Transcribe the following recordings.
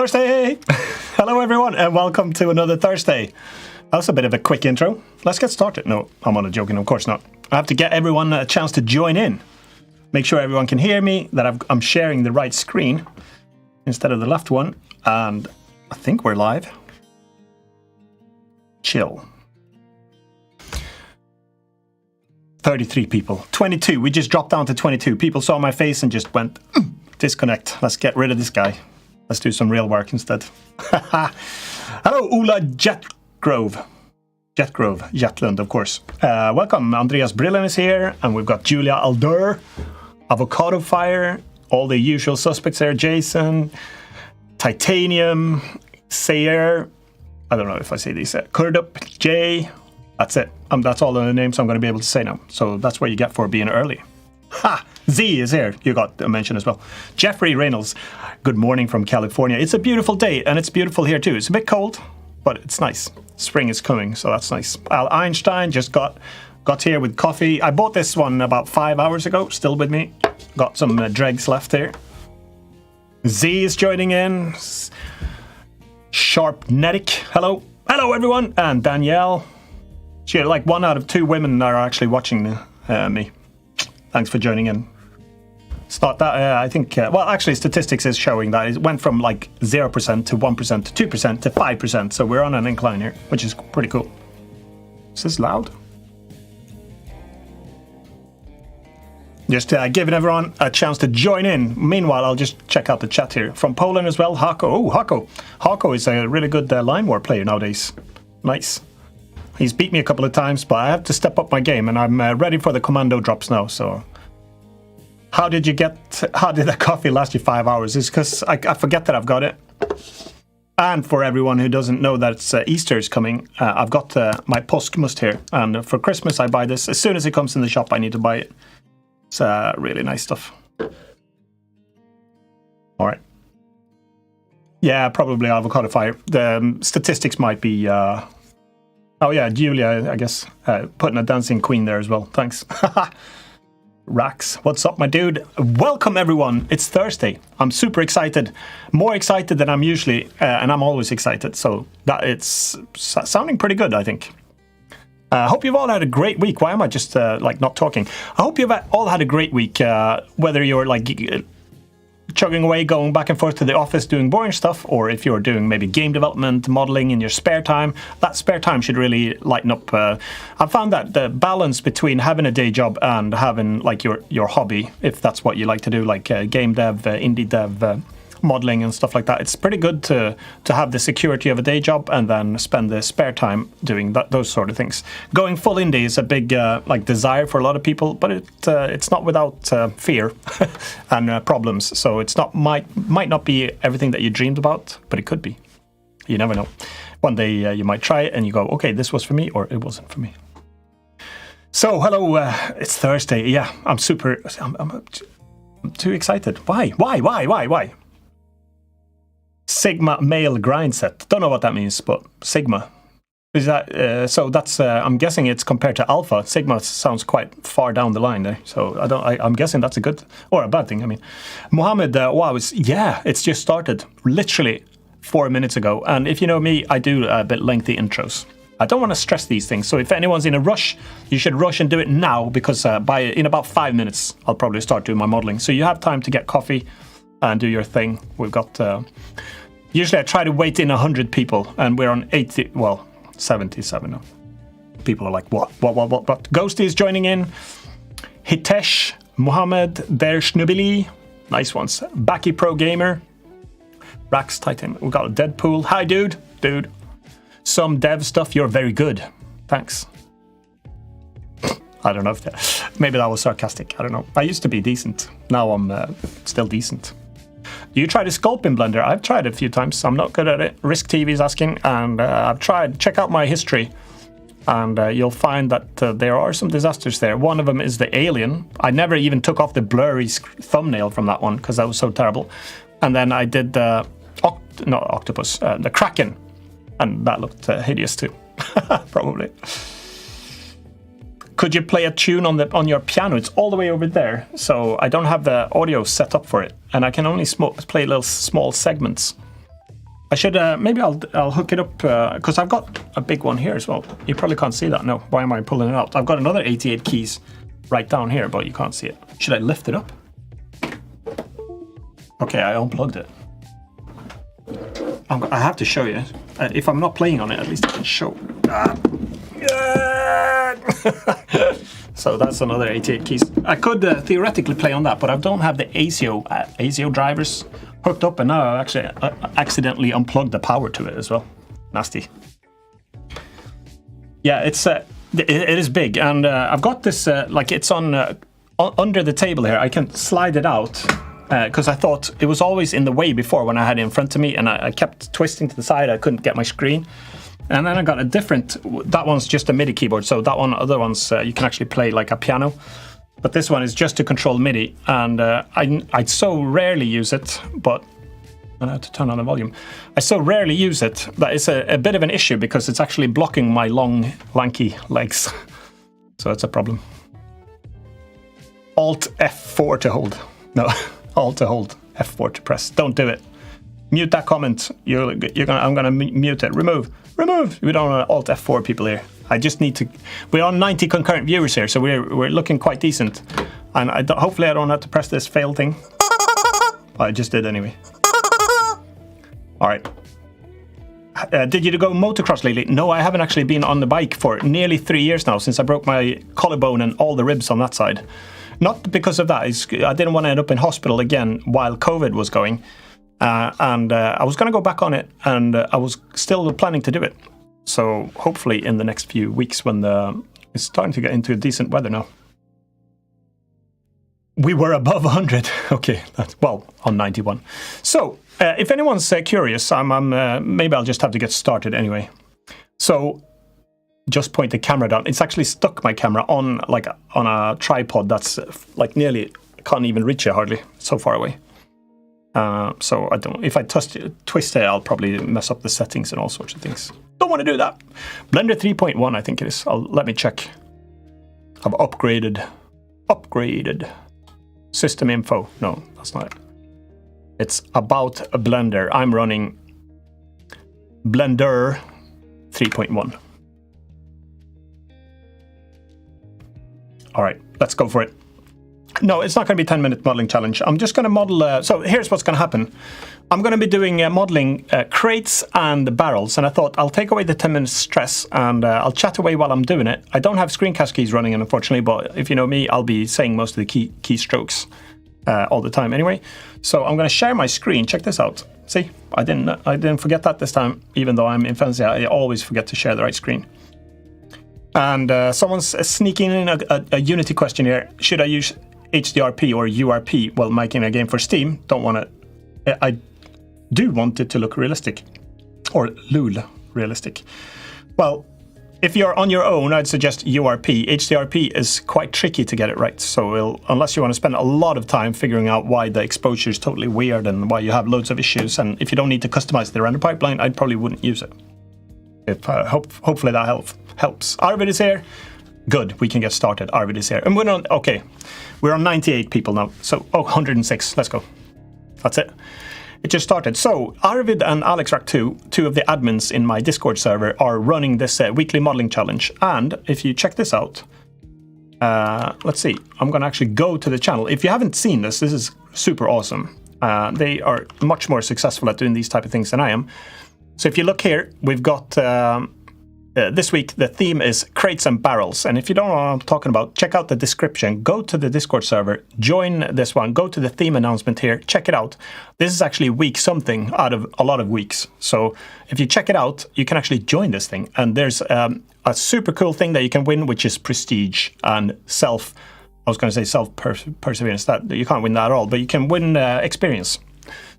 Thursday! Hello everyone and welcome to another Thursday. That was a bit of a quick intro. Let's get started. No, I'm only joking, of course not. I have to get everyone a chance to join in. Make sure everyone can hear me, that I'm sharing the right screen instead of the left one. And I think we're live. Chill. 33 people. 22. We just dropped down to 22. People saw my face and just went, disconnect. Let's get rid of this guy. Let's do some real work instead. Hello, Ola Jetgrove, Jetlund, of course. Welcome, Andreas Brillen is here, and we've got Julia Aldur, Avocado Fire, all the usual suspects there, Jason, Titanium, Sayer, I don't know if I say these, Kurdup, Jay, that's it. That's all the names I'm going to be able to say now. So that's what you get for being early. Ha! Z is here. You got a mention as well. Jeffrey Reynolds. Good morning from California. It's a beautiful day, and it's beautiful here too. It's a bit cold, but it's nice. Spring is coming, so that's nice. Al Einstein just got here with coffee. I bought this one about 5 hours ago. Still with me. Got some dregs left here. Z is joining in. Sharpnetic. Hello. Hello, everyone. And Danielle. Like 1 out of 2 women are actually watching me. Thanks for joining in. It's not that, I think, well, actually, statistics is showing that it went from like 0% to 1% to 2% to 5%. So we're on an incline here, which is pretty cool. Is this loud? Just giving everyone a chance to join in. Meanwhile, I'll just check out the chat here. From Poland as well, Hako. Oh, Hako. Hako is a really good line war player nowadays. Nice. He's beat me a couple of times, but I have to step up my game, and I'm ready for the commando drops now, so... How did the coffee last you 5 hours? It's because I forget that I've got it. And for everyone who doesn't know that it's Easter is coming, I've got my påskmust here, and for Christmas I buy this. As soon as it comes in the shop, I need to buy it. It's really nice stuff. All right. Yeah, probably Avocado Fire. The statistics might be... Oh yeah, Julia, I guess, putting a dancing queen there as well. Thanks. Rax, what's up, my dude? Welcome, everyone. It's Thursday. I'm super excited. More excited than I'm usually, and I'm always excited. So that it's sounding pretty good, I think. I hope you've all had a great week. Why am I just, like, not talking? I hope you've all had a great week, whether you're, like... chugging away, going back and forth to the office, doing boring stuff, or if you're doing maybe game development, modeling in your spare time, that spare time should really lighten up. I found that the balance between having a day job and having like your hobby, if that's what you like to do, like game dev, indie dev, modeling and stuff like that, it's pretty good to have the security of a day job and then spend the spare time doing those sort of things. Going full indie is a big like desire for a lot of people, but it's not without fear and problems. So it's not might not be everything that you dreamed about, but it could be. You never know. One day you might try it and you go, okay, this was for me, or it wasn't for me. So hello, it's Thursday. Yeah, I'm too excited. Why? Sigma male grind set. Don't know what that means, but Sigma. Is that so? That's I'm guessing it's compared to Alpha. Sigma sounds quite far down the line there. So I'm guessing that's a good or a bad thing. I mean, Mohammed. Wow, it's just started literally 4 minutes ago. And if you know me, I do a bit lengthy intros. I don't want to stress these things. So if anyone's in a rush, you should rush and do it now because in about 5 minutes, I'll probably start doing my modeling. So you have time to get coffee and do your thing. We've got... usually I try to wait in 100 people, and we're on 80, well, 77 now. People are like, what? Ghosty is joining in. Hitesh, Mohammed, Der Schnubili. Nice ones. Baki Pro Gamer. Rax Titan. We've got a Deadpool. Hi, dude. Some dev stuff. You're very good. Thanks. I don't know if maybe that was sarcastic. I don't know. I used to be decent. Now I'm still decent. Do you try to sculpt in Blender? I've tried it a few times. I'm not good at it. Risk TV is asking, and I've tried. Check out my history, and you'll find that there are some disasters there. One of them is the alien. I never even took off the blurry thumbnail from that one because that was so terrible. And then I did the octopus, the Kraken, and that looked hideous too, probably. Could you play a tune on your piano? It's all the way over there, so I don't have the audio set up for it, and I can only play little small segments. I should, maybe I'll hook it up, because I've got a big one here as well. You probably can't see that, no. Why am I pulling it out? I've got another 88 keys right down here, but you can't see it. Should I lift it up? Okay, I unplugged it. I have to show you. If I'm not playing on it, at least I can show. So that's another 88 keys. I could theoretically play on that, but I don't have the ASIO drivers hooked up, and now I actually accidentally unplugged the power to it as well. Nasty. Yeah, it is big, and I've got this like it's on under the table here. I can slide it out because I thought it was always in the way before when I had it in front of me, and I kept twisting to the side. I couldn't get my screen. And then I got a different, that one's just a MIDI keyboard, so that one, other ones, you can actually play like a piano. But this one is just to control MIDI, and I so rarely use it, but I have to turn on the volume. I so rarely use it that it's a bit of an issue because it's actually blocking my long, lanky legs. So it's a problem. Alt F4 to hold. No, Alt to hold, F4 to press. Don't do it. Mute that comment. I'm gonna mute it. Remove. We don't want Alt F4 people here. I just need to. We're on 90 concurrent viewers here, so we're looking quite decent. And hopefully I don't have to press this fail thing. I just did anyway. All right. Did you go motocross lately? No, I haven't actually been on the bike for nearly 3 years now, since I broke my collarbone and all the ribs on that side. Not because of that. I didn't want to end up in hospital again while COVID was going. And I was going to go back on it, and I was still planning to do it. So hopefully in the next few weeks when it's starting to get into decent weather now. We were above 100. Okay, well, on 91. So if anyone's curious, maybe I'll just have to get started anyway. So just point the camera down. It's actually stuck my camera on a tripod that's like nearly, can't even reach it hardly, so far away. So I don't. If I twist it, I'll probably mess up the settings and all sorts of things. Don't want to do that. Blender 3.1, I think it is. Let me check. I've upgraded. System info. No, that's not it. It's about a Blender. I'm running Blender 3.1. All right, let's go for it. No, it's not going to be a 10-minute modeling challenge. I'm just going to model... so here's what's going to happen. I'm going to be doing modeling crates and barrels, and I thought I'll take away the 10-minute stress, and I'll chat away while I'm doing it. I don't have screencast keys running, unfortunately, but if you know me, I'll be saying most of the keystrokes all the time anyway. So I'm going to share my screen. Check this out. See, I didn't forget that this time, even though I'm Imphenzia. I always forget to share the right screen. And someone's sneaking in a Unity question here. Should I use HDRP or URP while making a game for Steam? I do want it to look realistic, or LUL realistic. Well, if you're on your own, I'd suggest URP. HDRP is quite tricky to get it right, so unless you want to spend a lot of time figuring out why the exposure is totally weird and why you have loads of issues, and if you don't need to customize the render pipeline, I probably wouldn't use it. Hopefully that helps. Arvid is here. Good, we can get started. Arvid is here. And we're on 98 people now. So, 106, let's go. That's it. It just started. So, Arvid and AlexRack2, two of the admins in my Discord server, are running this weekly modeling challenge. And if you check this out, let's see. I'm going to actually go to the channel. If you haven't seen this is super awesome. They are much more successful at doing these type of things than I am. So if you look here, we've got... this week, the theme is crates and barrels. And if you don't know what I'm talking about, check out the description. Go to the Discord server, join this one, go to the theme announcement here, check it out. This is actually week something out of a lot of weeks. So if you check it out, you can actually join this thing. And there's a super cool thing that you can win, which is prestige and self-perseverance. That you can't win that at all, but you can win experience.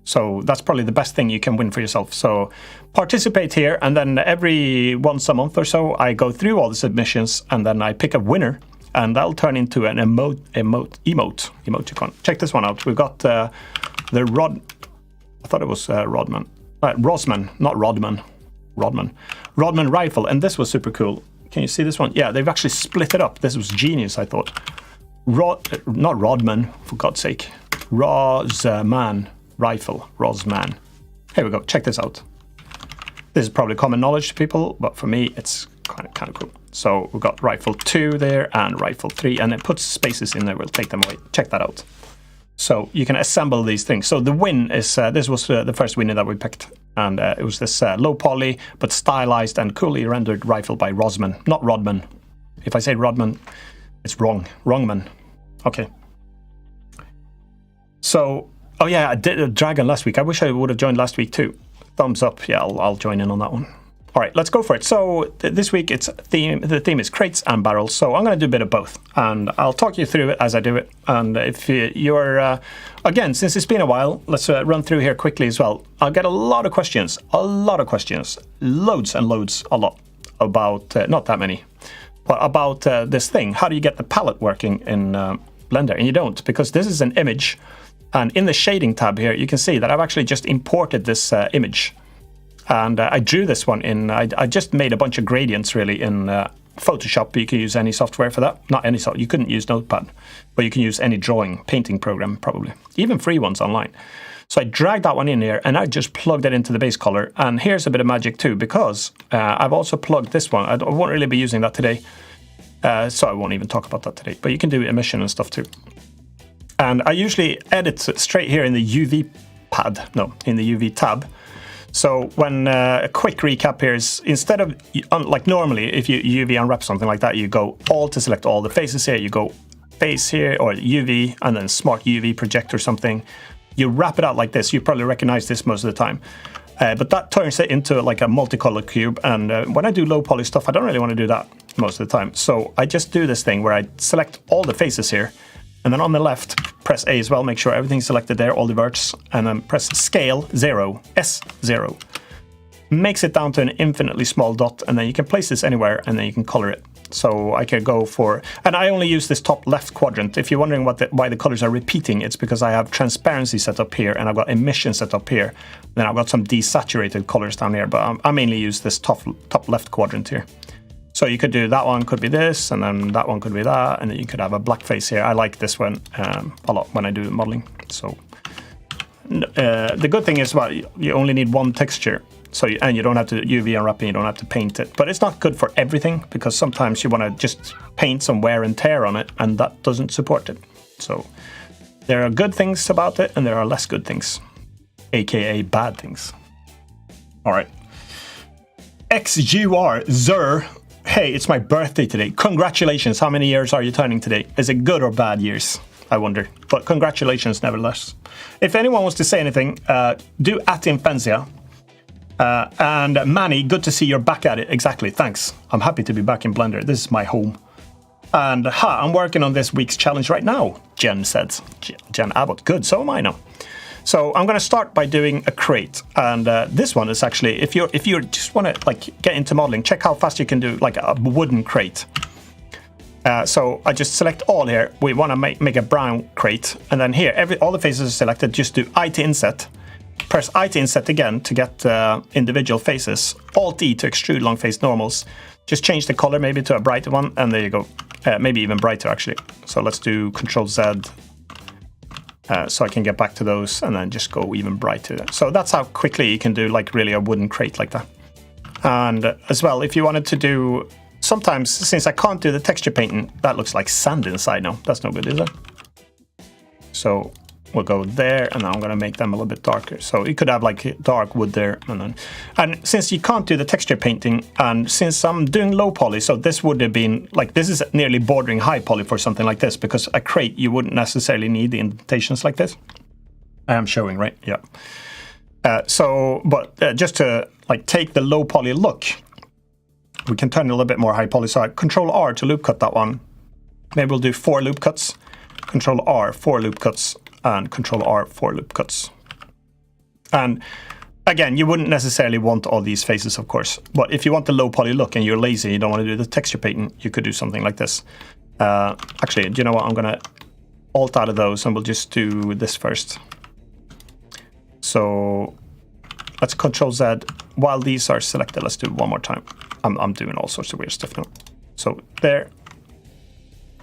So that's probably the best thing you can win for yourself. So participate here, and then every once a month or so, I go through all the submissions, and then I pick a winner, and that'll turn into an emoticon. Check this one out. We've got the Rosman, not Rodman. Rodman rifle, and this was super cool. Can you see this one? Yeah, they've actually split it up. This was genius, I thought. Not Rodman, for God's sake. Rosman rifle. Rosman. Here we go. Check this out. This is probably common knowledge to people, but for me, it's kind of cool. So we've got rifle 2 there and rifle 3, and it puts spaces in there. We'll take them away. Check that out. So you can assemble these things. So the Win is, this was the first winner that we picked. And it was this low poly, but stylized and coolly rendered rifle by Rosman, not Rodman. If I say Rodman, it's wrong. Wrongman. Okay. So, oh yeah, I did a Dragon last week. I wish I would have joined last week too. Thumbs up. Yeah, I'll join in on that one. All right, let's go for it. So this week the theme is crates and barrels. So I'm going to do a bit of both, and I'll talk you through it as I do it. And if you're again, since it's been a while, let's run through here quickly as well. I'll get a lot of questions, loads and loads, a lot about not that many, but about this thing. How do you get the palette working in Blender? And you don't, because this is an image, and in the shading tab here, you can see that I've actually just imported this image. And I drew this one in, I just made a bunch of gradients really in Photoshop. You can use any software for that. Not any software, you couldn't use Notepad, but you can use any painting program probably. Even free ones online. So I dragged that one in here and I just plugged it into the base color. And here's a bit of magic too, because I've also plugged this one. I won't really be using that today. So I won't even talk about that today, but you can do emission and stuff too. And I usually edit straight here in the UV pad, no, in the UV tab. So when a quick recap here is, instead of, like normally, if you UV unwrap something like that, you go all to select all the faces here, you go face here, or UV, and then smart UV project or something. You wrap it out like this. You probably recognize this most of the time. But that turns it into like a multicolored cube. And when I do low poly stuff, I don't really want to do that most of the time. So I just do this thing where I select all the faces here. And then on the left, press A as well, make sure everything's selected there, all the verts, and then press scale 0, S0. Makes it down to an infinitely small dot, and then you can place this anywhere, and then you can color it. So I could go for, and I only use this top left quadrant. If you're wondering why the colors are repeating, it's because I have transparency set up here, and I've got emission set up here. Then I've got some desaturated colors down here, but I mainly use this top left quadrant here. So you could do that one could be this, and then that one could be that, and then you could have a black face here. I like this one a lot when I do modeling. So the good thing is, well, you only need one texture. So and you don't have to UV unwrap it, you don't have to paint it. But it's not good for everything, because sometimes you want to just paint some wear and tear on it, and that doesn't support it. So there are good things about it, and there are less good things, aka bad things. All right. XUR Zer. Hey, it's my birthday today. Congratulations. How many years are you turning today? Is it good or bad years? I wonder. But congratulations nevertheless. If anyone wants to say anything, do at Imphenzia. And Manny, good to see you're back at it. Exactly. Thanks. I'm happy to be back in Blender. This is my home. And I'm working on this week's challenge right now, Jen said. Jen Abbott. Good. So am I now. So I'm going to start by doing a crate, and this one is actually, if you just want to like get into modeling, check how fast you can do like a wooden crate. So I just select all here. We want to make a brown crate, and then here all the faces are selected. Just do I to inset, press I to inset again to get individual faces. Alt E to extrude long face normals. Just change the color maybe to a brighter one, and there you go. Maybe even brighter actually. So let's do Control Z. So I can get back to those and then just go even brighter. So that's how quickly you can do like really a wooden crate like that. And as well, if you wanted to do, sometimes since I can't do the texture painting, that looks like sand inside now. That's no good, is it? So we'll go there, and now I'm going to make them a little bit darker. So you could have like dark wood there, and since you can't do the texture painting, and since I'm doing low poly, so this would have been like, this is nearly bordering high poly for something like this, because a crate you wouldn't necessarily need the indentations like this. I am showing, right? Yeah. But just to like take the low poly look, we can turn it a little bit more high poly. So I Control R to loop cut that one. Maybe we'll do 4 loop cuts. Control R, 4 loop cuts. And Control R, 4 loop cuts. And again, you wouldn't necessarily want all these faces, of course. But if you want the low poly look and you're lazy, you don't want to do the texture painting, you could do something like this. Actually, do you know what? I'm going to alt out of those, and we'll just do this first. So let's Control Z. While these are selected, let's do it one more time. I'm doing all sorts of weird stuff now. So there.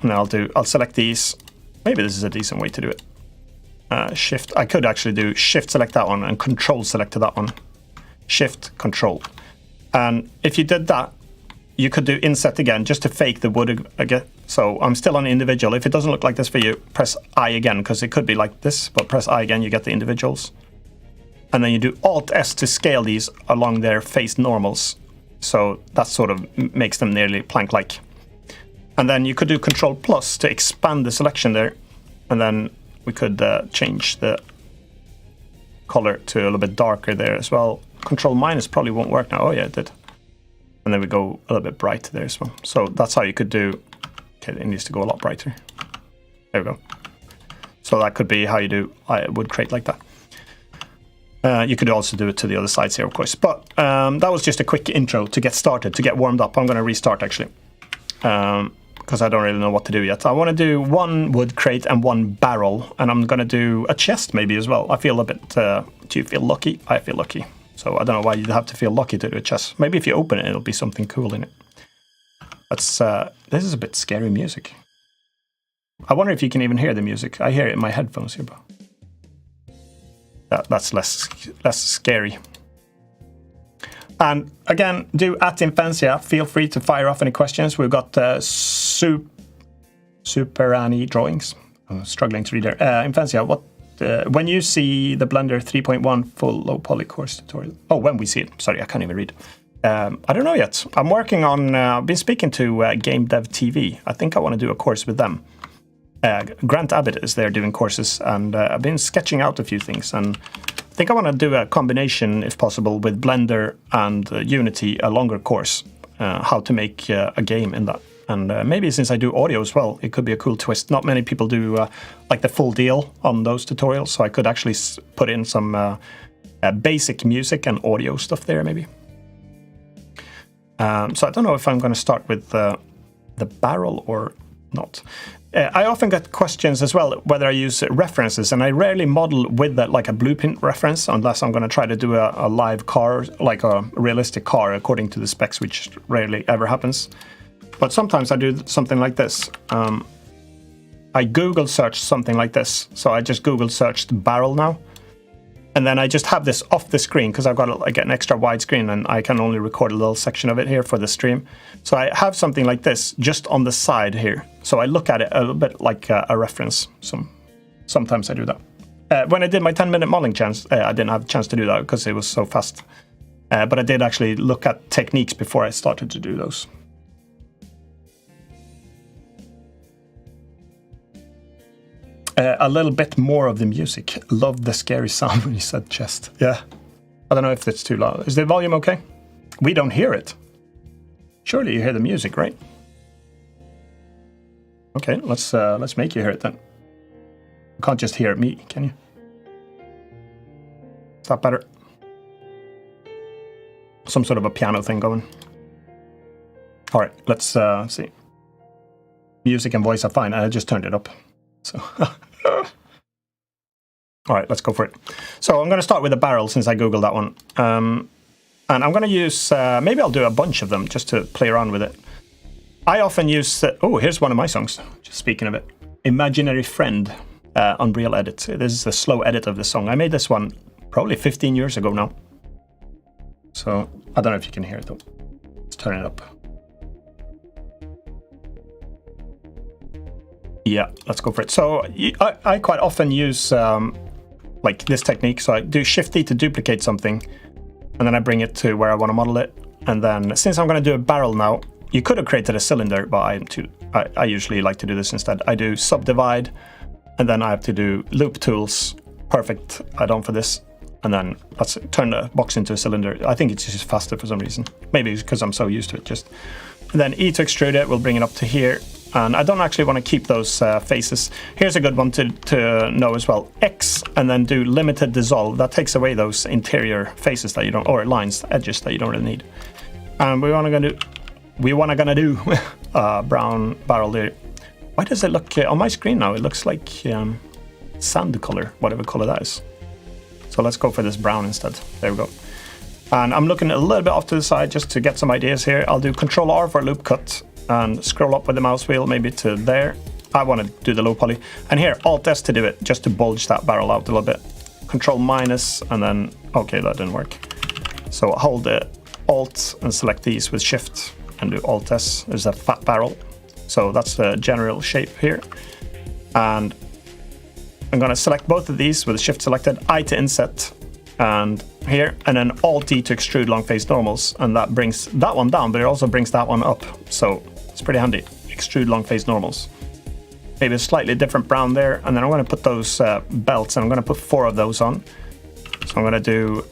And I'll select these. Maybe this is a decent way to do it. Shift. I could actually do Shift select that one and Control select to that one. Shift, Control. And if you did that, you could do inset again just to fake the wood again. So I'm still on individual. If it doesn't look like this for you, press I again, because it could be like this, but press I again, you get the individuals. And then you do Alt-S to scale these along their face normals. So that sort of makes them nearly plank-like. And then you could do Control Plus to expand the selection there. And then we could change the color to a little bit darker there as well. Control minus probably won't work now. Oh yeah, it did. And then we go a little bit bright there as well. So that's how you could do. Okay, it needs to go a lot brighter. There we go. So that could be how you do. I would create like that. You could also do it to the other sides here, of course. But that was just a quick intro to get started, to get warmed up. I'm going to restart actually, because I don't really know what to do yet. I want to do one wood crate and one barrel, and I'm going to do a chest maybe as well. I feel a bit. Do you feel lucky? I feel lucky. So I don't know why you'd have to feel lucky to do a chest. Maybe if you open it, it'll be something cool in it. Let's. This is a bit scary music. I wonder if you can even hear the music. I hear it in my headphones here, but that's less scary. And again, do at Imphenzia. Feel free to fire off any questions. We've got Superani drawings. I'm struggling to read there. Imphenzia, what? When you see the Blender 3.1 full low poly course tutorial. Oh, when we see it. Sorry, I can't even read. I don't know yet. I'm working on. I've been speaking to Game Dev TV. I think I want to do a course with them. Grant Abbott is there doing courses, and I've been sketching out a few things, and I think I want to do a combination, if possible, with Blender and Unity, a longer course, how to make a game in that. And maybe since I do audio as well, it could be a cool twist. Not many people do like the full deal on those tutorials, so I could actually put in some basic music and audio stuff there, maybe. So I don't know if I'm going to start with the barrel or not. I often get questions as well whether I use references, and I rarely model with that, like a blueprint reference, unless I'm going to try to do a live car, like a realistic car according to the specs, which rarely ever happens. But sometimes I do something like this. I Google search something like this. So I just Google searched barrel now. And then I just have this off the screen because I've got like an extra wide screen and I can only record a little section of it here for the stream. So I have something like this just on the side here. So I look at it a little bit like a reference. Sometimes I do that. When I did my 10-minute modeling chance, I didn't have a chance to do that because it was so fast. But I did actually look at techniques before I started to do those. A little bit more of the music. Love the scary sound when you said chest. Yeah. I don't know if it's too loud. Is the volume okay? We don't hear it. Surely you hear the music, right? Okay, let's make you hear it then. You can't just hear me, can you? Is that better? Some sort of a piano thing going. All right, let's see. Music and voice are fine. I just turned it up. So, all right, let's go for it. So I'm going to start with a barrel since I Googled that one. And I'm going to use, maybe I'll do a bunch of them just to play around with it. I often use, oh, here's one of my songs, just speaking of it. Imaginary Friend, Unreal Edit. This is a slow edit of the song. I made this one probably 15 years ago now. So I don't know if you can hear it though. Let's turn it up. Yeah, let's go for it. So I quite often use like this technique. So I do Shift-D to duplicate something, and then I bring it to where I want to model it. And then since I'm going to do a barrel now, you could have created a cylinder, but I usually like to do this instead. I do Subdivide, and then I have to do Loop Tools. Perfect add-on for this. And then let's turn the box into a cylinder. I think it's just faster for some reason. Maybe it's because I'm so used to it. And then E to extrude it, we'll bring it up to here. And I don't actually want to keep those faces. Here's a good one to know as well. X, and then do limited dissolve. That takes away those interior faces that you don't, or lines, edges that you don't really need. And we want to do brown barrel there. Why does it look on my screen now? It looks like sand color, whatever color that is. So let's go for this brown instead. There we go. And I'm looking a little bit off to the side just to get some ideas here. I'll do Control R for loop cut. And scroll up with the mouse wheel maybe to there. I want to do the low poly. And here, Alt-S to do it, just to bulge that barrel out a little bit. Control minus, and then, okay, that didn't work. So hold the Alt and select these with Shift and do Alt S. There's a fat barrel. So that's the general shape here. And I'm going to select both of these with Shift selected, I to inset, and here, and then Alt D to extrude long face normals, and that brings that one down, but it also brings that one up. So it's pretty handy. Extrude long face normals. Maybe a slightly different brown there, and then I'm going to put those belts, and I'm going to put 4 of those on. So I'm going to do,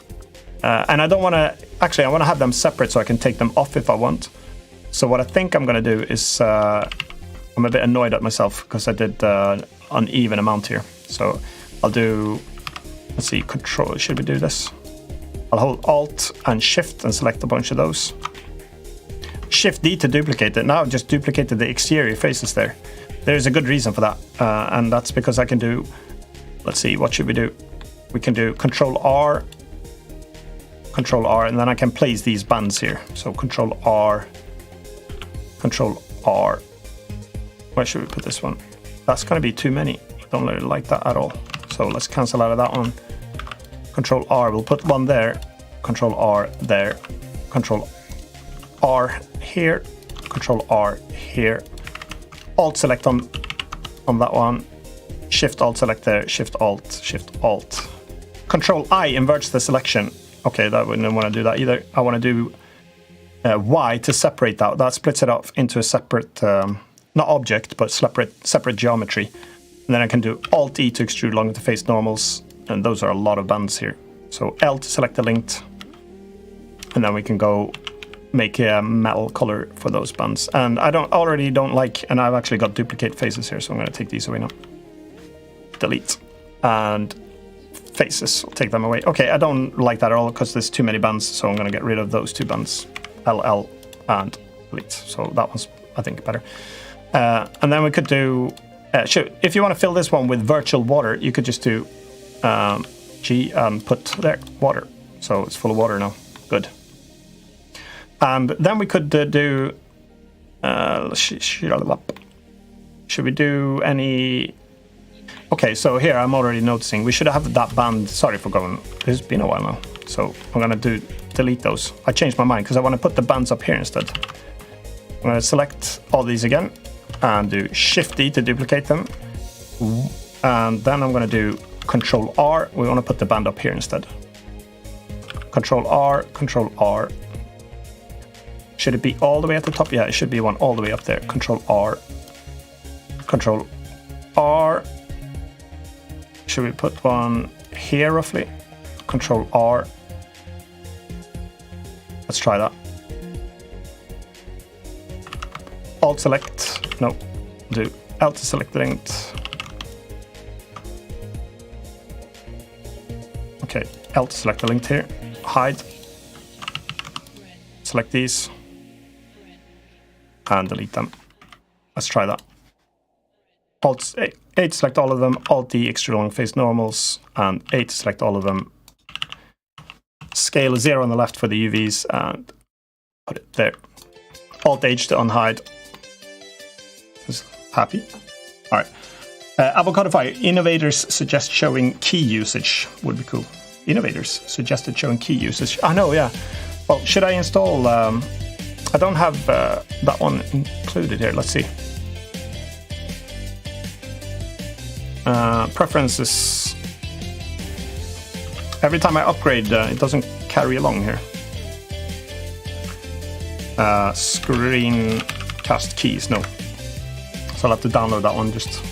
and I don't want to, actually I want to have them separate so I can take them off if I want. So what I think I'm going to do is, I'm a bit annoyed at myself because I did uneven amount here. So I'll do, let's see, Control, should we do this? I'll hold Alt and Shift and select a bunch of those. Shift D to duplicate it. Now I've just duplicated the exterior faces there. There's a good reason for that, and that's because I can do, let's see, what should we do? We can do Control R, and then I can place these bands here. So Control R. Where should we put this one? That's going to be too many. I don't really like that at all. So let's cancel out of that one. Control R, we'll put one there. Control R there. Control R here. Control R here. Alt select on that one. Shift Alt select there. Shift Alt. Shift Alt. Control I inverts the selection. Okay, that wouldn't want to do that either. I want to do Y to separate that. That splits it off into a separate, not object, but separate geometry. And then I can do Alt E to extrude along the face normals. And those are a lot of bands here. So L to select the linked. And then we can go make a metal color for those bands. And I already don't like, and I've actually got duplicate faces here, so I'm going to take these away now. Delete. And faces, I'll take them away. Okay, I don't like that at all because there's too many bands, so I'm going to get rid of those 2 bands. LL and delete. So that one's, I think, better. And then we could do, if you want to fill this one with virtual water, you could just do G and put there, water. So it's full of water now. Good. And then we could do, should we do any, okay, so here I'm already noticing we should have that band, sorry for going, it's been a while now. So I'm going to delete those. I changed my mind because I want to put the bands up here instead. I'm going to select all these again and do Shift D to duplicate them. And then I'm going to do Control R. We want to put the band up here instead. Control R, Control R. Should it be all the way at the top? Yeah, it should be one all the way up there. Control R. Control R. Should we put one here roughly? Control R. Let's try that. Alt select. No. Do Alt to select linked. Okay. Alt to select the linked here. Hide. Select these. And delete them. Let's try that. Alt A to select all of them. Alt D extrude along face normals. And A to select all of them. Scale 0 on the left for the UVs and put it there. Alt H to unhide. Is happy. All right. Avocadify. Innovators suggest showing key usage would be cool. Innovators suggested showing key usage. I know, yeah. Well, should I install? I don't have that one included here. Let's see. Preferences. Every time I upgrade, it doesn't carry along here. Screencast keys, no. So I'll have to download that one just.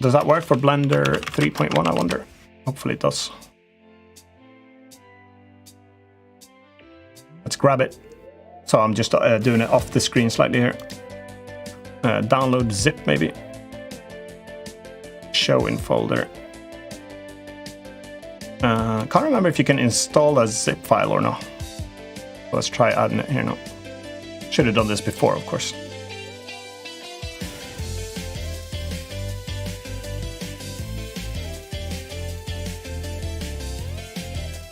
Does that work for Blender 3.1, I wonder? Hopefully it does. Let's grab it. So I'm just doing it off the screen slightly here. Download zip maybe. Show in folder. Can't remember if you can install a zip file or not. Let's try adding it here now. Should have done this before, of course.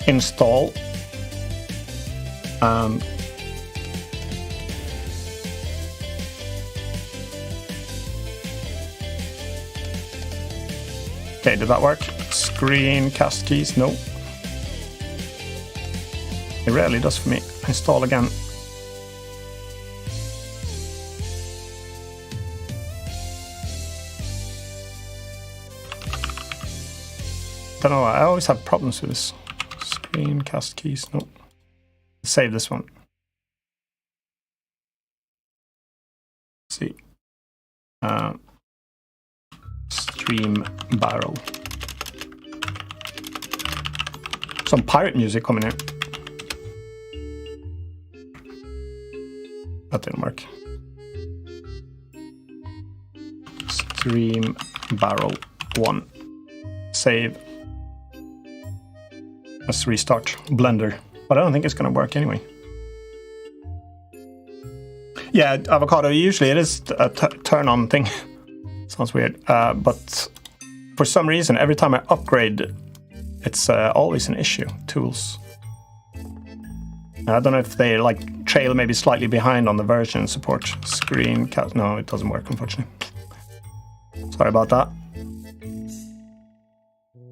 Install. Okay, did that work? Screencast keys, no. It rarely does for me. Install again. Don't know, I always have problems with this. Screencast keys, no. Save this one. Let's see. Stream barrel. Some pirate music coming in. That didn't work. Stream barrel 1. Save. Let's restart Blender. But I don't think it's going to work anyway. Yeah, avocado, usually it is a turn on thing. Sounds weird. But for some reason, every time I upgrade, it's always an issue. Tools. I don't know if they like trail maybe slightly behind on the version support. Screencast. No, it doesn't work, unfortunately. Sorry about that.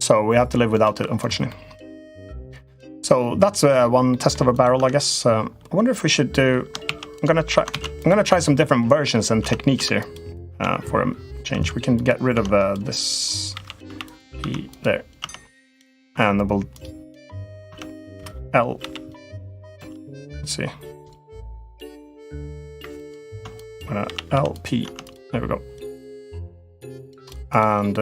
So we have to live without it, unfortunately. So that's one test of a barrel, I guess. I wonder if we should do. I'm gonna try some different versions and techniques here for a change. We can get rid of this there, and then we'll L. Let's see. LP. There we go. And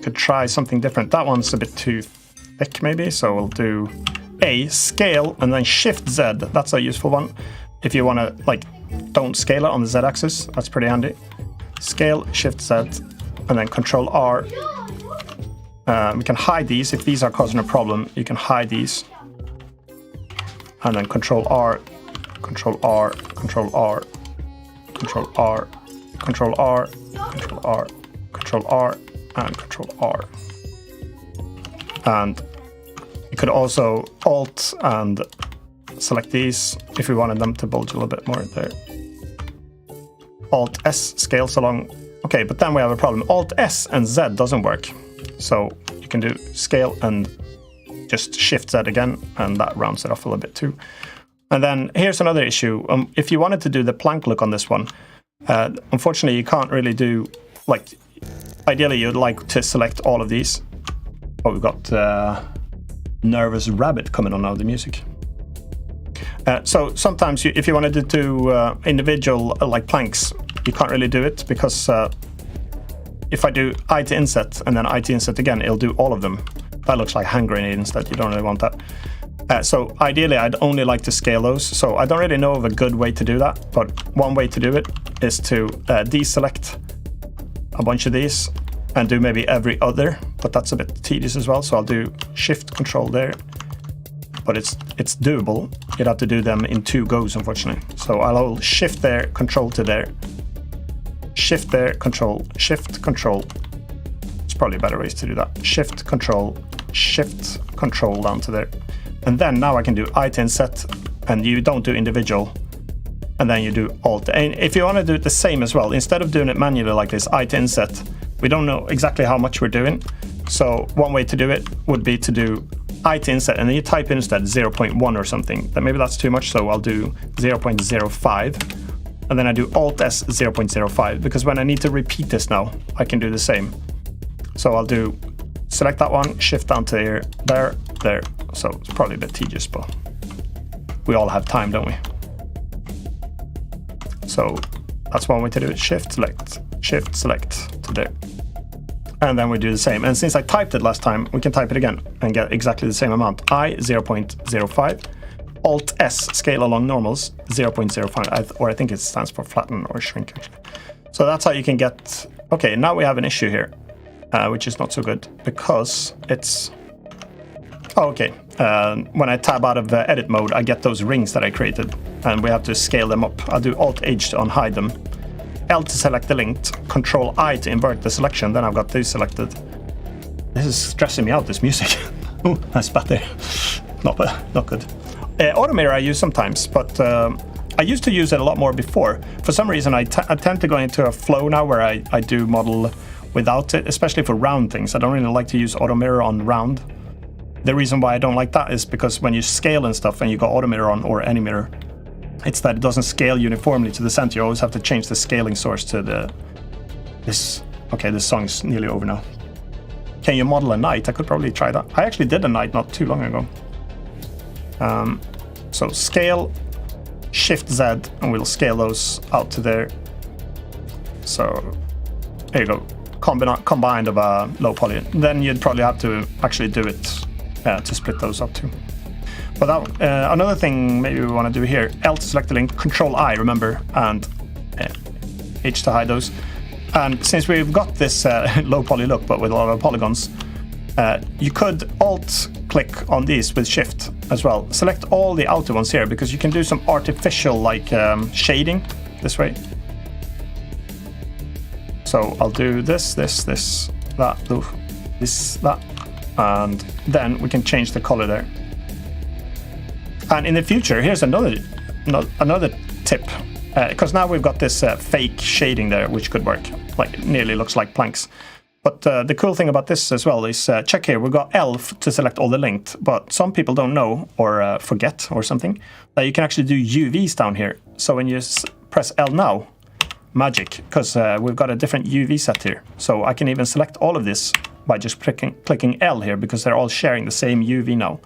could try something different. That one's a bit too thick, maybe. So we'll do A, scale, and then Shift Z. That's a useful one. If you want to, like, don't scale it on the Z axis, that's pretty handy. Scale, Shift Z, and then Control R. We can hide these. If these are causing a problem, you can hide these. And then Control R, Control R, Control R, Control R, Control R, Control R, Control R, and Control R. And you could also Alt and select these if we wanted them to bulge a little bit more there. Alt S scales along. Okay, but then we have a problem. Alt S and Z doesn't work. So you can do scale and just Shift Z again, and that rounds it off a little bit too. And then here's another issue. If you wanted to do the plank look on this one, unfortunately you can't really do, like, ideally you'd like to select all of these. Oh, we've got Nervous Rabbit coming on now, the music. So sometimes if you wanted to do individual like planks, you can't really do it because if I do I to inset and then I to inset again, it'll do all of them. That looks like hand grenade instead. You don't really want that. So ideally, I'd only like to scale those. So I don't really know of a good way to do that, but one way to do it is to deselect a bunch of these and do maybe every other, but that's a bit tedious as well. So I'll do Shift Control there, but it's doable. You'd have to do them in 2 goes, unfortunately. So I'll Shift there, Control to there, Shift there, Control, Shift, Control. It's probably better ways to do that. Shift, Control, Shift, Control down to there. And then now I can do I to inset, and you don't do individual. And then you do Alt. And if you want to do it the same as well, instead of doing it manually like this, I to inset, we don't know exactly how much we're doing. So one way to do it would be to do I to inset, and then you type in instead 0.1 or something. Then maybe that's too much, so I'll do 0.05. And then I do Alt S 0.05, because when I need to repeat this now, I can do the same. So I'll do select that one, Shift down to here, there, there. So it's probably a bit tedious, but we all have time, don't we? So that's one way to do it. Shift select to there. And then we do the same. And since I typed it last time, we can type it again and get exactly the same amount. I 0.05, Alt S scale along normals 0.05, or I think it stands for flatten or shrink actually. So that's how you can get. Okay, now we have an issue here, which is not so good because it's. Oh, okay. When I tab out of edit mode, I get those rings that I created, and we have to scale them up. I'll do Alt H to unhide them, L to select the linked, Control I to invert the selection. Then I've got these selected. This is stressing me out, this music. Oh, I spat there. Not good. Auto mirror I use sometimes, but I used to use it a lot more before. For some reason, I tend to go into a flow now where I do model without it, especially for round things. I don't really like to use auto mirror on round. The reason why I don't like that is because when you scale and stuff and you got auto mirror on or any mirror, it's that it doesn't scale uniformly to the center. You always have to change the scaling source to this. Okay, this song is nearly over now. Can you model a night? I could probably try that. I actually did a night not too long ago. So scale, Shift Z, and we'll scale those out to there. So there you go. Combined of a low poly. Then you'd probably have to actually do it to split those up too. But that, another thing maybe we want to do here, L to select the link, Control I, remember, and H to hide those. And since we've got this low poly look, but with a lot of polygons, you could Alt click on these with Shift as well. Select all the outer ones here, because you can do some artificial like shading this way. So I'll do this, that, that, and then we can change the color there. And in the future, here's another tip, because now we've got this fake shading there, which could work. Like, it nearly looks like planks. But the cool thing about this as well is, check here, we've got L to select all the linked, but some people don't know or forget or something that you can actually do UVs down here. So when you press L now, magic, because we've got a different UV set here. So I can even select all of this by just clicking L here, because they're all sharing the same UV now.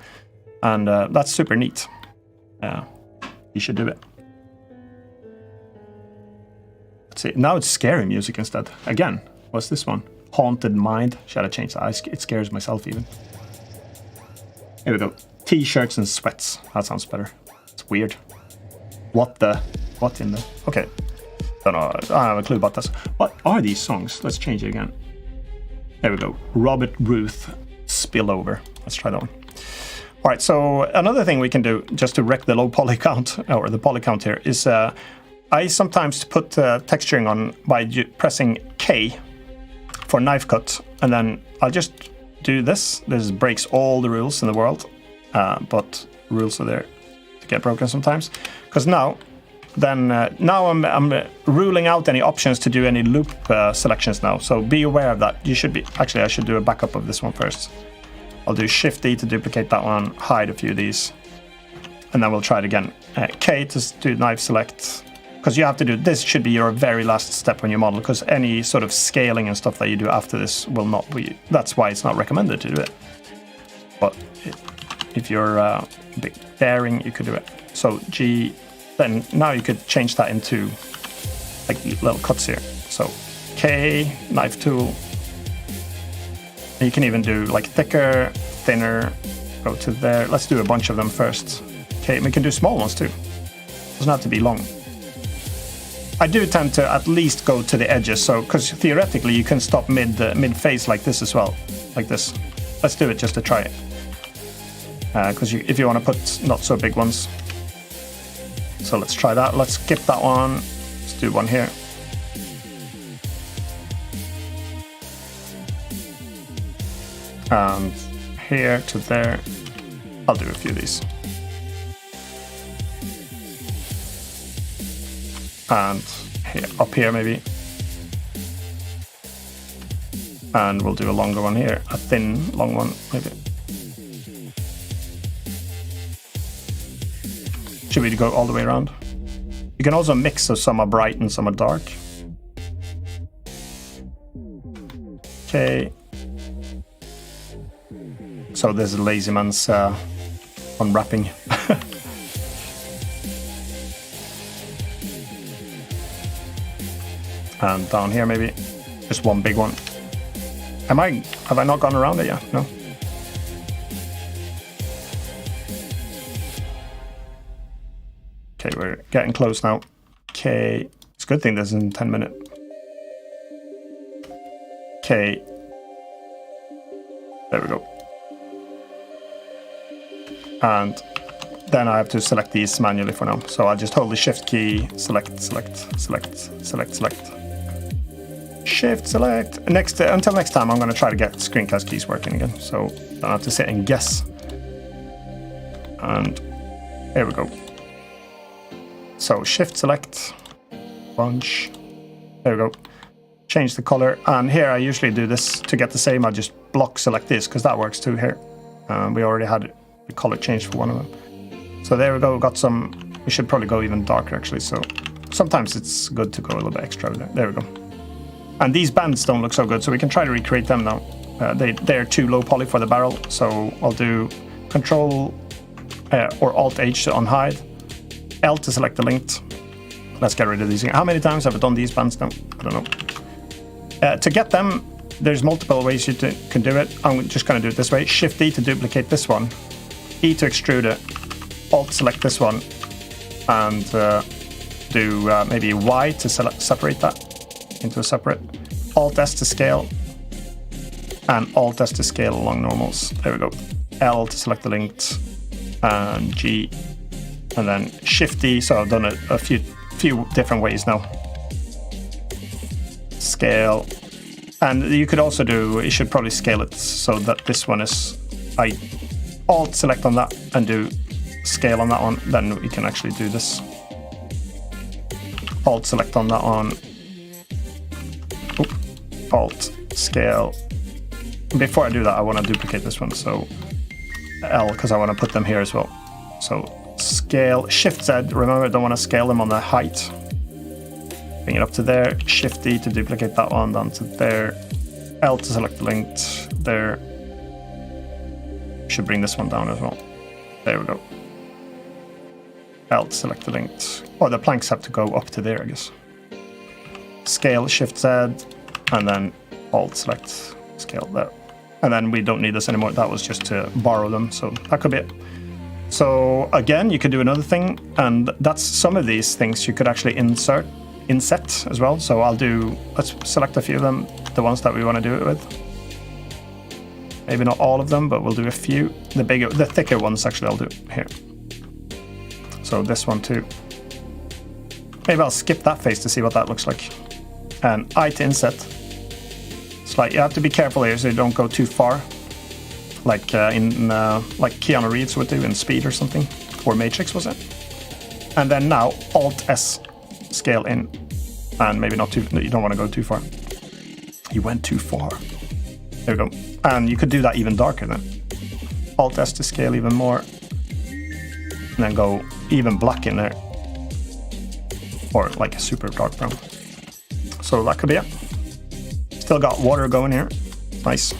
And that's super neat. You should do it. Let's see. Now it's scary music instead. Again, what's this one? Haunted Mind. Should I change that? It scares myself even. Here we go. T-shirts and sweats. That sounds better. It's weird. What in the... Okay. Don't know. I don't have a clue about this. What are these songs? Let's change it again. There we go. Robert Ruth, Spillover. Let's try that one. All right, so another thing we can do just to wreck the low poly count, or the poly count here, is I sometimes put texturing on by pressing K for knife cut, and then I'll just do this. This breaks all the rules in the world, but rules are there to get broken sometimes. Because now I'm ruling out any options to do any loop selections now, so be aware of that. You should be, actually I should do a backup of this one first. I'll do Shift D to duplicate that one, hide a few of these, and then we'll try it again. K to do knife select, because you have to do this. Should be your very last step when you model, because any sort of scaling and stuff that you do after this will not be. That's why it's not recommended to do it. But if you're a bit daring, you could do it. So G, then now you could change that into like little cuts here. So K, knife tool. You can even do like thicker, thinner, go to there. Let's do a bunch of them first. Okay, we can do small ones too. Doesn't have to be long. I do tend to at least go to the edges, so because theoretically you can stop mid phase like this as well, like this. Let's do it just to try it. Because if you want to put not so big ones. So let's try that. Let's skip that one. Let's do one here. And here to there. I'll do a few of these. And here, up here maybe. And we'll do a longer one here. A thin, long one maybe. Should we go all the way around? You can also mix, so some are bright and some are dark. Okay. So this is Lazy Man's unwrapping. And down here maybe just one big one. Have I not gone around it yet? No. Okay, we're getting close now. Okay, it's a good thing this is in 10 minutes. Okay. There we go. And then I have to select these manually for now. So I'll just hold the Shift key, select, Shift, select. Until next time, I'm going to try to get screencast keys working again, so I don't have to sit and guess. And here we go. So Shift, select, bunch. There we go. Change the color. And here I usually do this to get the same. I just block select this, because that works too here. We already had the color changed for one of them. So there we go, got some, we should probably go even darker actually, so sometimes it's good to go a little bit extra there. There we go. And these bands don't look so good, so we can try to recreate them now. They're too low poly for the barrel, so I'll do Control or Alt-H to unhide, L to select the linked. Let's get rid of these. How many times have I done these bands now? I don't know. To get them, there's multiple ways you can do it. I'm just going to do it this way. Shift-D to duplicate this one, E to extrude it, Alt-select this one, and do maybe Y to separate that into a separate, Alt-S to scale, and Alt-S to scale along normals. There we go. L to select the linked, and G, and then Shift-D. So I've done it a few different ways now. Scale, and you could also do, you should probably scale it so that this one is, I Alt select on that and do scale on that one, then we can actually do this. Alt select on that one, Alt scale. Before I do that, I want to duplicate this one, so L, because I want to put them here as well. So scale, Shift Z, remember I don't want to scale them on the height. Bring it up to there, Shift D to duplicate that one, down to there, L to select the linked, there. Should bring this one down as well. There we go. L to select the linked. Or the planks have to go up to there, I guess. Scale, Shift Z, and then Alt select, scale there. And then we don't need this anymore. That was just to borrow them, so that could be it. So again, you could do another thing, and that's some of these things you could actually inset as well. So I'll do, let's select a few of them, the ones that we want to do it with. Maybe not all of them, but we'll do a few. The thicker ones actually I'll do here. So this one too. Maybe I'll skip that face to see what that looks like. And I to inset. It's like you have to be careful here so you don't go too far. Like like Keanu Reeves would do in Speed or something, or Matrix was it? And then now Alt-S, scale in, and maybe not too. You don't want to go too far. You went too far. There we go. And you could do that even darker then. Alt-S to scale even more, and then go even black in there, or like a super dark brown. So that could be it. Still got water going here. Nice.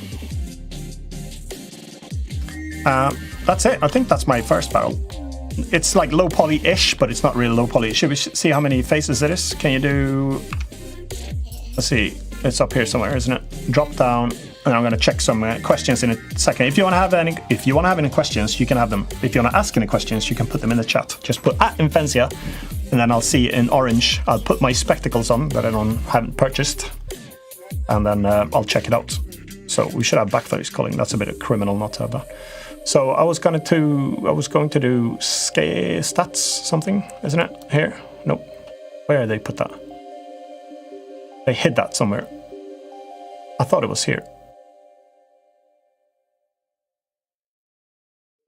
That's it. I think that's my first barrel. It's like low poly-ish, but it's not really low poly. Should we see how many faces it is? Can you do... Let's see. It's up here somewhere, isn't it? Drop down, and I'm going to check some questions in a second. If you want to have any questions, you can have them. If you want to ask any questions, you can put them in the chat. Just put @Imphenzia, and then I'll see in orange. I'll put my spectacles on that I haven't purchased, and then I'll check it out. So we should have backface culling. That's a bit of criminal not to have that. So I was going to do stats something, isn't it? Here? Nope. Where did they put that? They hid that somewhere. I thought it was here.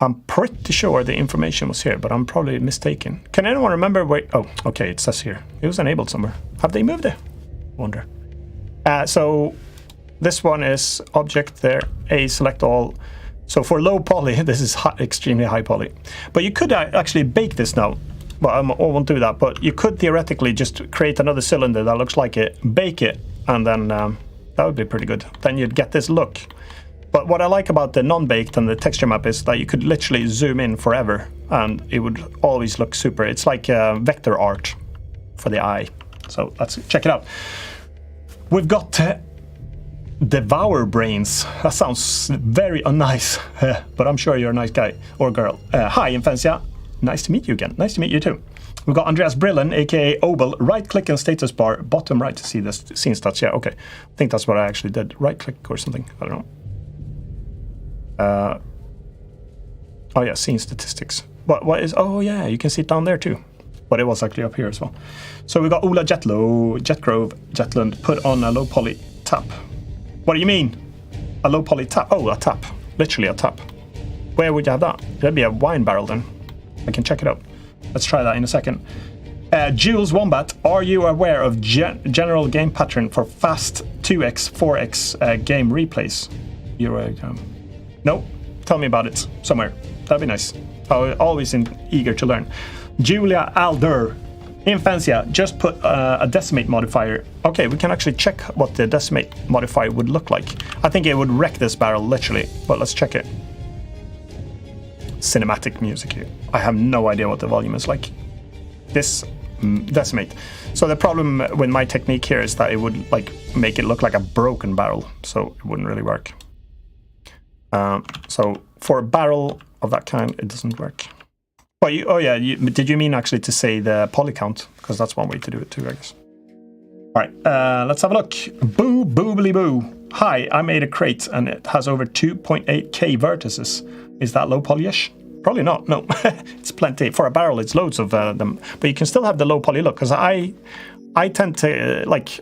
I'm pretty sure the information was here, but I'm probably mistaken. Can anyone remember where? Oh, okay, it says here. It was enabled somewhere. Have they moved it? Wonder. So this one is object there. A, select all. So for low poly, this is extremely high poly. But you could actually bake this now. Well, I won't do that, but you could theoretically just create another cylinder that looks like it, bake it, and then that would be pretty good. Then you'd get this look. But what I like about the non-baked and the texture map is that you could literally zoom in forever, and it would always look super. It's like vector art for the eye. So let's check it out. We've got... Devour Brains. That sounds very unnice, but I'm sure you're a nice guy or girl. Hi, Imphenzia. Nice to meet you again. Nice to meet you too. We've got Andreas Brillen, aka Obel. Right-click on status bar, bottom right to see the scene stats. Yeah, okay. I think that's what I actually did. Right-click or something. I don't know. Oh yeah, scene statistics. What is? Oh yeah, you can see it down there too. But it was actually up here as well. So we got Ola Jetgrove, Jetlund. Put on a low poly tap. What do you mean? A low poly tap? Oh, a tap. Literally a tap. Where would you have that? That'd be a wine barrel then. I can check it out. Let's try that in a second. Jules Wombat, are you aware of general game pattern for fast 2x, 4x game replays? No. Tell me about it somewhere. That'd be nice. I'm always eager to learn. Julia Alder. Imphenzia, just put a decimate modifier. Okay, we can actually check what the decimate modifier would look like. I think it would wreck this barrel, literally. But let's check it. Cinematic music here. I have no idea what the volume is like. This decimate. So the problem with my technique here is that it would like make it look like a broken barrel. So it wouldn't really work. So for a barrel of that kind, it doesn't work. Oh yeah, did you mean actually to say the poly count? Because that's one way to do it too, I guess. All right, let's have a look. Boo, boobly boo. Hi, I made a crate and it has over 2.8k vertices. Is that low polyish? Probably not, no. It's plenty. For a barrel, it's loads of them. But you can still have the low poly look, because I tend to like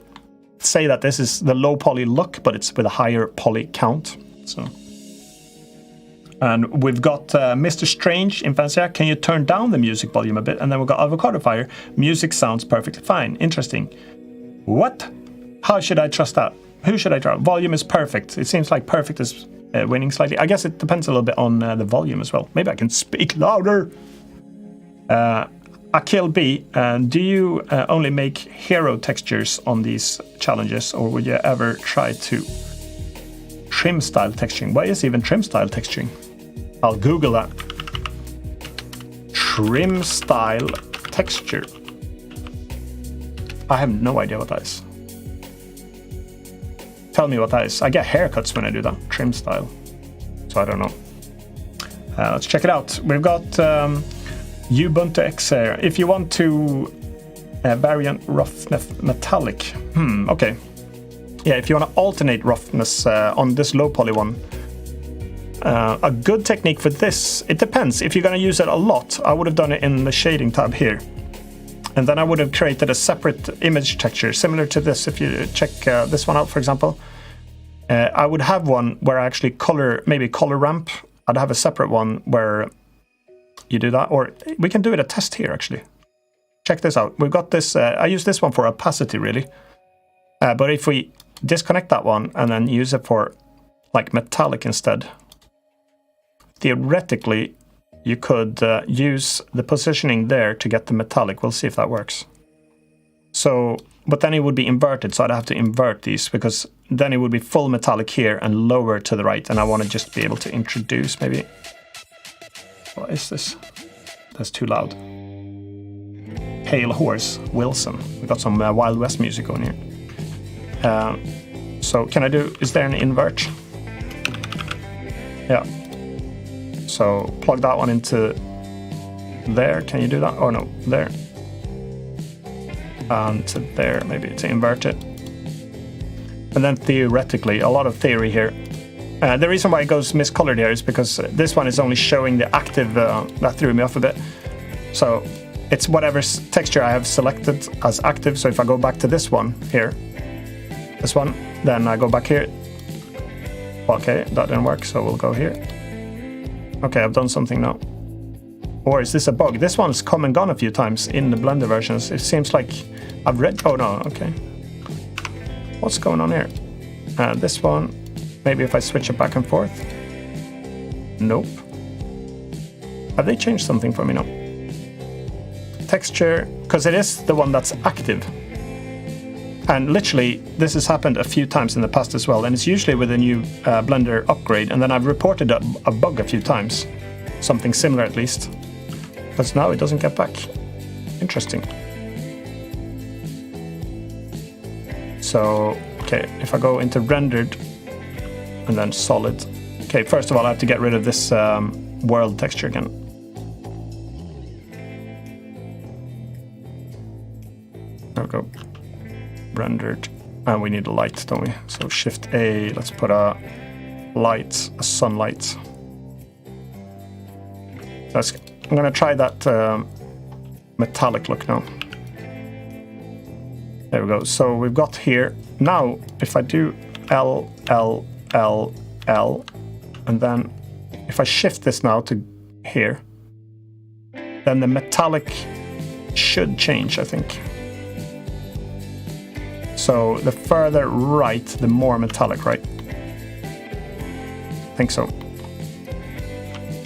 say that this is the low poly look, but it's with a higher poly count. So. And we've got Mr. Strange, Imphenzia, can you turn down the music volume a bit? And then we've got Avocado Fire, music sounds perfectly fine. Interesting. What? How should I trust that? Who should I trust? Volume is perfect. It seems like perfect is winning slightly. I guess it depends a little bit on the volume as well. Maybe I can speak louder. Akil B, do you only make hero textures on these challenges, or would you ever try to trim style texturing? What is even trim style texturing? I'll Google that. Trim style texture. I have no idea what that is. Tell me what that is. I get haircuts when I do that. Trim style. So I don't know. Let's check it out. We've got Ubuntu X here. If you want to variant roughness metallic. Okay. Yeah, if you want to alternate roughness on this low poly one. A good technique for this, it depends. If you're going to use it a lot, I would have done it in the shading tab here. And then I would have created a separate image texture, similar to this. If you check this one out, for example, I would have one where I actually maybe color ramp. I'd have a separate one where you do that. Or we can do it a test here, actually. Check this out. We've got this, I use this one for opacity, really. But if we disconnect that one and then use it for like metallic instead, theoretically, you could use the positioning there to get the metallic. We'll see if that works. So, but then it would be inverted, so I'd have to invert these, because then it would be full metallic here and lower to the right, and I want to just be able to introduce maybe... What is this? That's too loud. Pale Horse, Wilson. We got some Wild West music on here. So can I do... Is there an invert? Yeah. So plug that one into there. Can you do that? Oh no, there. And to there, maybe to invert it. And then theoretically, a lot of theory here. The reason why it goes miscolored here is because this one is only showing the active, that threw me off a bit. So it's whatever texture I have selected as active. So if I go back to this one here, this one, then I go back here. Okay, that didn't work, so we'll go here. Okay, I've done something now. Or is this a bug? This one's come and gone a few times in the Blender versions. It seems like I've read... Oh no, okay. What's going on here? This one, maybe if I switch it back and forth. Nope. Have they changed something for me now? Texture, because it is the one that's active. And literally, this has happened a few times in the past as well, and it's usually with a new Blender upgrade, and then I've reported a bug a few times. Something similar at least. But now it doesn't get back. Interesting. So, okay, if I go into rendered, and then solid. Okay, first of all, I have to get rid of this world texture again. There we go. Rendered, and we need a light, don't we? So Shift A, let's put a light, a sunlight. I'm gonna try that metallic look now. There we go. So we've got here now. If I do L, L, L, L, and then if I shift this now to here, then the metallic should change, I think. So the further right, the more metallic, right? I think so.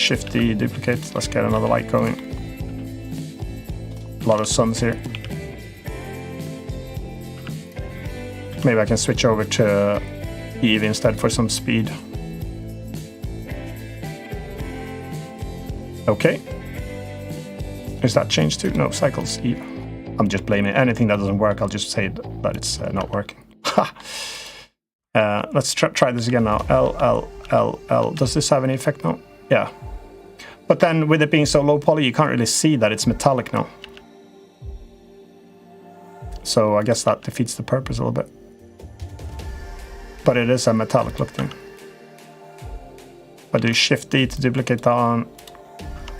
Shift D, duplicate. Let's get another light going. A lot of suns here. Maybe I can switch over to Eve instead for some speed. Okay. Is that changed to? No, cycles Eve. I'm just blaming anything that doesn't work. I'll just say that it's not working. Let's try this again now. L. Does this have any effect now? Yeah. But then with it being so low poly, you can't really see that it's metallic now. So I guess that defeats the purpose a little bit. But it is a metallic look thing. I do Shift D to duplicate that on.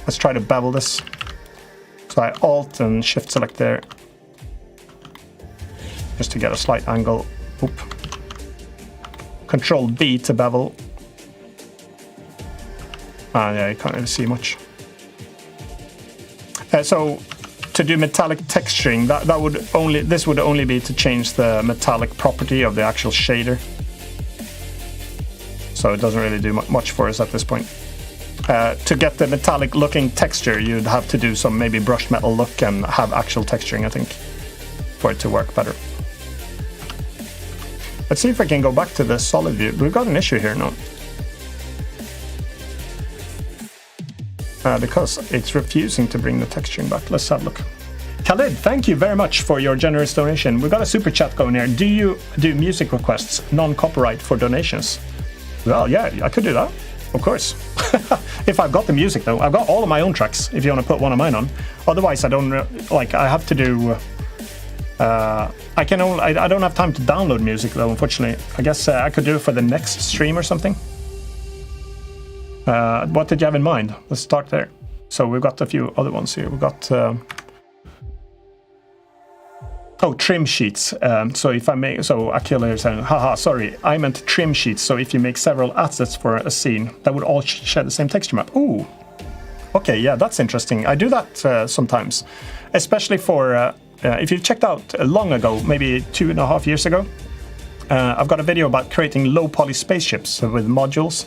Let's try to bevel this. So I Alt and Shift select there. Just to get a slight angle. Oop. Control B to bevel. Yeah, you can't really see much. So to do metallic texturing, this would only be to change the metallic property of the actual shader. So it doesn't really do much for us at this point. To get the metallic looking texture, you'd have to do some maybe brushed metal look and have actual texturing, I think, for it to work better. Let's see if I can go back to the solid view. We've got an issue here now. Because it's refusing to bring the texturing back. Let's have a look. Khalid, thank you very much for your generous donation. We've got a super chat going here. Do you do music requests, non-copyright for donations? Well, yeah, I could do that. Of course. If I've got the music though. I've got all of my own tracks if you want to put one of mine on. Otherwise I don't I have to do I don't have time to download music though, unfortunately. I guess I could do it for the next stream or something. What did you have in mind? Let's start there. So we've got a few other ones here. We've got trim sheets. So if I make, so Akil here saying, haha, sorry, I meant trim sheets. So if you make several assets for a scene, that would all share the same texture map. Ooh, okay, yeah, that's interesting. I do that sometimes, especially for if you've checked out long ago, maybe 2.5 years ago. I've got a video about creating low poly spaceships with modules.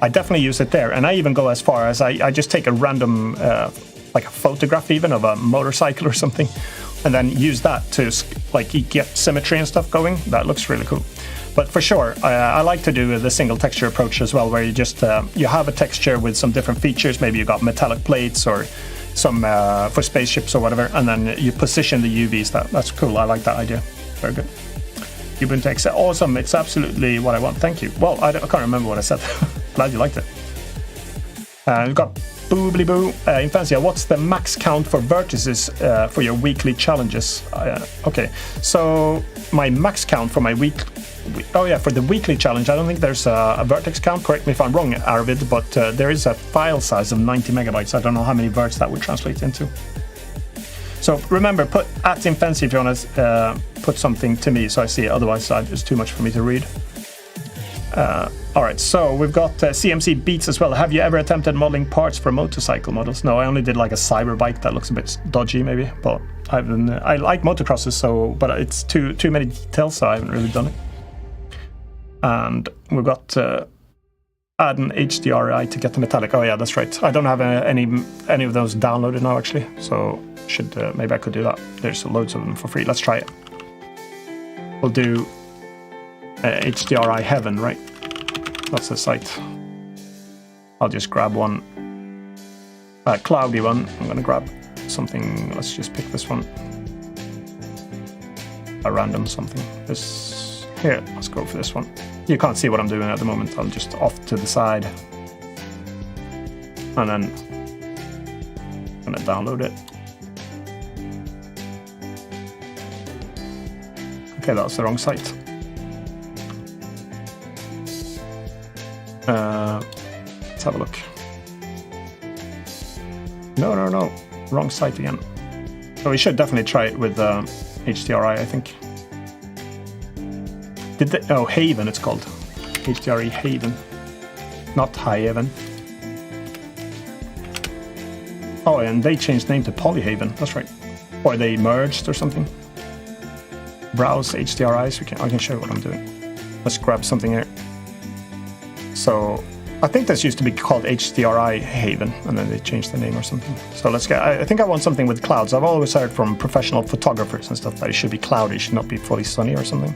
I definitely use it there, and I even go as far as I just take a random like a photograph even of a motorcycle or something, and then use that to like get symmetry and stuff going. That looks really cool. But for sure, I like to do the single texture approach as well, where you just you have a texture with some different features. Maybe you got metallic plates or some for spaceships or whatever, and then you position the UVs. That's cool. I like that idea. Very good. Ubuntu X, awesome. It's absolutely what I want. Thank you. Well, I can't remember what I said. Glad you liked it. We've got Boobly Boo. Imphenzia, what's the max count for vertices for your weekly challenges? Okay, so my max count for my for the weekly challenge, I don't think there's a vertex count. Correct me if I'm wrong, Arvid, but there is a file size of 90 megabytes. I don't know how many verts that would translate into. So remember, put @Imphenzia if you want to put something to me so I see it. Otherwise, it's too much for me to read. All right, so we've got CMC Beats as well. Have you ever attempted modeling parts for motorcycle models? No, I only did like a cyber bike that looks a bit dodgy, maybe. But I like motocrosses, but it's too many details, so I haven't really done it. And we've got add an HDRI to get the metallic. Oh yeah, that's right. I don't have any of those downloaded now actually, so maybe I could do that. There's loads of them for free. Let's try it. We'll do HDRI Heaven, right? That's the site. I'll just grab one, a cloudy one. I'm gonna grab something. Let's just pick this one, a random something. This here. Let's go for this one. You can't see what I'm doing at the moment. I'm just off to the side, and then I'm gonna download it. Okay, that's the wrong site. Let's have a look. No, wrong site again. So we should definitely try it with HDRI, I think. Haven it's called. HDRI Haven, not Haven. Oh, and they changed name to Polyhaven, that's right. Or they merged or something. Browse HDRIs, I can show you what I'm doing. Let's grab something here. So I think this used to be called HDRI Haven, and then they changed the name or something. So let's get, I think I want something with clouds. I've always heard from professional photographers and stuff that it should be cloudy, it should not be fully sunny or something.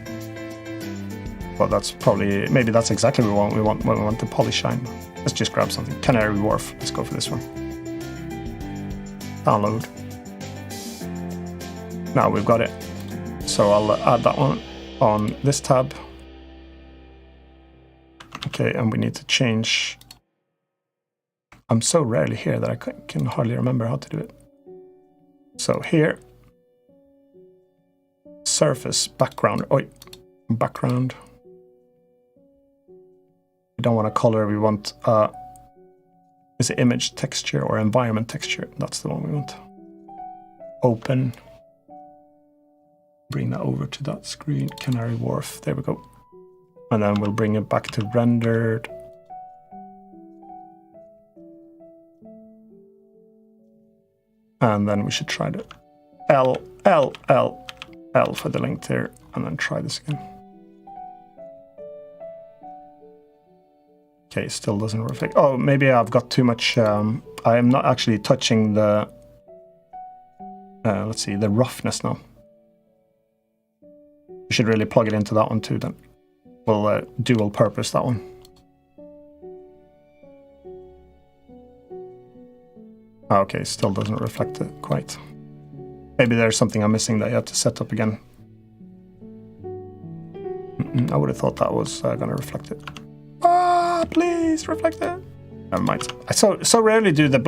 Well, that's probably, maybe that's exactly what we want when we want the poly shine. Let's just grab something. Canary Wharf, let's go for this one. Download. Now we've got it. So I'll add that one on this tab. Okay, and we need to change. I'm so rarely here that I can hardly remember how to do it. So here, surface, background, background. We don't want a color, we want, is it image texture or environment texture? That's the one we want. Open. Bring that over to that screen, Canary Wharf, there we go. And then we'll bring it back to rendered. And then we should try the L for the length here, and then try this again. Okay, still doesn't reflect. Oh, maybe I've got too much. I am not actually touching the, let's see, the roughness now. We should really plug it into that one too then. We'll dual purpose that one. Okay, still doesn't reflect it quite. Maybe there's something I'm missing that you have to set up again. I would have thought that was going to reflect it. Ah, please reflect it. Never mind. I so rarely do the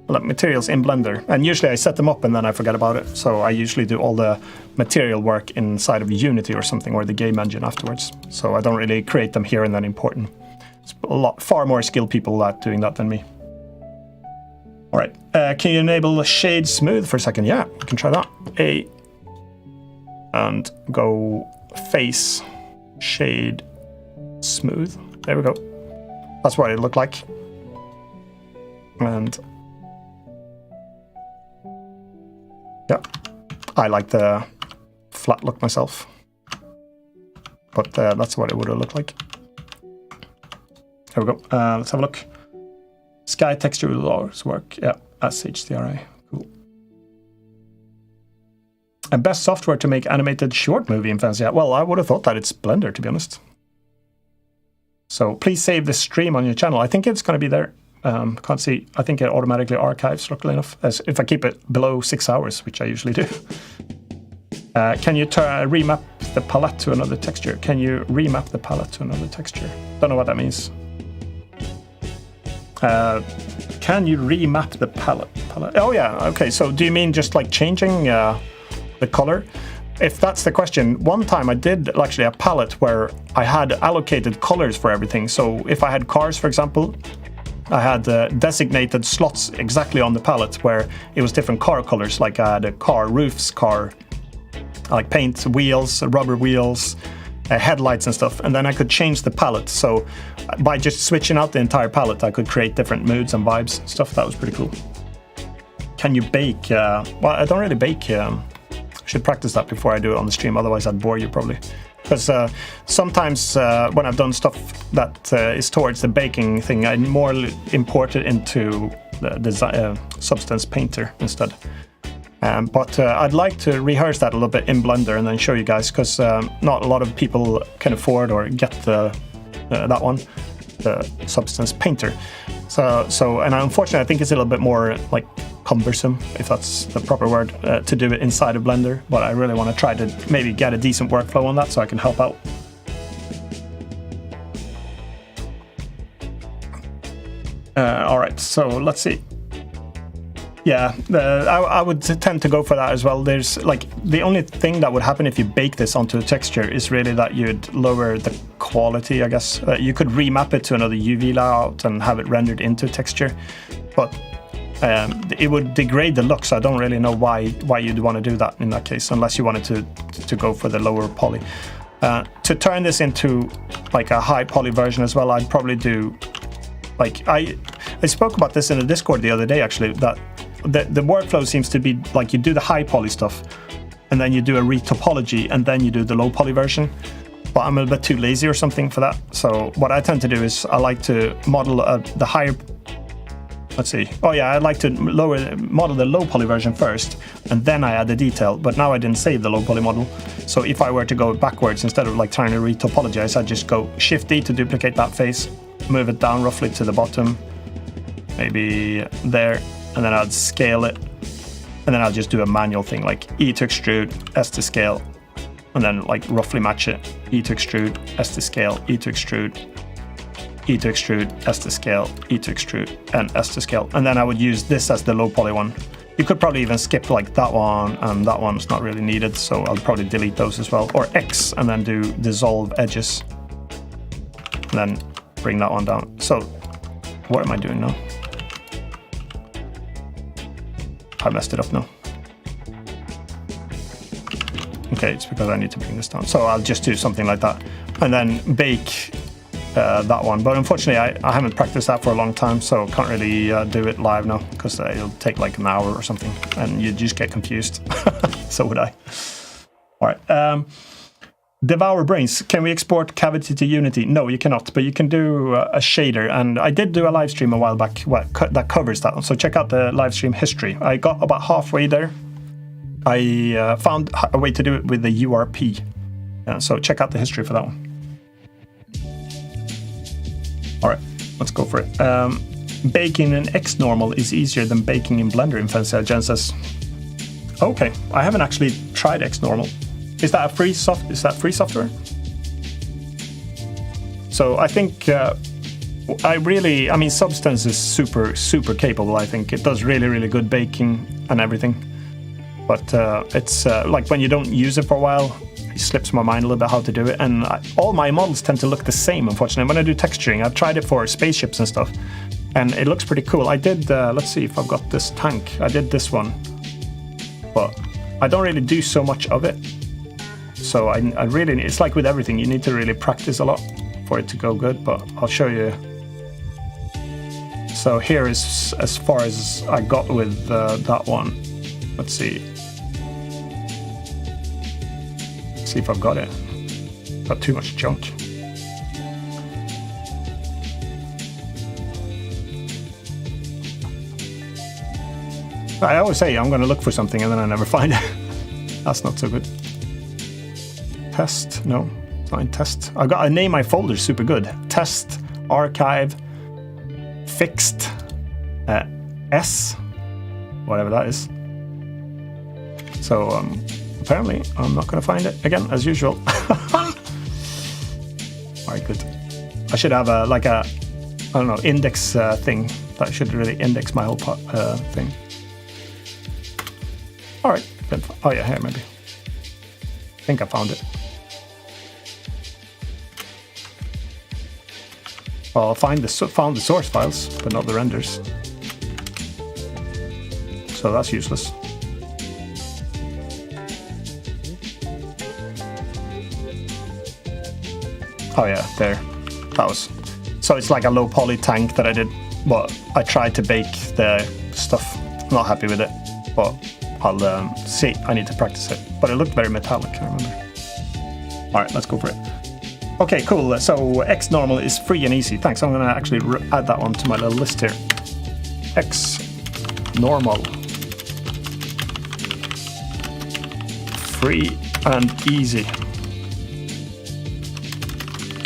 materials in Blender, and usually I set them up and then I forget about it. So I usually do all the material work inside of Unity or something, or the game engine afterwards. So I don't really create them here and then import them. It's far more skilled people at doing that than me. All right, can you enable shade smooth for a second? Yeah, we can try that. A, and go face shade smooth. There we go. That's what it looked like. And yeah, I like the flat look myself, but that's what it would have looked like. There we go. Let's have a look. Sky texture will always work. Yeah, that's HDRI. Cool. And best software to make animated short movie Imphenzia. Well, I would have thought that it's Blender, to be honest. So please save the stream on your channel. I think it's going to be there. Can't see. I think it automatically archives, luckily enough, as if I keep it below 6 hours, which I usually do. Can you remap the palette to another texture? Can you remap the palette to another texture? Don't know what that means. Can you remap the palette? Oh yeah, okay. So do you mean just like changing the color? If that's the question, one time I did actually a palette where I had allocated colors for everything. So if I had cars, for example, I had designated slots exactly on the palette where it was different car colors. Like I had a car roofs, car like paint, wheels, rubber wheels, headlights and stuff. And then I could change the palette. So by just switching out the entire palette, I could create different moods and vibes and stuff. That was pretty cool. Can you bake? Well, I don't really bake. I should practice that before I do it on the stream. Otherwise, I'd bore you probably. Because sometimes when I've done stuff that is towards the baking thing, I more import it into the Substance Painter instead. But I'd like to rehearse that a little bit in Blender and then show you guys, because not a lot of people can afford or get that one, the Substance Painter. So and unfortunately, I think it's a little bit more like cumbersome, if that's the proper word, to do it inside of Blender. But I really want to try to maybe get a decent workflow on that so I can help out. All right, so let's see. Yeah, I would tend to go for that as well. There's like the only thing that would happen if you bake this onto a texture is really that you'd lower the quality, I guess. You could remap it to another UV layout and have it rendered into texture, but it would degrade the look. So I don't really know why you'd want to do that in that case, unless you wanted to go for the lower poly. To turn this into like a high poly version as well, I'd probably do like I spoke about this in the Discord the other day actually, that the workflow seems to be like you do the high poly stuff and then you do a retopology and then you do the low poly version. but I'm a bit too lazy or something for that. So what I tend to do is I like to model the higher, let's see. Oh yeah, I like to model the low poly version first, and then I add the detail. But now I didn't save the low poly model. So if I were to go backwards, instead of like trying to retopologize, I'd just go Shift D to duplicate that face, move it down roughly to the bottom, maybe there, and then I'd scale it. And then I'll just do a manual thing like E to extrude, S to scale, and then like roughly match it. E to extrude, S to scale, E to extrude, E to extrude, S to scale, E to extrude, and S to scale. And then I would use this as the low poly one. You could probably even skip like that one, and that one's not really needed, so I'll probably delete those as well. Or X and then do dissolve edges. And then bring that one down. So what am I doing now? I messed it up now. Okay, it's because I need to bring this down. So I'll just do something like that. And then bake that one. But unfortunately, I haven't practiced that for a long time, so can't really do it live now, because it'll take like an hour or something, and you just get confused. So would I. All right. Devour Brains. Can we export Cavity to Unity? No, you cannot, but you can do a shader. And I did do a live stream a while back that covers that one. So check out the live stream history. I got about halfway there. I found a way to do it with the URP. So check out the history for that one. All right, let's go for it. Baking in X-Normal is easier than baking in Blender, Imphenzia. Jen says. Okay, I haven't actually tried X-Normal. Is that free software? So I think I mean, Substance is super capable. I think it does really good baking and everything. But it's like when you don't use it for a while, it slips my mind a little bit how to do it. And all my models tend to look the same, unfortunately. When I do texturing, I've tried it for spaceships and stuff, and it looks pretty cool. I did, let's see if I've got this tank. I did this one, but I don't really do so much of it. So I really, it's like with everything, you need to really practice a lot for it to go good, but I'll show you. So here is as far as I got with that one. Let's see. See if I've got it. Got too much junk. I always say I'm going to look for something and then I never find it. That's not so good. Test, no, find test. I name my folders super good. Test, archive, fixed, S, whatever that is. So apparently I'm not going to find it again as usual. All right, good. I should have I don't know, index thing that should really index my whole thing. All right, good. Oh yeah, here maybe. I think I found it. Well, I found the source files, but not the renders. So that's useless. Oh yeah, there. That was. So it's like a low poly tank that I did. But I tried to bake the stuff. I'm not happy with it, but I'll see. I need to practice it. But it looked very metallic, I remember. All right, let's go for it. Okay, cool. So X-Normal is free and easy. Thanks. I'm going to actually add that one to my little list here. X-Normal. Free and easy.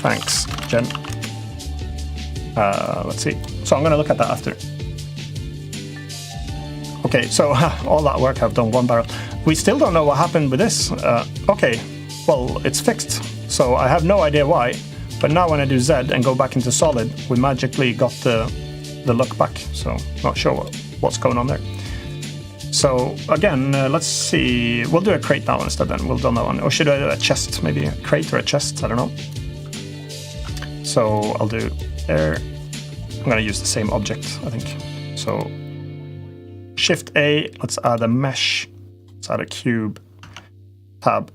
Thanks, Jen. Let's see. So I'm going to look at that after. Okay, so all that work I've done one barrel. We still don't know what happened with this. Okay, well, it's fixed. So I have no idea why, but now when I do Z and go back into solid, we magically got the look back. So not sure what's going on there. So again, let's see. We'll do a crate now instead then. We'll do that one. Or should I do a chest? Maybe a crate or a chest? I don't know. So I'll do there. I'm going to use the same object, I think. So Shift A, let's add a mesh. Let's add a cube. Tab.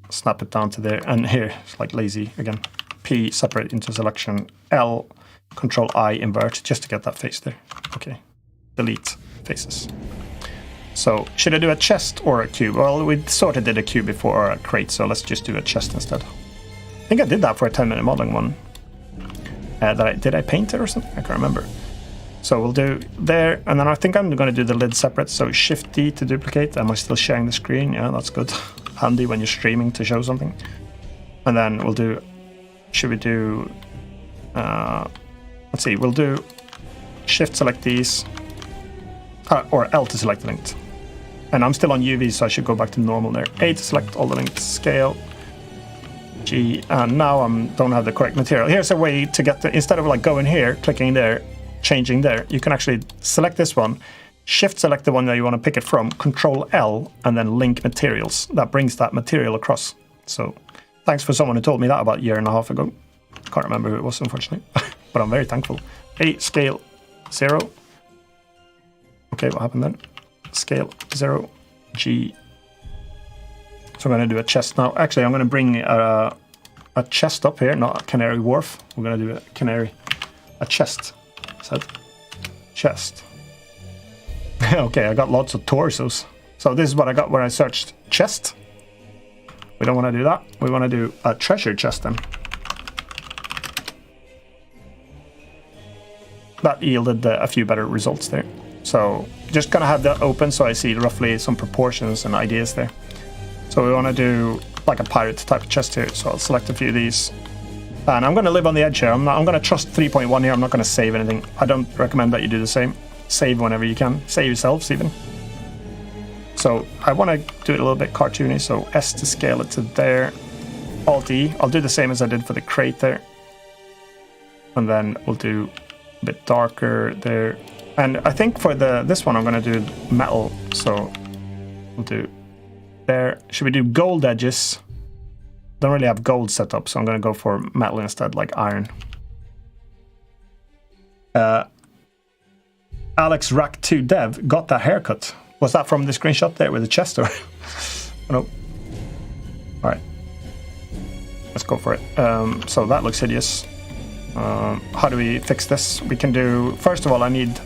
Snap it down to there, and here it's like lazy again. P, separate into selection. L, Control I, invert, just to get that face there. Okay, delete faces. So should I do a chest or a cube? Well, we sort of did a cube before, or a crate, so let's just do a chest instead. I think I did that for a 10-minute modeling one. Did I paint it or something? I can't remember. So we'll do there, and then I think I'm going to do the lid separate. So Shift D to duplicate. Am I still sharing the screen? Yeah, that's good. Handy when you're streaming to show something. And then we'll do, should we do, let's see, we'll do Shift select these, or L to select the linked. And I'm still on UV, so I should go back to normal there. A to select all the linked, scale, G, and now I don't have the correct material. Here's a way to get the, instead of like going here, clicking there, changing there, you can actually select this one, Shift select the one that you want to pick it from, Control L, and then link materials. That brings that material across. So thanks for someone who told me that about a year and a half ago. Can't remember who it was, unfortunately, but I'm very thankful. A, scale 0. Okay, what happened then? Scale 0, G. So I'm going to do a chest now. Actually, I'm going to bring a chest up here, not a canary wharf. We're going to do a canary, a chest. Said chest. Okay, I got lots of torsos. So this is what I got when I searched chest. We don't want to do that. We want to do a treasure chest then. That yielded a few better results there. So just gonna have that open so I see roughly some proportions and ideas there. So we want to do like a pirate type of chest here. So I'll select a few of these. And I'm going to live on the edge here. I'm going to trust 3.1 here. I'm not going to save anything. I don't recommend that you do the same. Save whenever you can. Save yourselves even. So I want to do it a little bit cartoony. So S to scale it to there. Alt E. I'll do the same as I did for the crate there. And then we'll do a bit darker there. And I think for this one I'm going to do metal. So we'll do there. Should we do gold edges? Don't really have gold set up, so I'm going to go for metal instead, like iron. Alex Rack 2 Dev got that haircut. Was that from the screenshot there with the chest or? Oh, no. All right. Let's go for it. So that looks hideous. How do we fix this? We can do, first of all, I need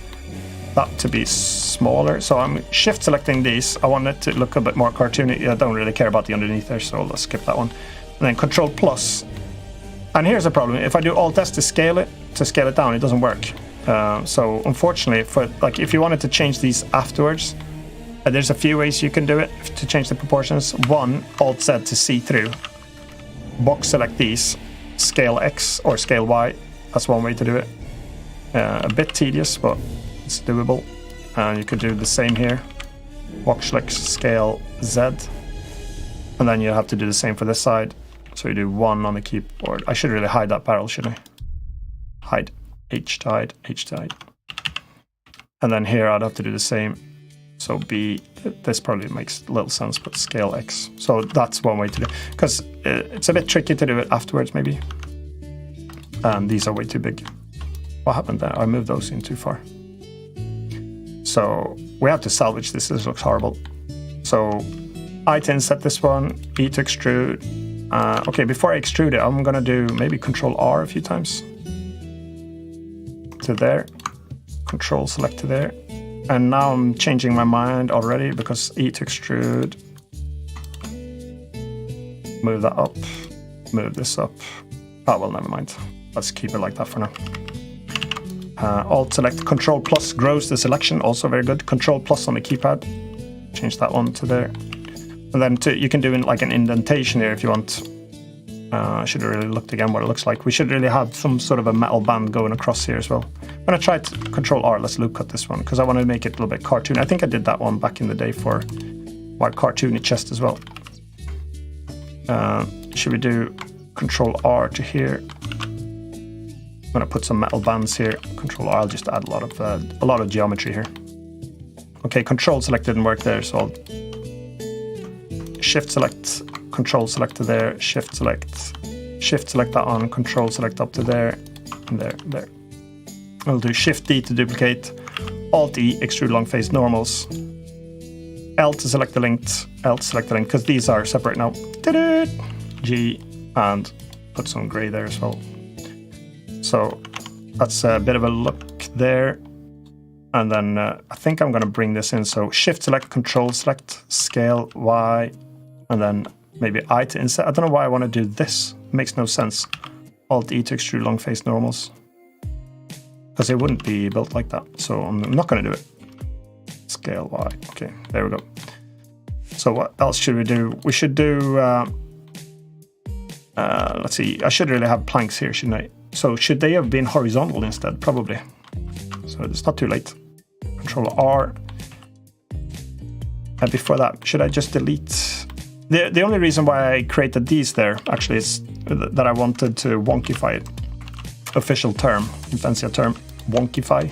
that to be smaller. So I'm shift selecting these. I want it to look a bit more cartoony. I don't really care about the underneath there, so let's skip that one. And then Control Plus. And here's the problem. If I do Alt S to scale it down, it doesn't work. So unfortunately, for like if you wanted to change these afterwards, there's a few ways you can do it to change the proportions. One, Alt Z to see through. Box select these. Scale X or scale Y. That's one way to do it. A bit tedious, but it's doable. And you could do the same here. Box select scale Z. And then you have to do the same for this side. So you do 1 on the keyboard. I should really hide that barrel, shouldn't I? Hide. H to hide. H to hide. And then here I'd have to do the same. So B, this probably makes little sense, but scale X. So that's one way to do it. Because it's a bit tricky to do it afterwards, maybe. And these are way too big. What happened there? I moved those in too far. So we have to salvage this. This looks horrible. So I to inset this one, E to extrude. Okay, before I extrude it, I'm gonna do maybe Control R a few times. To there. Control select to there. And now I'm changing my mind already because E to extrude. Move that up. Move this up. Oh, well, never mind. Let's keep it like that for now. Alt select, Control plus grows the selection, also very good. Control plus on the keypad. Change that one to there. And then you can do like an indentation here if you want. I should have really looked again what it looks like. We should really have some sort of a metal band going across here as well. I'm going to try to Control R. Let's loop cut this one because I want to make it a little bit cartoony. I think I did that one back in the day for my cartoony chest as well. Should we do Control R to here? I'm going to put some metal bands here. Control R. I'll just add a lot of geometry here. Okay, Control select didn't work there, so I'll Shift select, Control select to there, Shift select that on, Control select up to there, and there. I'll do Shift D to duplicate, Alt E, extrude long face normals, L to select the linked, L to select the link, because these are separate now. G, and put some gray there as well. So that's a bit of a look there. And then I think I'm going to bring this in. So shift select, control select, scale Y, and then maybe I to inset. I don't know why I want to do this. It makes no sense. Alt E to extrude long face normals. Because it wouldn't be built like that. So I'm not going to do it. Scale Y. Okay, there we go. So what else should we do? We should do, let's see, I should really have planks here, shouldn't I? So should they have been horizontal instead? Probably. So it's not too late. Control R. And before that, should I just delete? The only reason why I created these there actually is that I wanted to wonkify it. Official term, Imphenzia term, wonkify.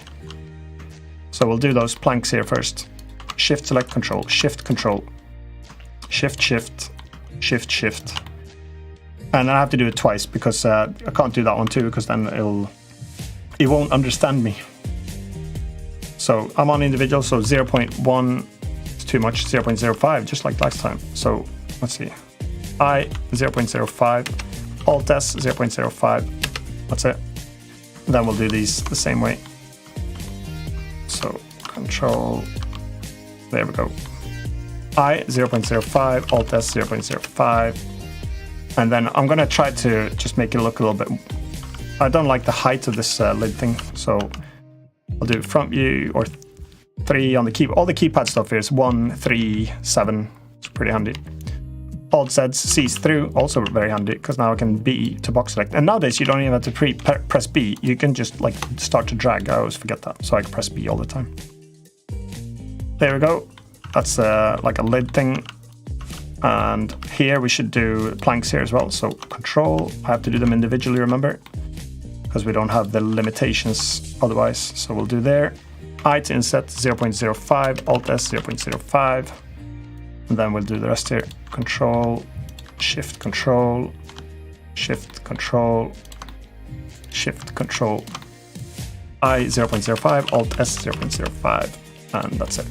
So we'll do those planks here first. Shift select control, shift control, shift shift, shift shift. And I have to do it twice because I can't do that one too, because then it won't understand me. So I'm on individual, so 0.1 is too much, 0.05, just like last time. So let's see, I 0.05, Alt S 0.05, that's it. And then we'll do these the same way. So control, there we go. I 0.05, Alt S 0.05. And then I'm gonna try to just make it look a little bit, I don't like the height of this lid thing, so I'll do front view or 3 on the keyboard. All the keypad stuff here is 1, 3, 7. It's pretty handy. Alt Z sees through, also very handy, because now I can B to box select. And nowadays you don't even have to press B. You can just like start to drag. I always forget that, so I can press B all the time. There we go. That's like a lid thing. And here we should do planks here as well. So control, I have to do them individually, remember, because we don't have the limitations otherwise. So we'll do there. I to inset 0.05, Alt S 0.05. And then we'll do the rest here. Control, shift control, shift control, shift control. I 0.05, Alt S 0.05. And that's it.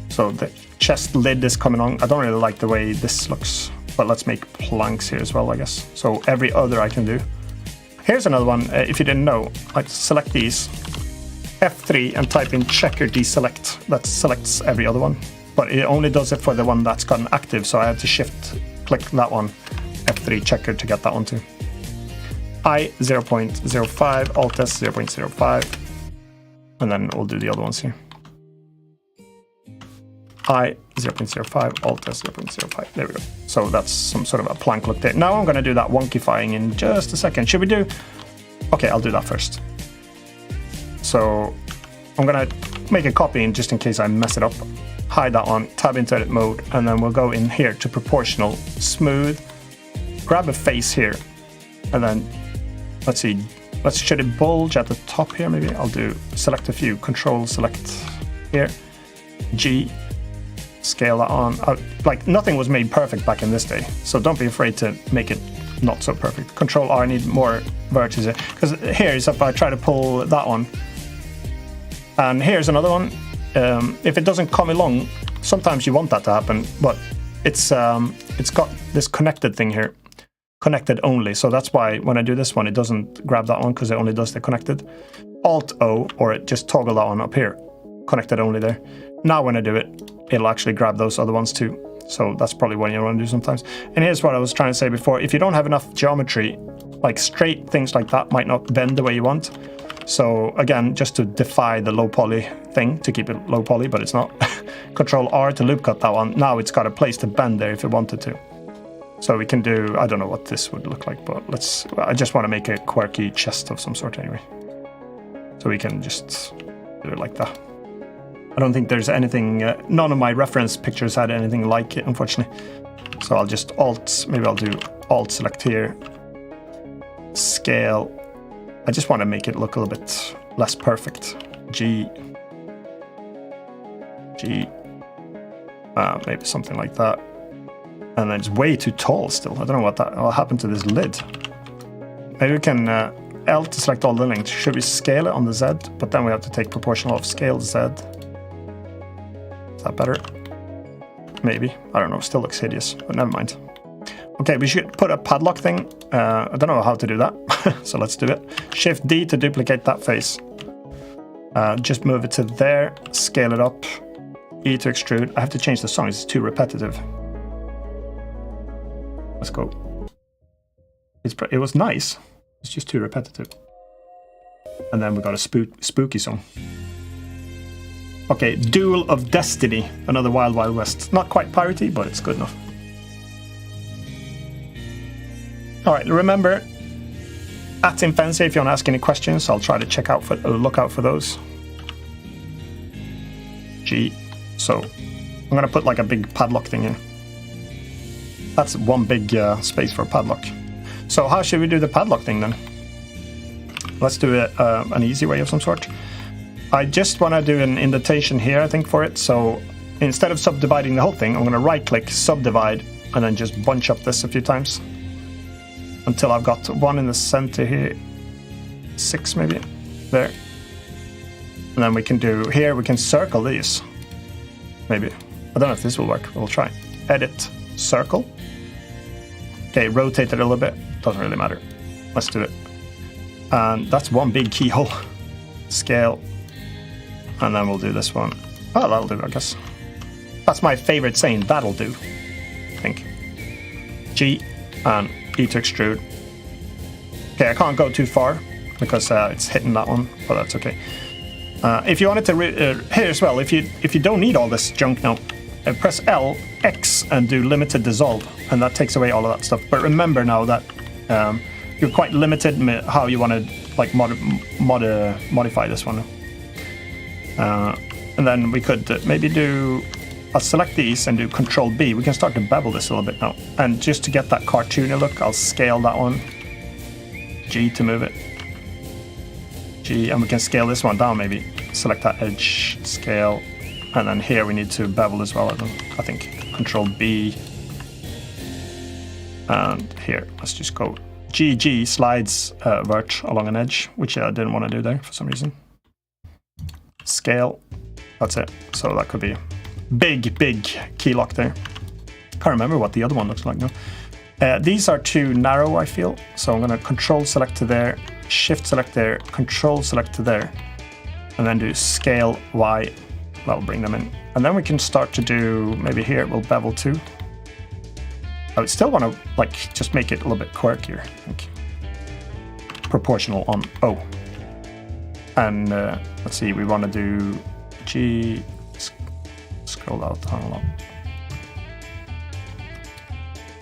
So the chest lid is coming on. I don't really like the way this looks, but let's make planks here as well, I guess. So every other I can do. Here's another one. If you didn't know, I select these, F3, and type in checker deselect. That selects every other one, but it only does it for the one that's got an active. So I have to shift click that one, F3 checker, to get that one too. I 0.05, Alt S 0.05, and then we'll do the other ones here. I 0.05, Alt S 0.05. There we go. So that's some sort of a plank look there. Now I'm going to do that wonkifying in just a second. Should we do? Okay, I'll do that first. So I'm going to make a copy in just in case I mess it up. Hide that one, tab into edit mode, and then we'll go in here to proportional, smooth, grab a face here, and then let's see. Should it bulge at the top here? Maybe I'll do select a few, control select here, G. Scale that on. Like nothing was made perfect back in this day, so don't be afraid to make it not so perfect. Control R, need more vertices because here's if I try to pull that one, and here's another one. If it doesn't come along, sometimes you want that to happen, but it's got this connected thing here, connected only. So that's why when I do this one, it doesn't grab that one because it only does the connected. Alt O, or it just toggle that one up here, connected only there. Now when I do it, it'll actually grab those other ones too. So that's probably what you want to do sometimes. And here's what I was trying to say before. If you don't have enough geometry, like straight things like that might not bend the way you want. So again, just to defy the low poly thing, to keep it low poly, but it's not. Control R to loop cut that one. Now it's got a place to bend there if it wanted to. So we can do, I don't know what this would look like, but I just want to make a quirky chest of some sort anyway. So we can just do it like that. I don't think there's anything, none of my reference pictures had anything like it, unfortunately. So I'll just maybe I'll do Alt select here, scale. I just want to make it look a little bit less perfect. G, maybe something like that. And then it's way too tall still. I don't know what happened to this lid. Maybe we can L to select all the lengths. Should we scale it on the Z? But then we have to take proportional of scale Z. Is that better? Maybe. I don't know. Still looks hideous, but never mind. Okay, we should put a padlock thing. I don't know how to do that, so let's do it. Shift D to duplicate that face. Just move it to there, scale it up, E to extrude. I have to change the song, it's too repetitive. Let's go. It was nice, it's just too repetitive. And then we got a spooky song. Okay, Duel of Destiny, another Wild Wild West. Not quite piratey, but it's good enough. Alright, remember, at Imphenzia, if you want to ask any questions, I'll try to look out for those. G. So, I'm going to put like a big padlock thing here. That's one big space for a padlock. So how should we do the padlock thing then? Let's do it an easy way of some sort. I just want to do an indentation here, I think, for it. So instead of subdividing the whole thing, I'm going to right-click, subdivide, and then just bunch up this a few times. Until I've got one in the center here. 6 maybe. There. And then we can do, here we can circle these. Maybe. I don't know if this will work. We'll try. Edit, circle. Okay, rotate it a little bit. Doesn't really matter. Let's do it. And that's one big keyhole. Scale. And then we'll do this one. Oh, that'll do, I guess. That's my favorite saying, that'll do. I think. G and E to extrude. Okay, I can't go too far because it's hitting that one, but that's okay. If you wanted to, here as well, if you don't need all this junk now, press L, X, and do limited dissolve, and that takes away all of that stuff. But remember now that you're quite limited in how you want to like modify this one. And then we could maybe do, I'll select these and do Control B. We can start to bevel this a little bit now. And just to get that cartoony look, I'll scale that one. G to move it. G, and we can scale this one down maybe. Select that edge, scale. And then here we need to bevel as well, I think. Control B. And here, let's just go. GG slides vert along an edge, which I didn't want to do there for some reason. Scale. That's it. So that could be big key lock there. Can't remember what the other one looks like now. These are too narrow, I feel. So I'm going to Control select to there, Shift select there, Control select to there, and then do Scale Y. That'll bring them in. And then we can start to do, maybe here we'll bevel too. I would still want to like just make it a little bit quirkier, I think. Proportional on O. And let's see, we want to do G, scroll out down a lot.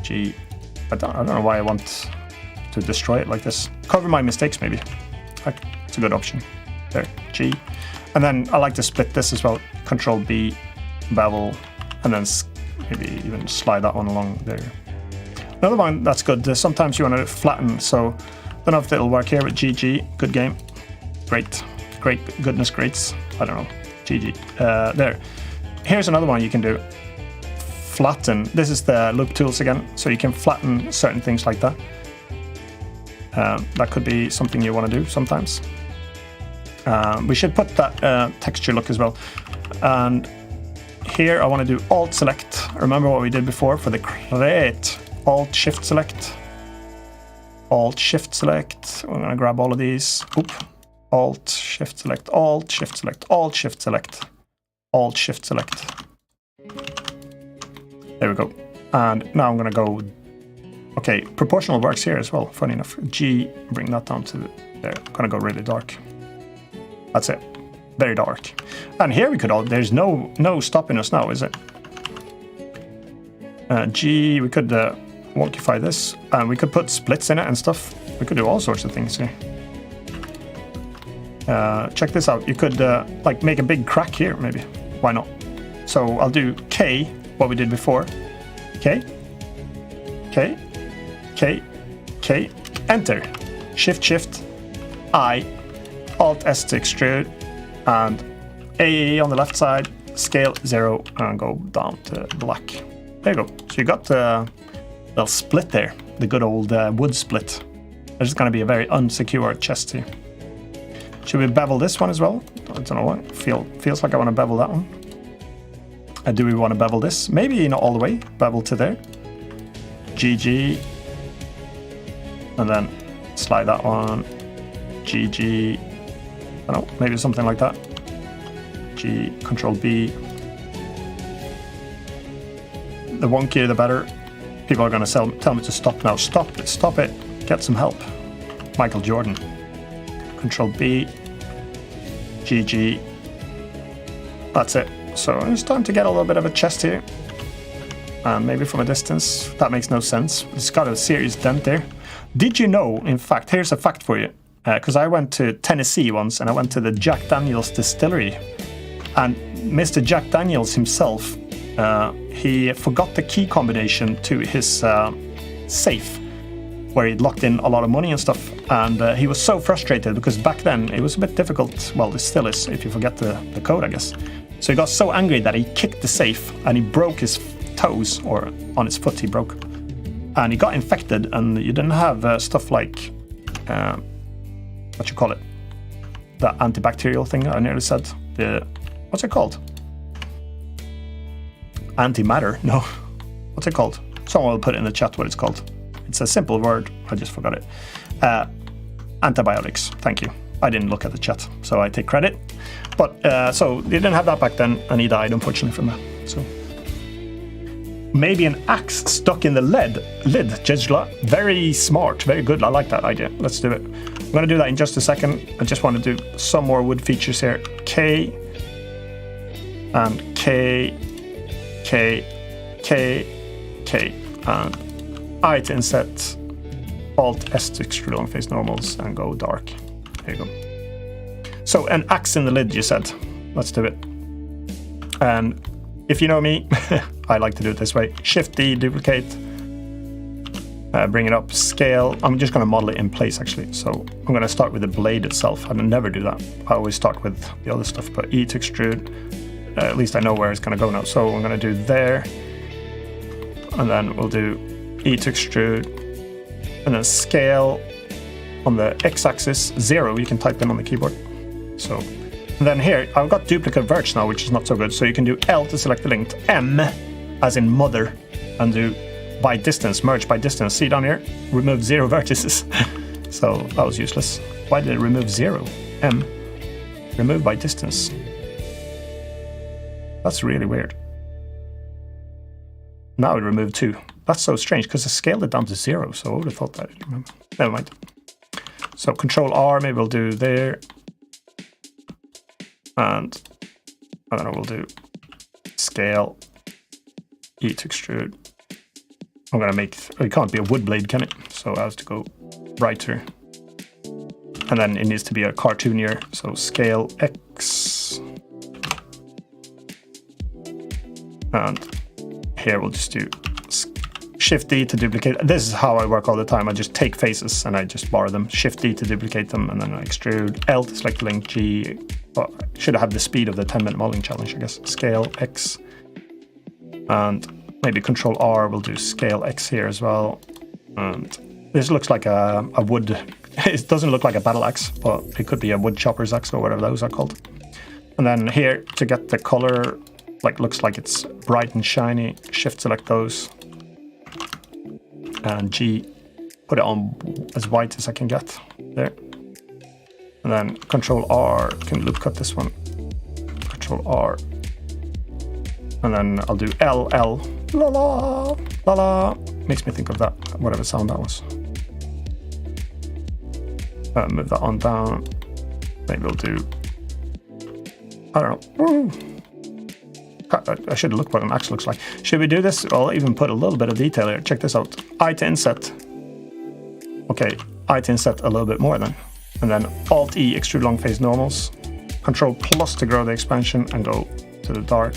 G, I don't know why I want to destroy it like this. Cover my mistakes maybe. It's a good option. There, G. And then I like to split this as well. Control B, bevel, and then maybe even slide that one along there. Another one that's good, sometimes you want to flatten, so don't know if it'll work here with GG. Good game. Great. Goodness greats. I don't know. GG. There. Here's another one you can do. Flatten. This is the loop tools again, so you can flatten certain things like that. That could be something you want to do sometimes. We should put that texture look as well. And here I want to do Alt Select. Remember what we did before for the crate. Alt Shift Select. Alt Shift Select. We're going to grab all of these. Oop. Alt Shift Select. Alt Shift Select. Alt Shift Select. Alt Shift Select. There we go. And now I'm going to go. Okay, proportional works here as well. Funny enough. G, bring that down to there. I'm going to go really dark. That's it. Very dark. And here we could all, there's no stopping us now, is it? G, we could wonkyfy this, and we could put splits in it and stuff. We could do all sorts of things here. Check this out. You could like make a big crack here, maybe. Why not? So I'll do K, what we did before. K, K, K, K, enter. Shift, I, Alt S to extrude, and A on the left side, scale 0, and go down to black. There you go. So you got the little split there, the good old wood split. There's going to be a very unsecure chest here. Should we bevel this one as well? I don't know what. Feels like I want to bevel that one. Do we want to bevel this? Maybe not all the way. Bevel to there. GG. And then slide that one. GG. I don't know, maybe something like that. G, Control B. The wonkier the better. People are gonna tell me to stop now. Stop it, stop it. Get some help. Michael Jordan. Control B. GG. That's it. So it's time to get a little bit of a chest here. And maybe from a distance. That makes no sense. It's got a serious dent there. Did you know, in fact, here's a fact for you. Because I went to Tennessee once and I went to the Jack Daniels distillery. And Mr. Jack Daniels himself, he forgot the key combination to his safe, where he'd locked in a lot of money and stuff. And he was so frustrated because back then it was a bit difficult. Well, it still is if you forget the code, I guess. So he got so angry that he kicked the safe and he broke his toes, or on his foot he broke. And he got infected, and you didn't have stuff like, what you call it? The antibacterial thing I nearly said. What's it called? Antimatter? No. What's it called? Someone will put it in the chat what it's called. It's a simple word. I just forgot it. Antibiotics. Thank you. I didn't look at the chat, so I take credit. But so they didn't have that back then, and he died unfortunately from that. So maybe an axe stuck in the lid, Jesla. Very smart, very good. I like that idea. Let's do it. I'm gonna do that in just a second. I just want to do some more wood features here. K and K, K, K, K, and I to inset. Alt S to extrude long face normals and go dark. There you go. So an axe in the lid, you said. Let's do it. And if you know me, I like to do it this way. Shift D, duplicate. Bring it up, scale. I'm just going to model it in place actually. So I'm going to start with the blade itself. I never do that. I always start with the other stuff, but E to extrude. At least I know where it's going to go now. So I'm going to do there. And then we'll do E to extrude. And then scale on the x-axis 0. You can type in on the keyboard. So, and then here I've got duplicate verts now, which is not so good. So you can do L to select the link, M as in mother, and do by distance, merge by distance. See down here, remove 0 vertices. So that was useless. Why did it remove 0? M, remove by distance. That's really weird. Now it removed 2. That's so strange because I scaled it down to 0, so I would have thought that. Never mind. So Control R, maybe we'll do there. And I don't know, we'll do scale, E to extrude. I'm going to make, it can't be a wood blade, can it? So I have to go brighter. And then it needs to be a cartoonier. So scale X. And here we'll just do Shift D to duplicate. This is how I work all the time. I just take faces and I just borrow them. Shift D to duplicate them, and then I extrude. L to select the link. G. Well, I should have the speed of the 10-minute modeling challenge, I guess. Scale X. And maybe Control R will do scale X here as well. And this looks like a wood. It doesn't look like a battle axe, but it could be a wood chopper's axe or whatever those are called. And then here to get the color, like looks like it's bright and shiny. Shift select those. And G, put it on as white as I can get there. And then Control R, can loop cut this one. Control R. And then I'll do L, la la, la la. Makes me think of that, whatever sound that was. Move that on down. Maybe we'll do, I don't know. Woo. I should look what an axe looks like. Should we do this? I'll even put a little bit of detail here. Check this out. I to inset. Okay, I to inset a little bit more then. And then Alt E, extrude long face normals. Control plus to grow the expansion and go to the dark.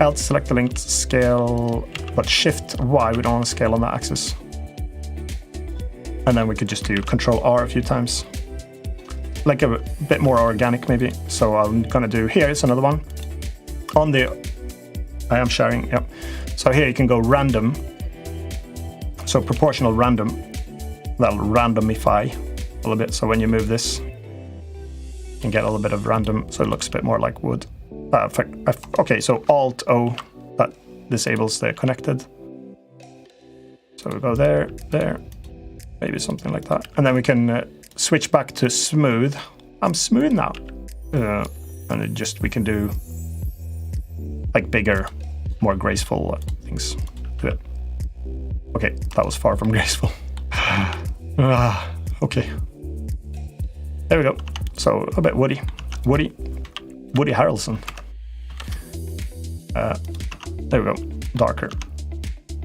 L to select the linked scale, but Shift Y, we don't want to scale on that axis. And then we could just do Control R a few times. Like a bit more organic maybe. So I'm gonna do, here is another one. On the, I am sharing, yep. So here you can go random. So proportional random, that'll randomify a little bit. So when you move this, you can get a little bit of random, so it looks a bit more like wood. Okay, so Alt O, that disables the connected. So we go there, maybe something like that. And then we can switch back to smooth I'm smooth now. And it just, we can do like bigger, more graceful things to it. Okay, that was far from graceful. Okay. There we go. So a bit Woody Harrelson. There we go. Darker.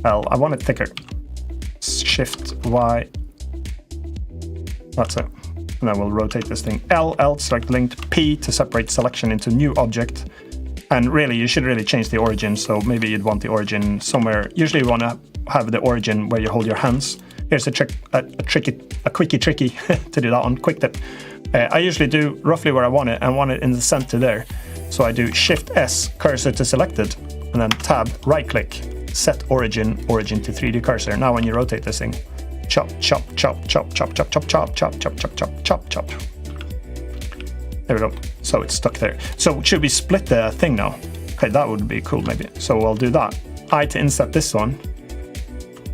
L. I want it thicker. Shift Y. That's it. And then we'll rotate this thing. L to select linked. P to separate selection into new object. And really, you should really change the origin. So maybe you'd want the origin somewhere. Usually you want to have the origin where you hold your hands. Here's a quickie tricky to do that one. Quick tip. I usually do roughly where I want it. I want it in the center there. So I do Shift S, cursor to selected, and then Tab, right click, set origin to 3D cursor. Now when you rotate this thing, chop, chop, chop, chop, chop, chop, chop, chop, chop, chop, chop, chop, chop, chop. There we go. So it's stuck there. So should we split the thing now? Okay, that would be cool maybe. So we'll do that. I to inset this one.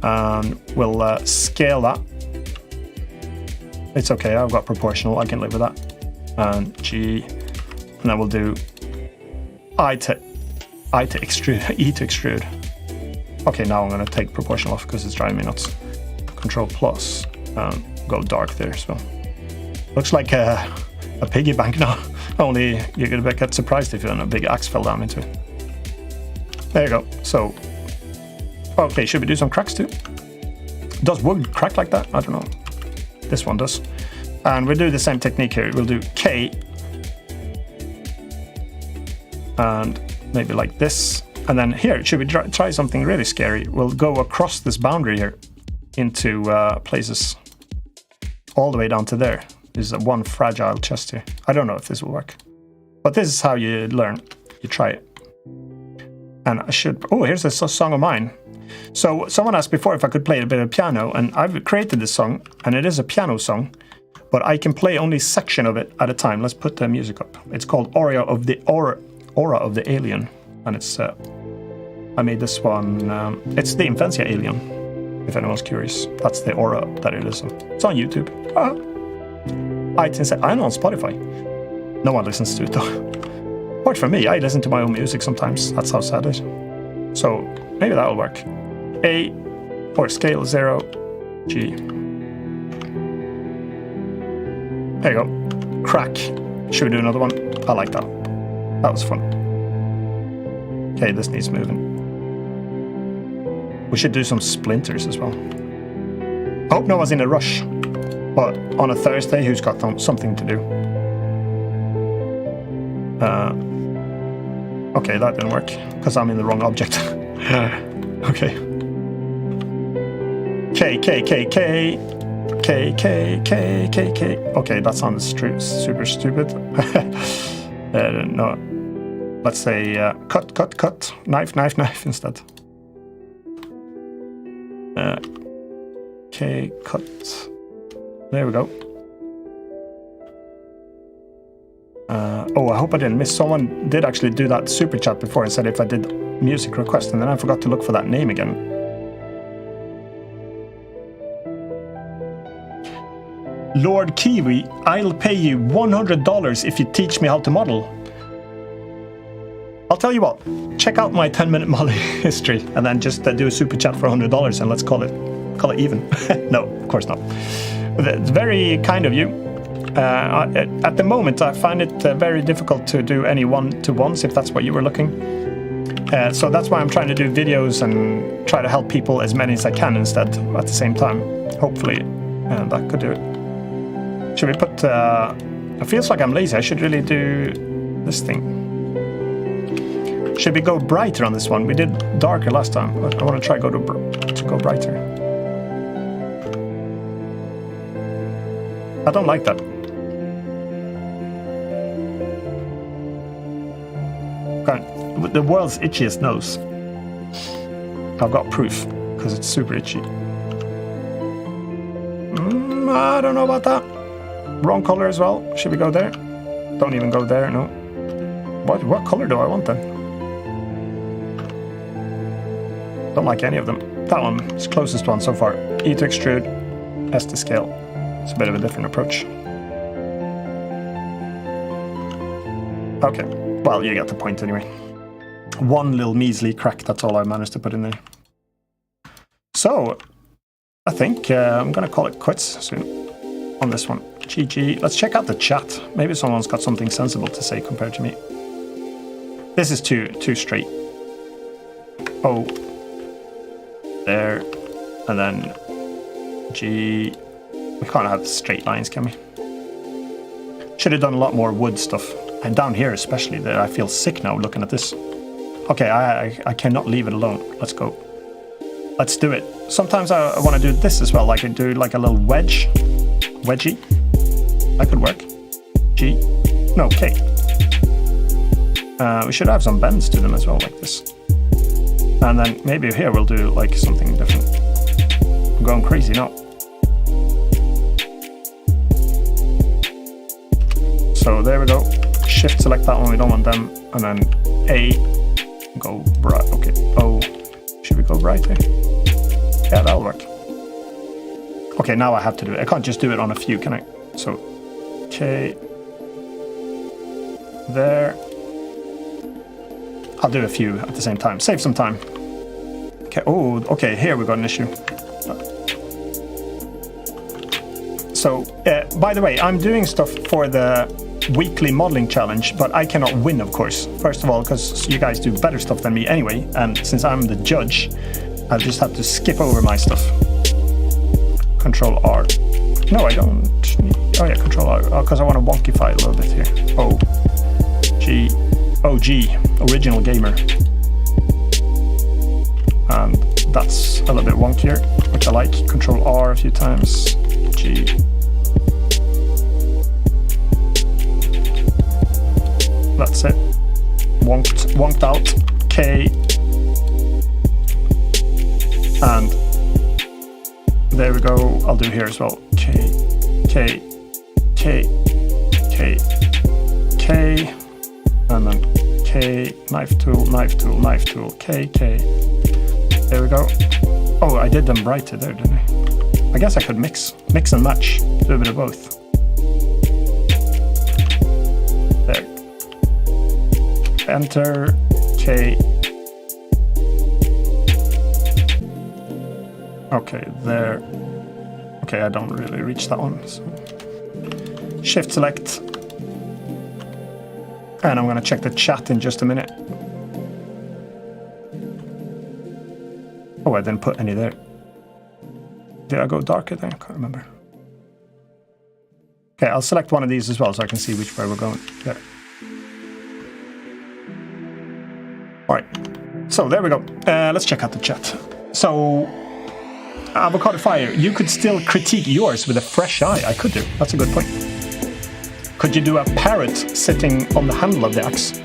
And we'll scale that. It's okay, I've got proportional, I can live with that. And G, and then we'll do I to extrude, E to extrude. Okay, now I'm gonna take proportional off because it's driving me nuts. Control plus, go dark there as well. Looks like a piggy bank now. Only you're gonna get surprised if a big axe fell down into it. There you go. So, okay, should we do some cracks too? Does wood crack like that? I don't know. This one does. And we'll do the same technique here. We'll do K. And maybe like this. And then here, should we try something really scary? We'll go across this boundary here into places all the way down to there. There's one fragile chest here. I don't know if this will work. But this is how you learn. You try it. And I should... Oh, here's a song of mine. So someone asked before if I could play a bit of piano, and I've created this song, and it is a piano song, but I can play only a section of it at a time. Let's put the music up. It's called Aura of the Alien, and it's I made this one. It's the Imphenzia Alien, if anyone's curious. That's the aura that it is. It's on YouTube. I'm on Spotify. No one listens to it though. Apart from me, I listen to my own music sometimes. That's how sad it is. So maybe that'll work. A or scale 0, G. There you go. Crack. Should we do another one? I like that. That was fun. Okay, this needs moving. We should do some splinters as well. I hope no one's in a rush. But on a Thursday, who's got something to do? Okay, that didn't work because I'm in the wrong object. Okay. K. Okay, that sounds super stupid. No. Let's say cut. Knife instead. K, cut. There we go. Oh, I hope I didn't miss. Someone did actually do that super chat before and said if I did music request, and then I forgot to look for that name again. Lord Kiwi, I'll pay you $100 if you teach me how to model. I'll tell you what, check out my 10-minute modeling history and then just do a super chat for $100 and let's call it even. No, of course not. It's very kind of you. At the moment, I find it very difficult to do any one-to-ones if that's what you were looking. So that's why I'm trying to do videos and try to help people as many as I can instead at the same time. Hopefully that could do it. Should we put... it feels like I'm lazy. I should really do this thing. Should we go brighter on this one? We did darker last time. I want to try to go brighter. I don't like that. Okay. The world's itchiest nose. I've got proof because it's super itchy. I don't know about that. Wrong color as well. Should we go there? Don't even go there, no. What color do I want then? Don't like any of them. That one is the closest one so far. E to extrude, S to scale. It's a bit of a different approach. Okay, well, you get the point anyway. One little measly crack, that's all I managed to put in there. So, I think I'm gonna call it quits soon on this one. GG. Let's check out the chat. Maybe someone's got something sensible to say compared to me. This is too straight. Oh. There. And then G. We can't have straight lines, can we? Should have done a lot more wood stuff. And down here especially, that I feel sick now looking at this. Okay, I cannot leave it alone. Let's go. Let's do it. Sometimes I want to do this as well, like I do like a little wedgie. That could work. G. No, K. We should have some bends to them as well, like this. And then maybe here we'll do like something different. I'm going crazy now. So there we go. Shift select that one, we don't want them. And then A. Go bright. Okay. O. Should we go brighter? Yeah, that'll work. Okay, now I have to do it. I can't just do it on a few, can I? So, K. There. I'll do a few at the same time. Save some time. Okay. Oh, okay. Here we got an issue. So, by the way, I'm doing stuff for the weekly modeling challenge, but I cannot win, of course. First of all, because you guys do better stuff than me anyway, and since I'm the judge, I'll just have to skip over my stuff. Control R. No, I don't need... Oh yeah, Control R, because I want to wonkify a little bit here. O. G. OG. Original Gamer. And that's a little bit wonkier, which I like. Control R a few times. G. That's it. Wonked out. K. And there we go. I'll do here as well. K. K. K. K. K. And then K. Knife tool, knife tool, knife tool. K. K. There we go. Oh, I did them brighter there, didn't I? I guess I could mix and match. Do a bit of both. There. Enter. K. Okay, there. Okay, I don't really reach that one. So. Shift select. And I'm gonna check the chat in just a minute. Oh, I didn't put any there. Did I go darker there? I can't remember. Okay, I'll select one of these as well so I can see which way we're going. There. Alright, so there we go. Let's check out the chat. So, Avocado Fire, you could still critique yours with a fresh eye. I could do. That's a good point. Could you do a parrot sitting on the handle of the axe?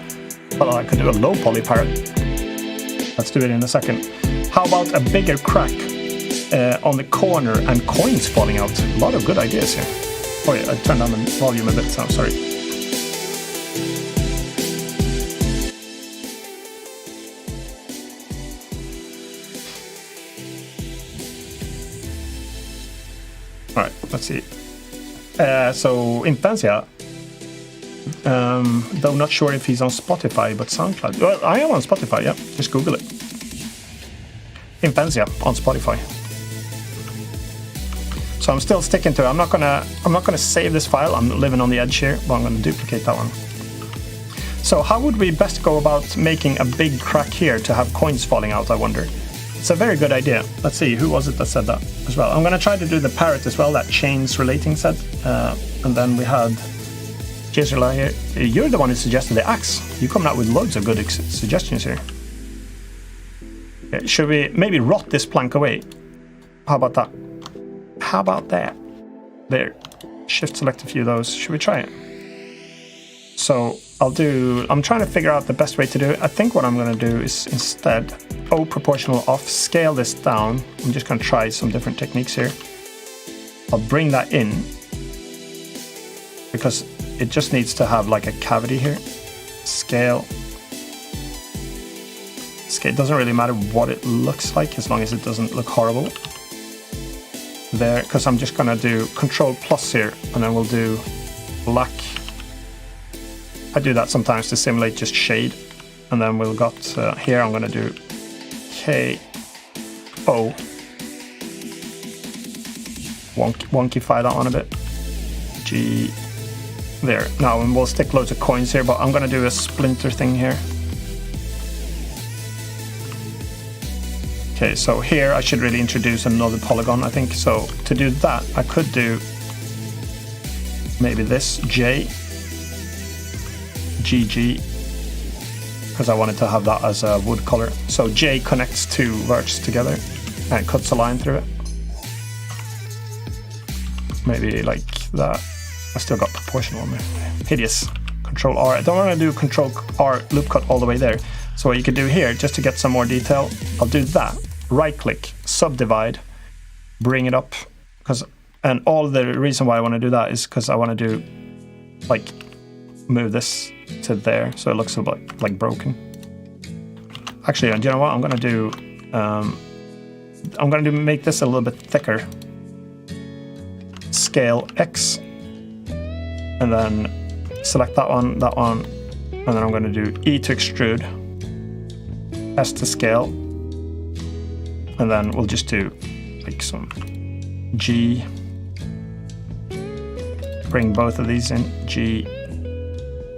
Well, I could do a low poly parrot. Let's do it in a second. How about a bigger crack on the corner and coins falling out? A lot of good ideas here. Oh yeah, I turned down the volume a bit, so sorry. Alright, let's see. So, Imphenzia, though not sure if he's on Spotify, but SoundCloud. Well, I am on Spotify, yeah. Just Google it. Imphenzia on Spotify. So I'm still sticking to it. I'm not gonna save this file. I'm living on the edge here, but I'm gonna duplicate that one. So how would we best go about making a big crack here to have coins falling out, I wonder? It's a very good idea. Let's see, who was it that said that as well? I'm gonna try to do the parrot as well, that chains relating said. And then we had Jezrela here. You're the one who suggested the axe. You're coming out with loads of good suggestions here. Okay, should we maybe rot this plank away? How about that? How about that? There. Shift select a few of those. Should we try it? So I'm trying to figure out the best way to do it. I think what I'm going to do is instead O proportional off, scale this down. I'm just going to try some different techniques here. I'll bring that in because it just needs to have like a cavity here. Scale. It doesn't really matter what it looks like as long as it doesn't look horrible. There, because I'm just gonna do Control plus here, and then we'll do black I do that sometimes to simulate just shade. And then we've got here I'm going to do KO. Wonkify that one a bit. G. There. Now we'll stick loads of coins here, but I'm going to do a splinter thing here. Okay, so here I should really introduce another polygon, I think. So to do that, I could do maybe this J, GG, because I wanted to have that as a wood color. So J connects two verts together and it cuts a line through it. Maybe like that. I still got proportional on there. Hideous. Control R. I don't want to do Control R loop cut all the way there. So what you could do here, just to get some more detail, I'll do that. Right click, subdivide, bring it up. And all the reason why I want to do that is because I want to do, like, move this to there so it looks a bit like broken. Actually, do you know what? I'm going to make this a little bit thicker. Scale X. And then select that one, and then I'm going to do E to extrude, S to scale, and then we'll just do like some G, bring both of these in, G,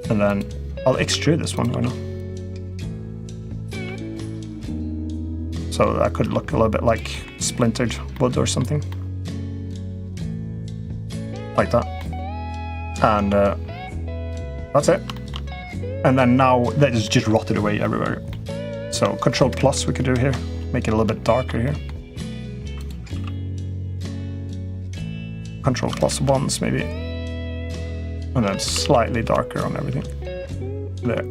and then I'll extrude this one, why not? So that could look a little bit like splintered wood or something. Like that. And that's it. And then now that is just rotted away everywhere. So Control Plus we could do here, make it a little bit darker here. Control Plus once maybe, and then slightly darker on everything. There.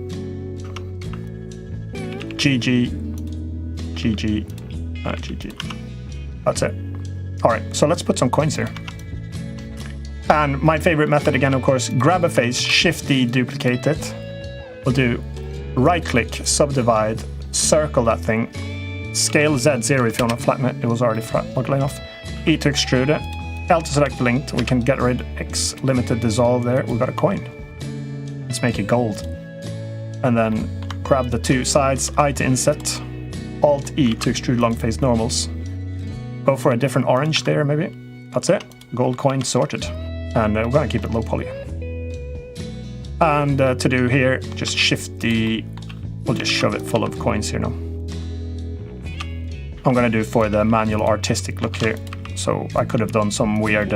GG, GG, GG. That's it. All right, so let's put some coins here. And my favorite method again, of course, grab a face, Shift-D, duplicate it. We'll do right-click, subdivide, circle that thing, scale Z0 if you want to flatten it. It was already ugly enough. E to extrude it. L to select linked. We can get rid X limited dissolve there. We've got a coin. Let's make it gold. And then grab the two sides, I to inset, Alt E to extrude long face normals. Go for a different orange there maybe. That's it. Gold coin sorted. And we're going to keep it low poly. And to do here, just Shift-D. We'll just shove it full of coins here now. I'm going to do for the manual artistic look here. So I could have done some weird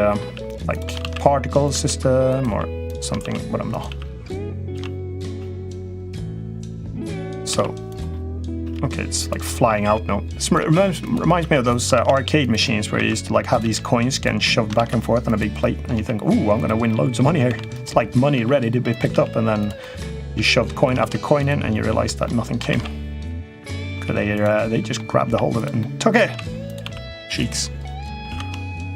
like particle system or something, but I'm not. So, okay, it's like flying out now. It reminds me of those arcade machines where you used to like have these coins getting shoved back and forth on a big plate, and you think, "Ooh, I'm going to win loads of money here." It's like money ready to be picked up, and then you shoved coin after coin in, and you realize that nothing came. Because they just grabbed a hold of it and took it. Cheeks.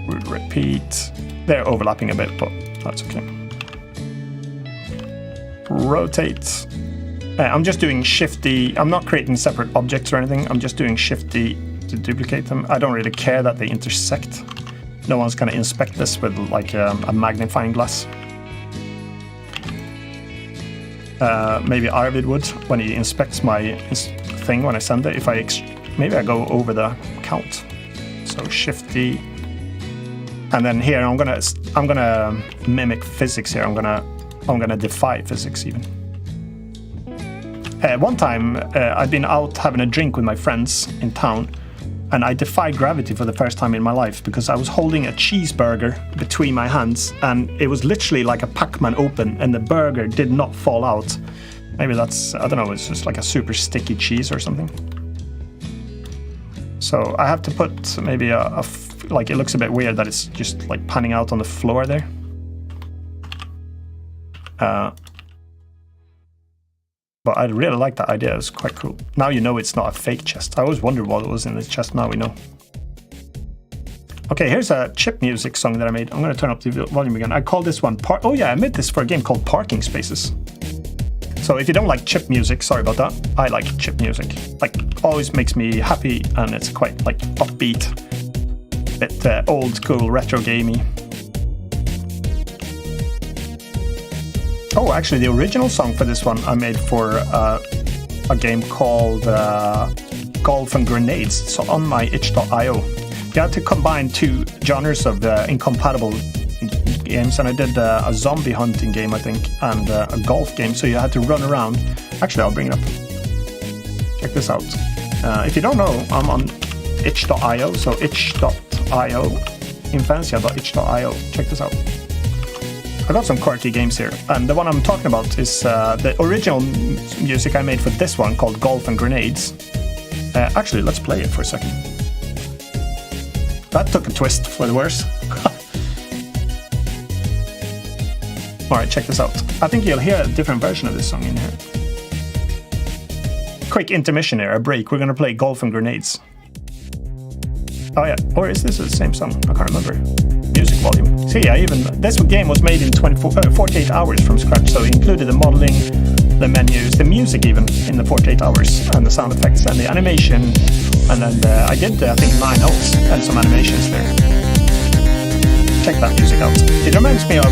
We'll repeat. They're overlapping a bit, but that's okay. Rotate. I'm just doing Shift-D. I'm not creating separate objects or anything. I'm just doing Shift-D to duplicate them. I don't really care that they intersect. No one's going to inspect this with like a magnifying glass. Maybe Arvid would when he inspects my thing when I send it. If maybe I go over the count. So Shift-D, and then here I'm gonna mimic physics here. I'm gonna defy physics even. One time I'd been out having a drink with my friends in town, and I defied gravity for the first time in my life because I was holding a cheeseburger between my hands, and it was literally like a Pac-Man open, and the burger did not fall out. Maybe that's, I don't know, it's just like a super sticky cheese or something. So I have to put maybe like it looks a bit weird that it's just like panning out on the floor there. But I really like that idea, it's quite cool. Now you know it's not a fake chest. I always wondered what was in this chest, now we know. Okay, here's a chip music song that I made. I'm going to turn up the volume again. I call this one oh yeah, I made this for a game called Parking Spaces. So if you don't like chip music, sorry about that. I like chip music. Like, always makes me happy, and it's quite like upbeat, bit old school retro gamey. Oh, actually, the original song for this one I made for a game called Golf and Grenades. So on my itch.io, you had to combine two genres of incompatible games, and I did a zombie hunting game, I think, and a golf game. So you had to run around. Actually, I'll bring it up. Check this out. If you don't know, I'm on itch.io, so itch.io, Imphenzia.itch.io. Check this out. I got some quirky games here, and the one I'm talking about is the original music I made for this one called Golf and Grenades. Actually, let's play it for a second. That took a twist for the worse. Alright, check this out. I think you'll hear a different version of this song in here. Quick intermission here, a break. We're gonna play Golf and Grenades. Oh yeah, or is this the same song? I can't remember. Music volume. See, this game was made in 48 hours from scratch, so it included the modeling, the menus, the music even in the 48 hours, and the sound effects and the animation, and then I did I think 9 holes and some animations there. Check that music out. It reminds me of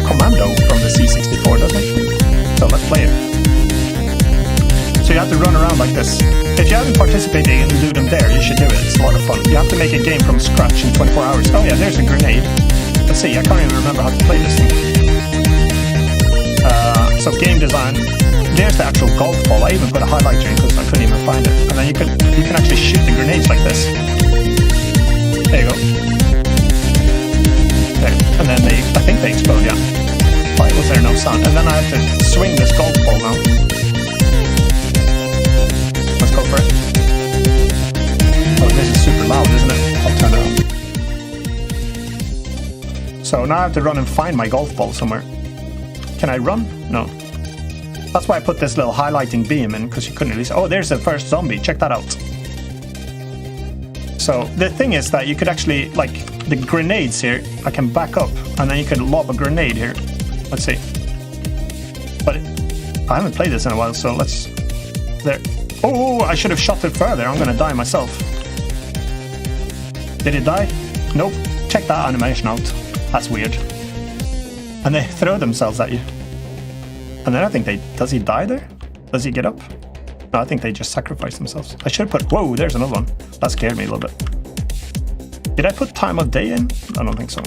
Commando from the C64, doesn't it? So let's play it. So you have to run around like this. If you haven't participated in Ludum Dare, you should do it. It's a lot of fun. You have to make a game from scratch in 24 hours. Oh yeah, there's a grenade. Let's see, I can't even remember how to play this thing. So game design. There's the actual golf ball. I even put a highlighter in because I couldn't even find it. And then you can actually shoot the grenades like this. There you go. There. And then I think they explode, yeah. Why was there no sound? And then I have to swing this golf ball now. Let's go for it. Oh, this is super loud, isn't it? I'll turn it on. So now I have to run and find my golf ball somewhere. Can I run? No. That's why I put this little highlighting beam in, because you couldn't really see. Oh, there's the first zombie. Check that out. So the thing is that you could actually, like, the grenades here, I can back up, and then you could lob a grenade here. Let's see. But I haven't played this in a while, so let's... There. Oh, I should have shot it further. I'm gonna die myself. Did it die? Nope. Check that animation out. That's weird. And they throw themselves at you. And then I think does he die there? Does he get up? No, I think they just sacrifice themselves. I should have put, whoa, there's another one. That scared me a little bit. Did I put time of day in? I don't think so.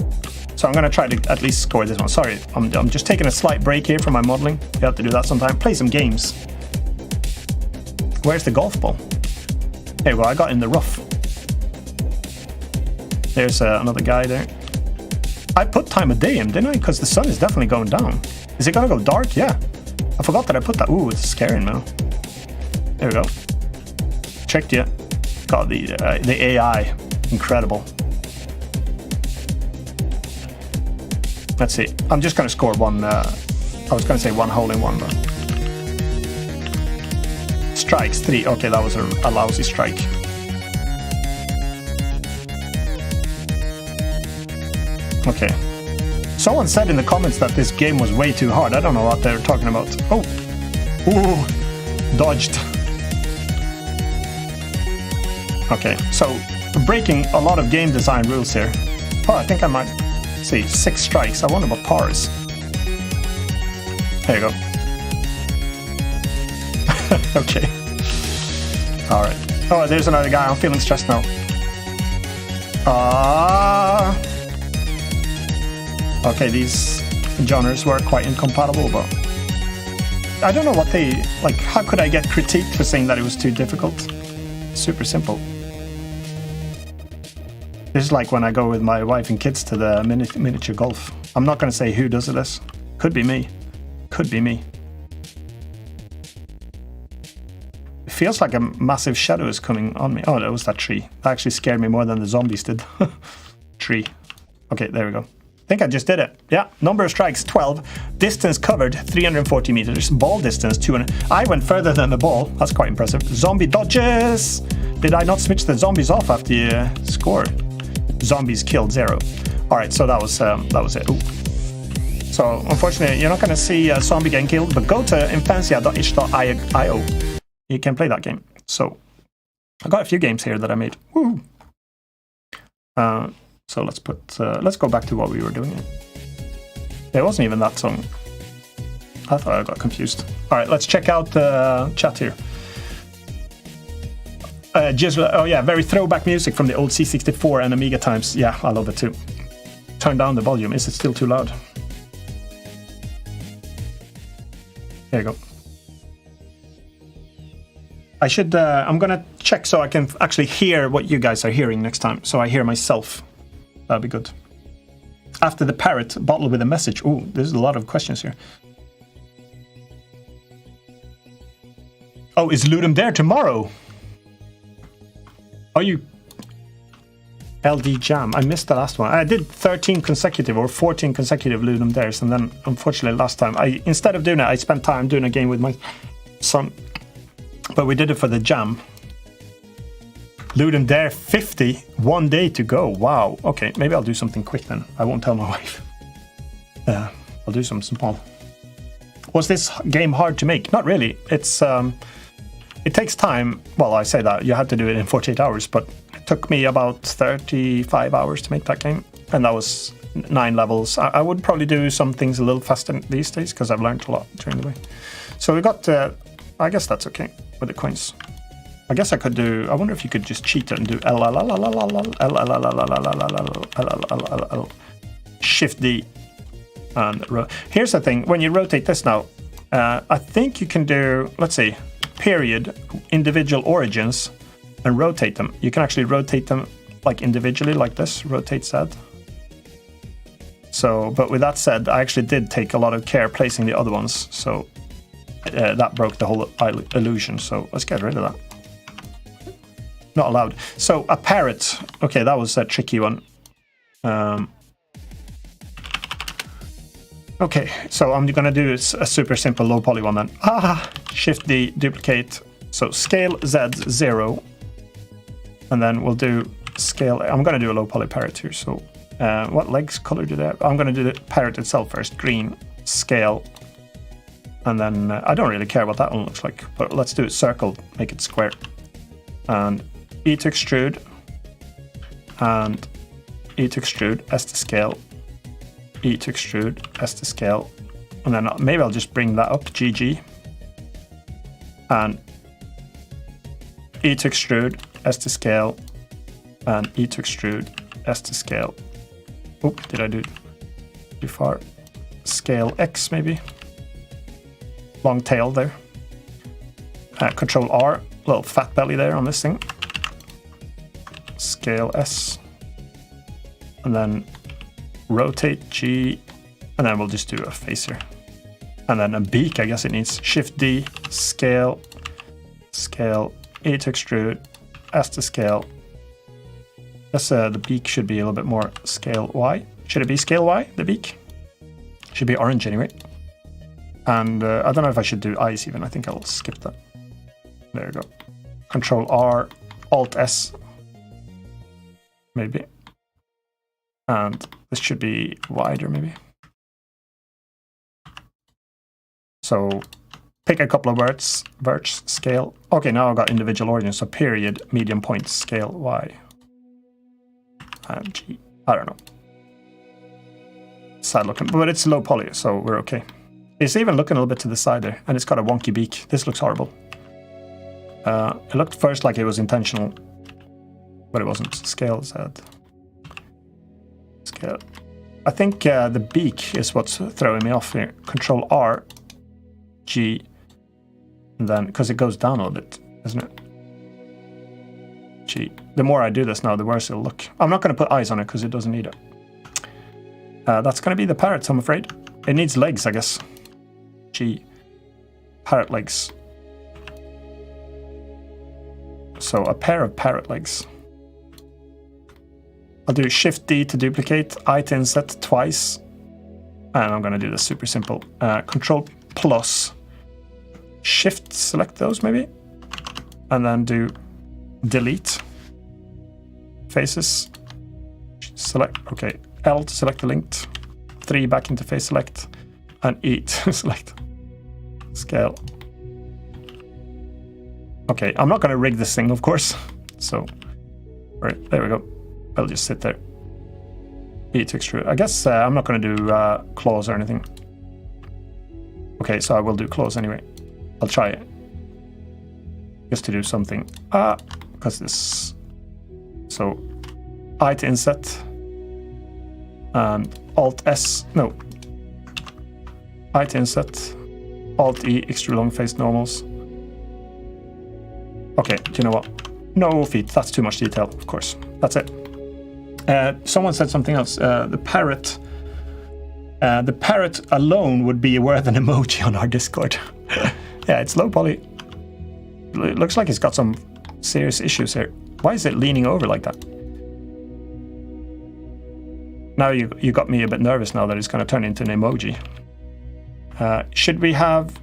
So I'm gonna try to at least score this one. Sorry, I'm just taking a slight break here from my modeling. You have to do that sometime. Play some games. Where's the golf ball? Hey, well, I got in the rough. There's another guy there. I put time of day in, didn't I? Because the sun is definitely going down. Is it gonna go dark? Yeah. I forgot that I put that. Ooh, it's scaring now. There we go. Checked you. Got the AI. Incredible. Let's see. I'm just gonna score one. I was gonna say one hole in one, but strikes 3. Okay, that was a lousy strike. Okay. Someone said in the comments that this game was way too hard. I don't know what they're talking about. Oh. Ooh. Dodged. Okay, so breaking a lot of game design rules here. Oh, I think I might see 6 strikes. I wonder what pars. There you go. Okay. Alright. Oh, there's another guy. I'm feeling stressed now. Okay, these genres were quite incompatible, but I don't know what they... Like, how could I get critiqued for saying that it was too difficult? Super simple. This is like when I go with my wife and kids to the miniature golf. I'm not going to say who does this. Could be me. Could be me. It feels like a massive shadow is coming on me. Oh, that was that tree. That actually scared me more than the zombies did. Tree. Okay, there we go. I think I just did it. Yeah, number of strikes, 12. Distance covered, 340 meters. Ball distance, 200. I went further than the ball. That's quite impressive. Zombie dodges. Did I not switch the zombies off after you score? Zombies killed 0. All right, so that was it. Ooh. So unfortunately, you're not going to see a zombie getting killed, but go to Imphenzia.itch.io. You can play that game. So I got a few games here that I made. Woo. So let's go back to what we were doing. It wasn't even that song. I thought I got confused. All right, let's check out the chat here. Oh yeah, very throwback music from the old C64 and Amiga times. Yeah, I love it too. Turn down the volume. Is it still too loud? There you go. I should, I'm gonna check so I can actually hear what you guys are hearing next time. So I hear myself. That'd be good. After the parrot, bottle with a message. Ooh, there's a lot of questions here. Oh, is Ludum Dare tomorrow? Are you... LD Jam. I missed the last one. I did 13 consecutive or 14 consecutive Ludum Dares, and then unfortunately last time, instead of doing it, I spent time doing a game with my son. But we did it for the jam. Ludum Dare 50, 1 day to go. Wow. Okay, maybe I'll do something quick then. I won't tell my wife. I'll do some small. Was this game hard to make? Not really. It's it takes time. Well, I say that you have to do it in 48 hours, but it took me about 35 hours to make that game, and that was 9 levels. I would probably do some things a little faster these days because I've learned a lot during the way. So we got. I guess that's okay with the coins. I guess I could do. I wonder if you could just cheat it and do Shift D and here's the thing. When you rotate this now, I think you can do. Let's see. Period, individual origins, and rotate them. You can actually rotate them like individually, like this. Rotate Z. So, but with that said, I actually did take a lot of care placing the other ones. So that broke the whole illusion. So let's get rid of that. Not allowed. So a parrot. Okay, that was a tricky one. Okay, so I'm gonna do a super simple low poly one then. Shift D, duplicate. So scale Z 0, and then we'll do scale. I'm gonna do a low poly parrot here. So what legs color do they have? I'm gonna do the parrot itself first. Green, scale, and then I don't really care what that one looks like, but let's do it circle, make it square, and E to extrude, and E to extrude, S to scale. E to extrude, S to scale, and then maybe I'll just bring that up, GG, and E to extrude, S to scale, and E to extrude, S to scale. Oop, did I do too far? Scale X maybe. Long tail there. Control R, little fat belly there on this thing. Scale S, and then rotate G, and then we'll just do a facer. And then a beak, I guess it needs Shift D, scale, scale, E to extrude, S to scale. That's the beak should be a little bit more scale Y. Should it be scale Y, the beak? Should be orange anyway. And I don't know if I should do eyes even. I think I'll skip that. There you go. Control R, Alt S, maybe. And this should be wider, maybe. So pick a couple of words, verts, scale. Okay, now I've got individual origins. So period, medium point, scale Y. And G. I don't know. Sad looking, but it's low poly, so we're okay. It's even looking a little bit to the side there, and it's got a wonky beak. This looks horrible. It looked first like it was intentional, but it wasn't. Scale Z. Scale. I think the beak is what's throwing me off here. Control R, G, and then, because it goes down a little bit, isn't it? G. The more I do this now, the worse it'll look. I'm not going to put eyes on it because it doesn't need it. That's going to be the parrots, I'm afraid. It needs legs, I guess. G. Parrot legs. So a pair of parrot legs. I'll do Shift D to duplicate, I to inset twice, and I'm going to do this super simple. Control plus, Shift select those maybe, and then do delete faces. Select, okay, L to select the linked, 3 back into face select, and E to select scale. Okay, I'm not going to rig this thing, of course. So, right, there we go. I'll just sit there. E to extrude. I guess I'm not going to do claws or anything. Okay, so I will do close anyway. I'll try it. Just to do something. Because this. So, I to inset. And Alt S. No. I to inset. Alt E, extrude long face normals. Okay, do you know what? No feet. That's too much detail, of course. That's it. Someone said something else. The parrot alone would be worth an emoji on our Discord. Yeah, it's low poly. It looks like it's got some serious issues here. Why is it leaning over like that? Now you got me a bit nervous now that it's going to turn into an emoji. Should we have...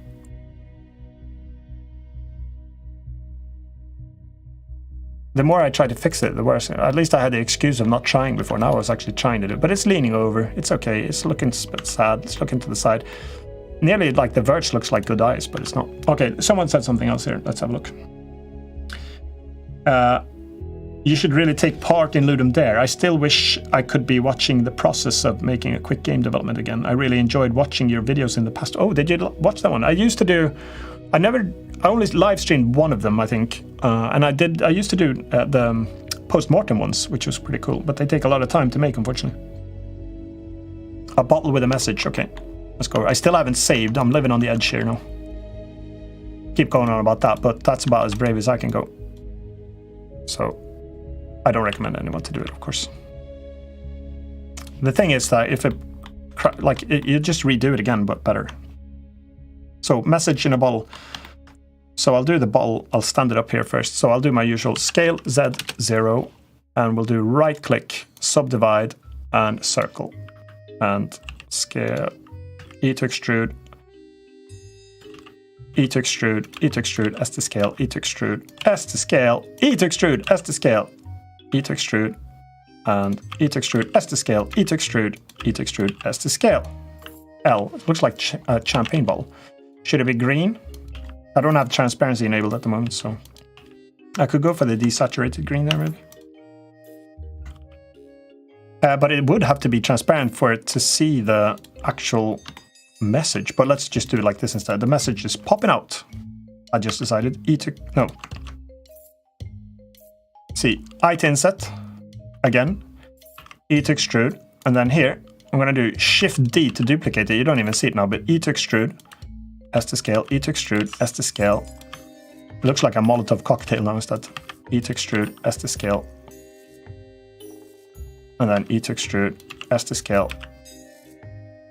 The more I try to fix it, the worse. At least I had the excuse of not trying before. Now I was actually trying to do it. But it's leaning over. It's okay. It's looking a bit sad. It's looking to the side. Nearly like the verge looks like good eyes, but it's not. Okay, someone said something else here. Let's have a look. You should really take part in Ludum Dare. I still wish I could be watching the process of making a quick game development again. I really enjoyed watching your videos in the past. Oh, did you watch that one? I used to do... I only live streamed one of them, I think. And I used to do the post-mortem ones, which was pretty cool. But they take a lot of time to make, unfortunately. A bottle with a message. Okay, let's go. I still haven't saved. I'm living on the edge here now. Keep going on about that, but that's about as brave as I can go. So... I don't recommend anyone to do it, of course. The thing is that if you just redo it again, but better. So message in a bottle. So I'll do the bottle. I'll stand it up here first. So I'll do my usual scale Z0, and we'll do right click, subdivide, and circle, and scale E to extrude, E to extrude, E to extrude, S to scale, E to extrude, S to scale, E to extrude, S to scale. E to extrude, and E to extrude, S to scale, E to extrude, E to extrude, S to scale. L, it looks like a champagne bottle. Should it be green? I don't have transparency enabled at the moment, so I could go for the desaturated green there, maybe. But it would have to be transparent for it to see the actual message. But let's just do it like this instead. The message is popping out. I just decided See, I to inset, again, E to extrude, and then here, I'm going to do Shift D to duplicate it. You don't even see it now, but E to extrude, S to scale, E to extrude, S to scale. It looks like a Molotov cocktail now instead. E to extrude, S to scale. And then E to extrude, S to scale.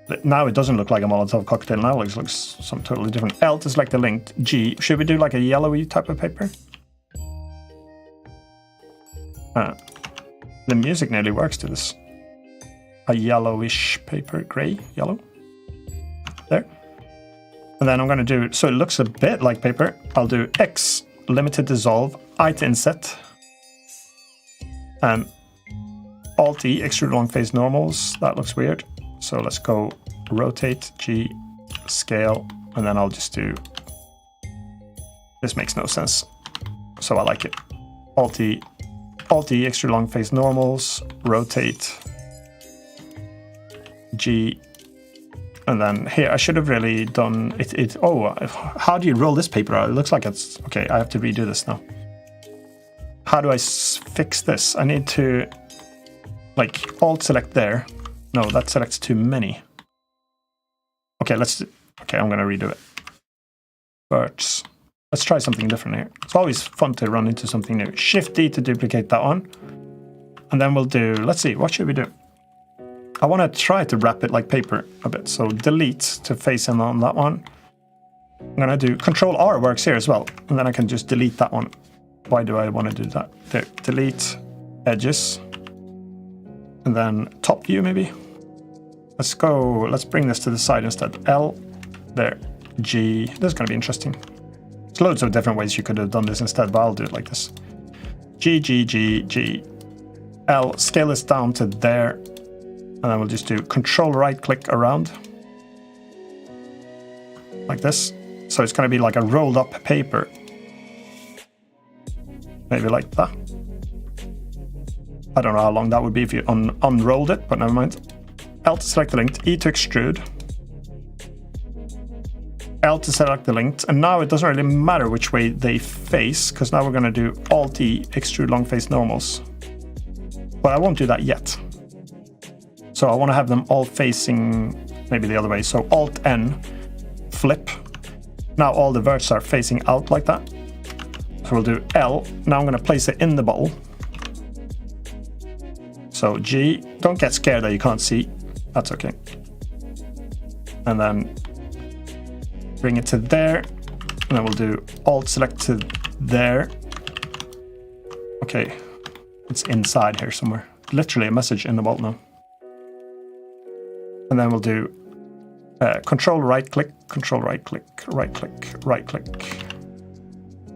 But now it doesn't look like a Molotov cocktail, now it looks something totally different. L to select the linked, G. Should we do like a yellowy type of paper? The music nearly works to this. A yellowish paper, gray, yellow. There. And then I'm going to do, so it looks a bit like paper. I'll do X, limited dissolve, I to inset. And Alt E, extrude long face normals. That looks weird. So let's go rotate, G, scale, and then I'll just do, this makes no sense. So I like it. Alt E, extra long face normals, rotate, G, and then here I should have really done it. Oh, how do you roll this paper out? It looks like it's okay. I have to redo this now. How do I fix this? I need to like alt select there. No, that selects too many. Okay, I'm gonna redo it. But let's try something different here. It's always fun to run into something new. Shift D to duplicate that one. And then we'll do, let's see, what should we do? I want to try to wrap it like paper a bit. So delete to face in on that one. I'm going to do Control R works here as well. And then I can just delete that one. Why do I want to do that? There, delete edges. And then top view maybe. Let's bring this to the side instead. L, there, G. This is going to be interesting. There's loads of different ways you could have done this instead, but I'll do it like this. G, G, G, G. L, scale this down to there. And then we'll just do Control right click around. Like this. So it's going to be like a rolled up paper. Maybe like that. I don't know how long that would be if you unrolled it, but never mind. L to select the link, E to extrude. L to select the length, and now it doesn't really matter which way they face, because now we're going to do Alt-E, extrude long face normals. But I won't do that yet. So I want to have them all facing maybe the other way. So Alt-N, flip. Now all the verts are facing out like that. So we'll do L. Now I'm going to place it in the bottle. So G, don't get scared that you can't see. That's okay. And then bring it to there, and then we'll do Alt select to there. Okay, it's inside here somewhere. Literally a message in the vault now. And then we'll do Control right click, Control right click, right click, right click,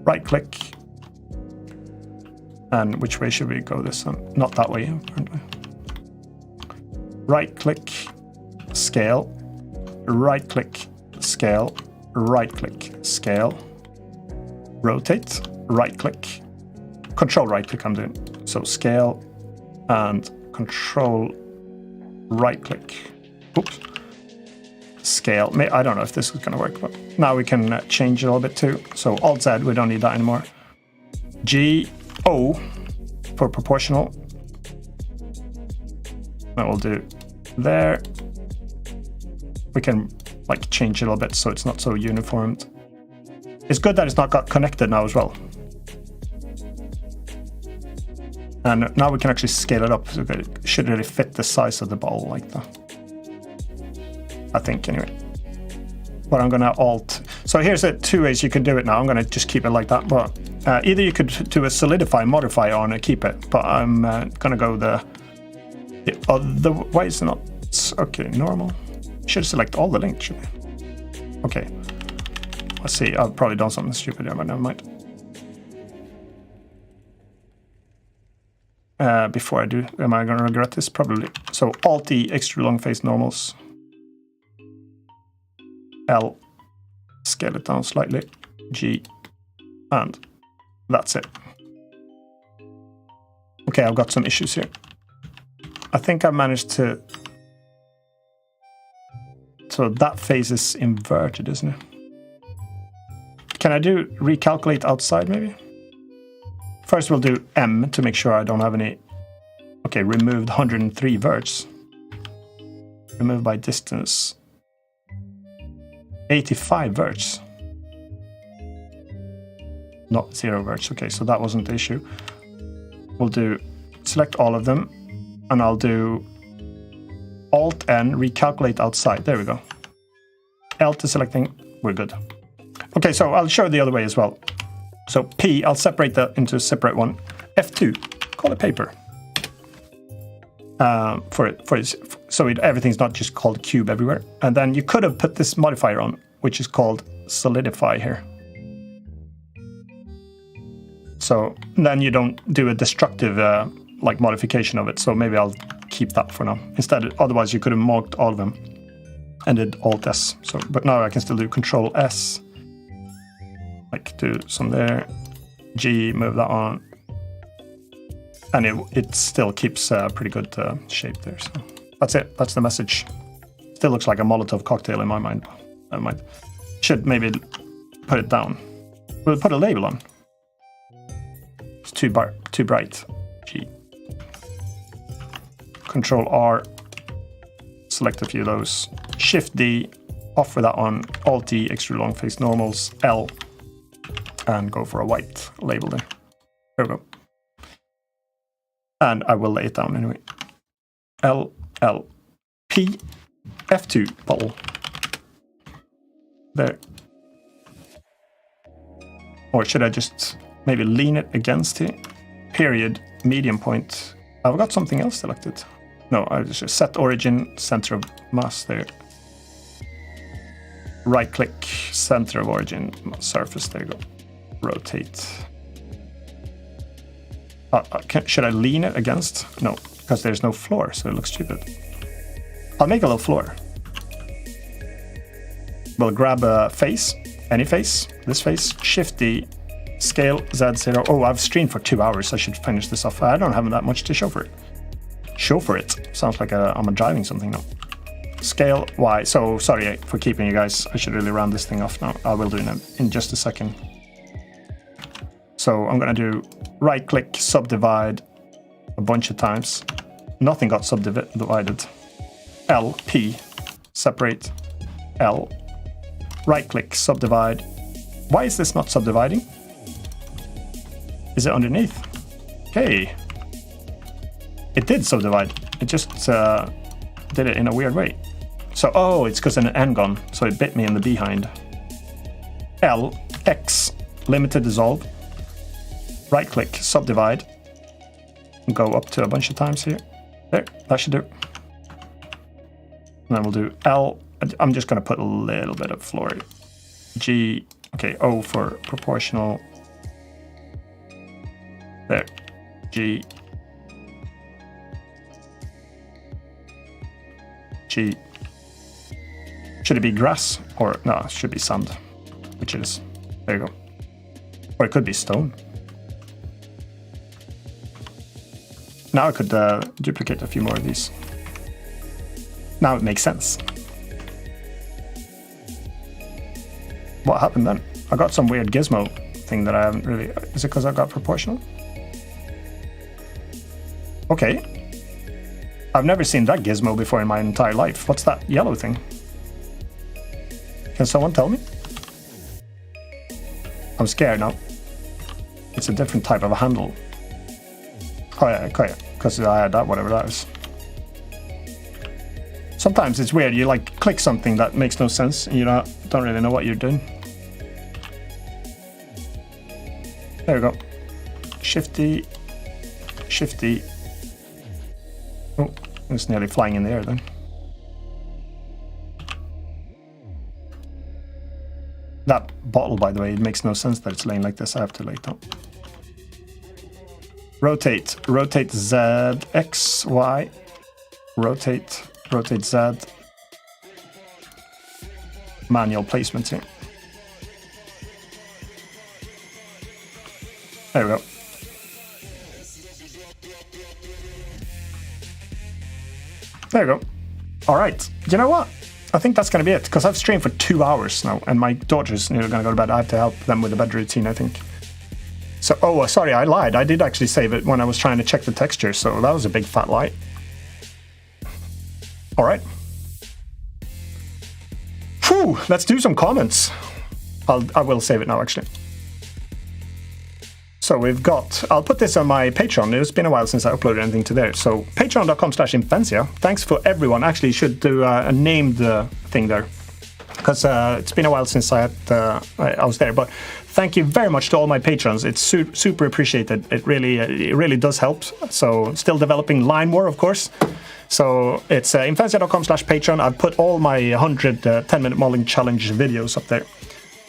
right click. And which way should we go this one? Not that way, apparently. Right click, scale, right click, scale, right click, scale, rotate, right click, control right click I'm doing. So scale and control right click. Oops. Scale. I don't know if this is going to work, but now we can change it a little bit too. So Alt Z, we don't need that anymore. G, O for proportional. And we'll do there. We can like change it a little bit so it's not so uniformed. It's good that it's not got connected now as well. And now we can actually scale it up so that it should really fit the size of the ball like that. I think anyway. But I'm gonna Alt. So here's the two ways you can do it now. I'm gonna just keep it like that. But either you could do a solidify, modify on and keep it. But I'm gonna go the why is it not? Okay, normal. Should select all the links, should we? Okay. Let's see. I've probably done something stupid here, but never mind. Before I do, am I going to regret this? Probably. So Alt-E, extra long face normals. L, scale it down slightly. G, and that's it. Okay, I've got some issues here. I think I managed to... So that face is inverted, isn't it? Can I do recalculate outside maybe? First we'll do M to make sure I don't have any... Okay, removed 103 verts. Remove by distance. 85 verts. Not 0 verts. Okay, so that wasn't the issue. We'll do select all of them, and I'll do Alt-N, recalculate outside. There we go. L to selecting, we're good. Okay, so I'll show the other way as well. So P, I'll separate that into a separate one. F2, call it paper. So everything's not just called cube everywhere. And then you could have put this modifier on, which is called solidify here. So then you don't do a destructive like modification of it. So maybe I'll keep that for now. Instead, otherwise you could have marked all of them and did Alt S. So, but now I can still do Control S. Like do some there. G, move that on. And it still keeps a pretty good shape there. So that's it. That's the message. Still looks like a Molotov cocktail in my mind. Never mind. Should maybe put it down. We'll put a label on. It's too bright. G. Control R. Select a few of those. Shift D. Off with that on. Alt D. Extra long face normals. L. And go for a white label there. There we go. And I will lay it down anyway. L, L, P, F2, bottle. There. Or should I just maybe lean it against here? Period, medium point. I've got something else selected. No, I just set origin, center of mass there. Right click, center of origin, surface, there you go. Rotate. Should I lean it against? No, because there's no floor, so it looks stupid. I'll make a little floor. We'll grab a face, any face, this face, Shift D, scale Z0. Oh, I've streamed for 2 hours. I should finish this off. I don't have that much to show for it. Show for it. Sounds like I'm driving something now. scale Y. So sorry for keeping you guys. I should really round this thing off now. I will do it in just a second. So I'm gonna do right click, subdivide a bunch of times. Nothing got subdivided. L, P, separate, L, right click, subdivide. Why is this not subdividing? Is it underneath? Okay. It did subdivide. It just did it in a weird way. So, oh, it's because of an N gun, so it bit me in the behind. L, X, limited dissolve. Right click, subdivide. And go up to a bunch of times here. There, that should do. And then we'll do L. I'm just going to put a little bit of floor. G, okay, O for proportional. There, G. G. Should it be grass? Or, no, it should be sand. Which it is. There you go. Or it could be stone. Now I could duplicate a few more of these. Now it makes sense. What happened then? I got some weird gizmo thing that I haven't really... Is it because I got proportional? Okay. I've never seen that gizmo before in my entire life. What's that yellow thing? Can someone tell me? I'm scared now. It's a different type of a handle. Oh yeah, okay, because I had that, whatever that is. Sometimes it's weird, you like click something that makes no sense and you don't really know what you're doing. There we go. Shifty, shifty. Oh, it's nearly flying in the air then. That bottle, by the way, it makes no sense that it's laying like this. I have to lay it down. Rotate, rotate Z, X, Y. Rotate, rotate Z. Manual placement here. There we go. There we go. All right. You know what? I think that's going to be it, because I've streamed for 2 hours now, and my daughter's going to go to bed. I have to help them with the bed routine, I think. So, oh, sorry, I lied. I did actually save it when I was trying to check the texture, so that was a big fat lie. All right. Whew, let's do some comments. I will save it now, actually. So we've got, I'll put this on my Patreon. It's been a while since I uploaded anything to there. So patreon.com/Imphenzia. Thanks for everyone. Actually, you should do a named thing there, because it's been a while since I was there. But thank you very much to all my patrons. It's super appreciated. It really does help. So still developing Line War, of course. So it's imphenzia.com/Patreon. I've put all my 100 10-minute modeling challenge videos up there.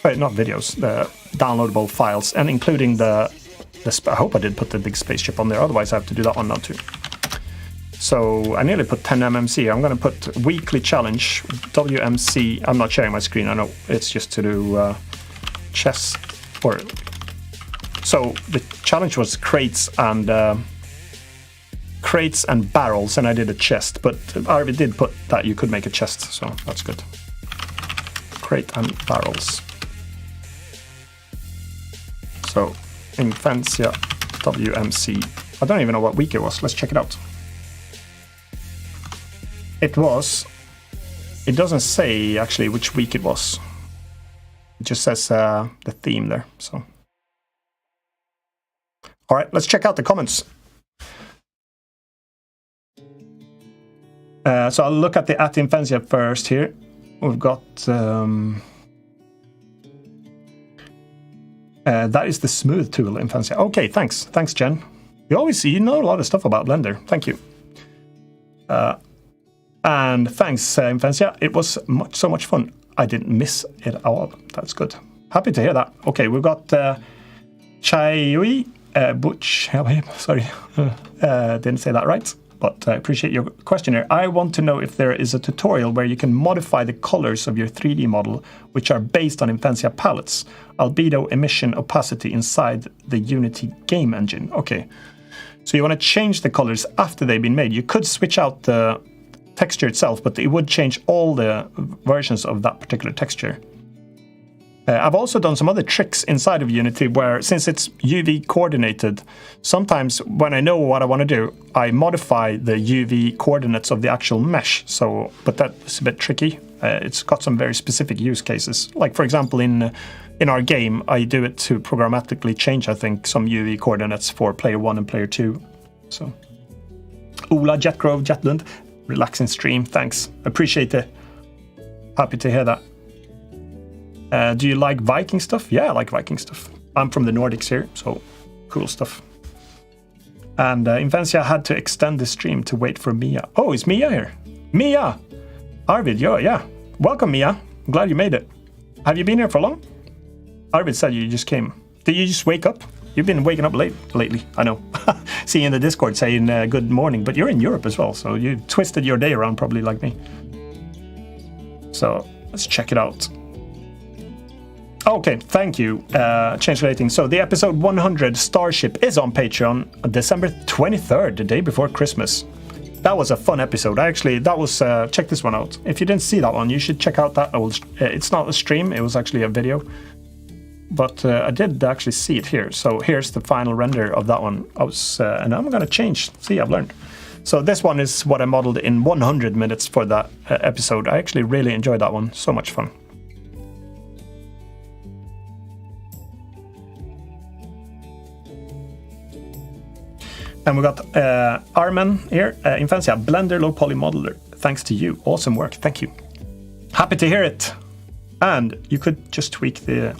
Wait, not videos, the downloadable files, and including I hope I did put the big spaceship on there, otherwise I have to do that one now too. So I nearly put 10 MMC. I'm going to put weekly challenge, WMC. I'm not sharing my screen, I know. It's just to do chess. So the challenge was crates and barrels, and I did a chest, but I already did put that you could make a chest, so that's good. Crate and barrels. So, Imphenzia WMC. I don't even know what week it was. Let's check it out. It doesn't say actually which week it was. It just says the theme there. So, all right, let's check out the comments. So I'll look at the @Imphenzia first here. We've got that is the smooth tool, Imphenzia. Okay, thanks, Jen. You know a lot of stuff about Blender. Thank you. And thanks, Imphenzia. It was so much fun. I didn't miss it at all. That's good. Happy to hear that. Okay, we've got Chayui Butch. Sorry, didn't say that right. But I appreciate your question here. I want to know if there is a tutorial where you can modify the colors of your 3D model, which are based on Imphenzia palettes, albedo, emission, opacity inside the Unity game engine. Okay, so you want to change the colors after they've been made. You could switch out the texture itself, but it would change all the versions of that particular texture. I've also done some other tricks inside of Unity where, since it's UV coordinated, sometimes when I know what I want to do, I modify the UV coordinates of the actual mesh. So, but that's a bit tricky. It's got some very specific use cases. Like, for example, in our game, I do it to programmatically change, I think, some UV coordinates for player 1 and player 2. So, Ola Jetgrove Jetlund, relaxing stream, thanks. Appreciate it. Happy to hear that. Do you like Viking stuff? Yeah, I like Viking stuff. I'm from the Nordics here, so cool stuff. And Imphenzia had to extend the stream to wait for Mia. Oh, is Mia here? Mia! Arvid, yeah. Welcome, Mia. I'm glad you made it. Have you been here for long? Arvid said you just came. Did you just wake up? You've been waking up late lately, I know. See you in the Discord saying good morning, but you're in Europe as well, so you twisted your day around probably like me. So, let's check it out. Okay, thank you, Change Rating. So the episode 100 Starship is on Patreon on December 23rd, the day before Christmas. That was a fun episode. Check this one out. If you didn't see that one, you should check out that old, it's not a stream, it was actually a video. But I did actually see it here. So here's the final render of that one. And I'm gonna change, see, I've learned. So this one is what I modeled in 100 minutes for that episode. I actually really enjoyed that one, so much fun. And we got Armen here, Imphenzia, Blender low poly modeler. Thanks to you. Awesome work. Thank you. Happy to hear it. And you could just tweak the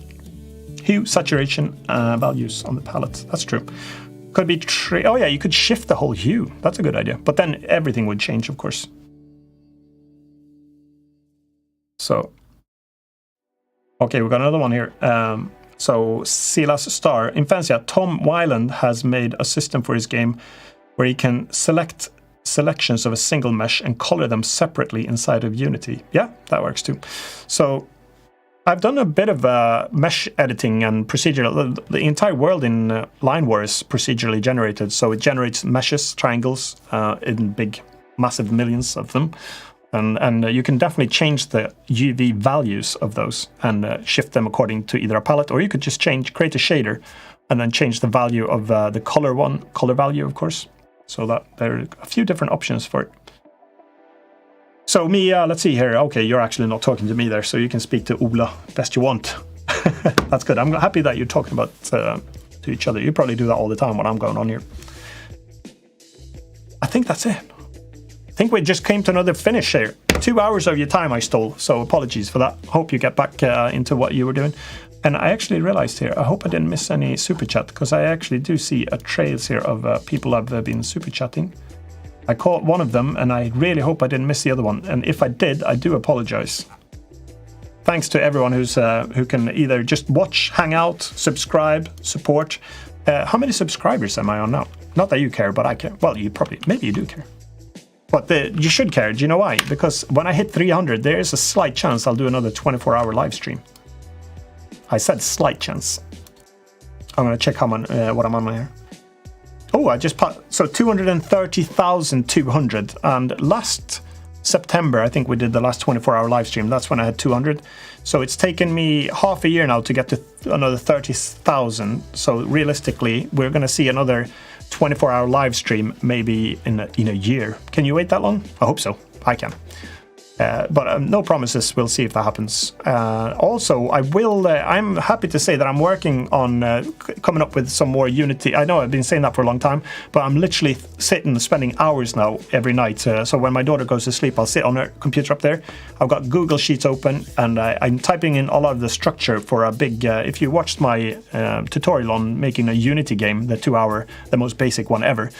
hue, saturation values on the palette. That's true. Could be oh yeah, you could shift the whole hue. That's a good idea. But then everything would change, of course. So, okay, we got another one here. So, Silas Star, Imphenzia, Tom Weiland has made a system for his game where he can select selections of a single mesh and color them separately inside of Unity. Yeah, that works too. So, I've done a bit of mesh editing and procedural. The entire world in Line War is procedurally generated, so it generates meshes, triangles, in big, massive millions of them. And you can definitely change the UV values of those and shift them according to either a palette, or you could just create a shader and then change the value of the color value, of course. So that there are a few different options for it. So Mia, let's see here. Okay, you're actually not talking to me there, so you can speak to Ola best you want. That's good. I'm happy that you're talking about to each other. You probably do that all the time when I'm going on here. I think that's it. I think we just came to another finish here. 2 hours of your time I stole, so apologies for that. Hope you get back into what you were doing. And I actually realized here, I hope I didn't miss any super chat, because I actually do see a trails here of people I've been super chatting. I caught one of them, and I really hope I didn't miss the other one. And if I did, I do apologize. Thanks to everyone who can either just watch, hang out, subscribe, support. How many subscribers am I on now? Not that you care, but I care. Well, maybe you do care. But you should care. Do you know why? Because when I hit 300, there is a slight chance I'll do another 24-hour live stream. I said slight chance. I'm going to check what I'm on here. Oh, I just put, so 230,200. And last September, I think we did the last 24-hour live stream. That's when I had 200. So it's taken me half a year now to get to another 30,000. So realistically, we're going to see another 24-hour live stream maybe in a year. Can you wait that long? I hope so. I can. But no promises. We'll see if that happens. Also, I'm happy to say that I'm working on coming up with some more Unity. I know I've been saying that for a long time, but I'm literally spending hours now every night. So when my daughter goes to sleep, I'll sit on her computer up there. I've got Google Sheets open, and I'm typing in a lot of the structure for a big. If you watched my tutorial on making a Unity game, the 2-hour, the most basic one ever,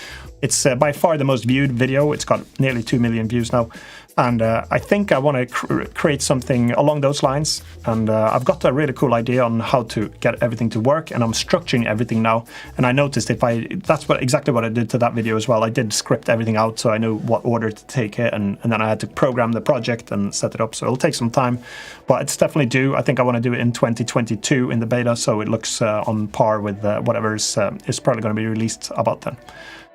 it's by far the most viewed video. It's got nearly 2 million views now. And I think I want to create something along those lines. And I've got a really cool idea on how to get everything to work. And I'm structuring everything now. And I noticed that's exactly what I did to that video as well. I did script everything out so I knew what order to take it. And then I had to program the project and set it up. So it'll take some time. But it's definitely due. I think I want to do it in 2022 in the beta. So it looks on par with whatever is probably going to be released about then.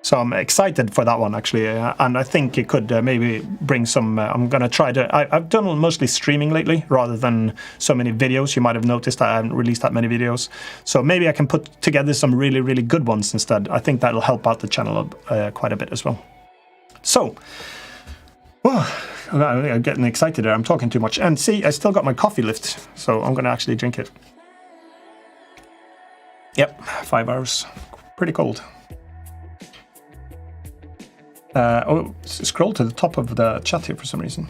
So I'm excited for that one, actually, and I think it could maybe bring some... I'm going to try to... I've done mostly streaming lately, rather than so many videos. You might have noticed I haven't released that many videos. So maybe I can put together some really, really good ones instead. I think that'll help out the channel quite a bit as well. So, well, I'm getting excited there. I'm talking too much. And see, I still got my coffee lift, so I'm going to actually drink it. Yep, 5 hours. Pretty cold. Scroll to the top of the chat here for some reason.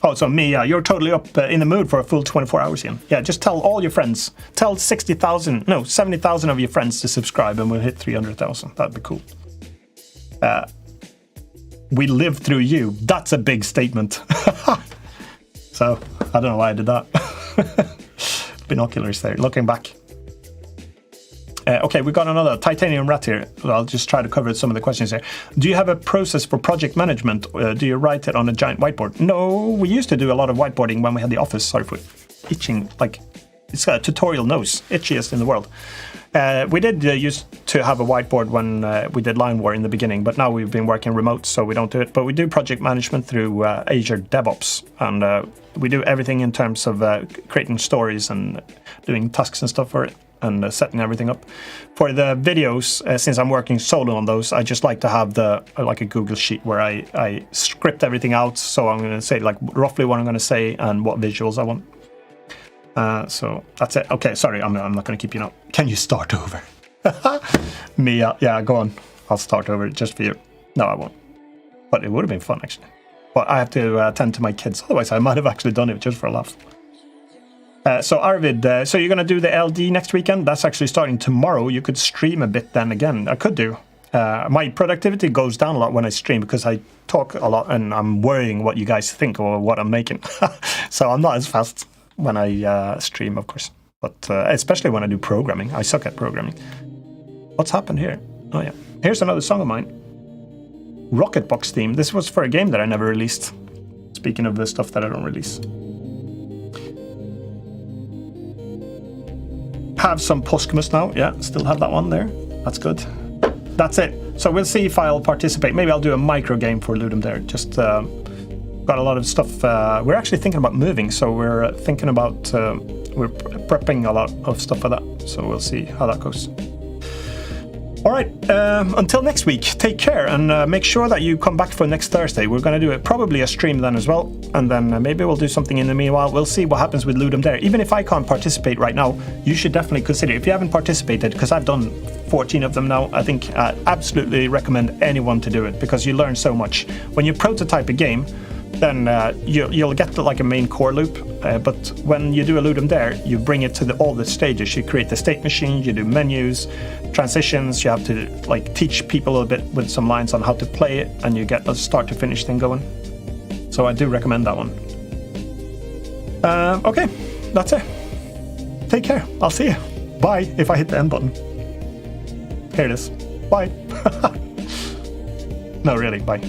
Oh, so me, you're totally up in the mood for a full 24 hours, Ian. Yeah, just tell all your friends. Tell 70,000 of your friends to subscribe and we'll hit 300,000. That'd be cool. We live through you. That's a big statement. So, I don't know why I did that. Binoculars there, looking back. Okay, we got another titanium rat here. I'll just try to cover some of the questions here. Do you have a process for project management? Do you write it on a giant whiteboard? No, we used to do a lot of whiteboarding when we had the office. Sorry for itching, like, it's got a tutorial nose, itchiest in the world. We did used to have a whiteboard when we did Line War in the beginning, but now we've been working remote, so we don't do it. But we do project management through Azure DevOps, and we do everything in terms of creating stories and doing tasks and stuff for it, and setting everything up. For the videos, since I'm working solo on those, I just like to have like a Google sheet where I script everything out. So I'm going to say like roughly what I'm going to say and what visuals I want. So that's it. Okay, sorry, I'm not going to keep you now. Can you start over? Me, yeah, go on. I'll start over just for you. No, I won't. But it would have been fun, actually. But I have to attend to my kids. Otherwise, I might have actually done it just for a laugh. So Arvid, so you're going to do the LD next weekend? That's actually starting tomorrow. You could stream a bit then again. I could do. My productivity goes down a lot when I stream because I talk a lot and I'm worrying what you guys think or what I'm making. So I'm not as fast when I stream, of course. But especially when I do programming. I suck at programming. What's happened here? Oh, yeah. Here's another song of mine. Rocketbox theme. This was for a game that I never released. Speaking of the stuff that I don't release. Have some Posthumous now. Yeah, still have that one there. That's good. That's it. So we'll see if I'll participate. Maybe I'll do a micro game for Ludum Dare. Just got a lot of stuff. We're actually thinking about moving, so we're thinking about we're prepping a lot of stuff for that. So we'll see how that goes. All right. Until next week, take care and make sure that you come back for next Thursday. We're going to do it probably a stream then as well, and then maybe we'll do something in the meanwhile. We'll see what happens with Ludum Dare. Even if I can't participate right now, you should definitely consider it. If you haven't participated, because I've done 14 of them now, I think I absolutely recommend anyone to do it because you learn so much. When you prototype a game, then you'll get like a main core loop, but when you do a Ludum Dare, you bring it to all the stages. You create the state machine, you do menus, transitions, you have to like teach people a bit with some lines on how to play it, and you get a start to finish thing going. So I do recommend that one. Okay, that's it. Take care. I'll see you. Bye, if I hit the end button. Here it is. Bye. No, really, bye.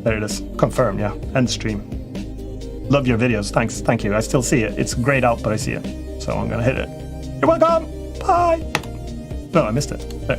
There it is. Confirm, yeah. End stream. Love your videos. Thanks. Thank you. I still see it. It's grayed out, but I see it. So I'm going to hit it. You're welcome. Bye. No, I missed it. There.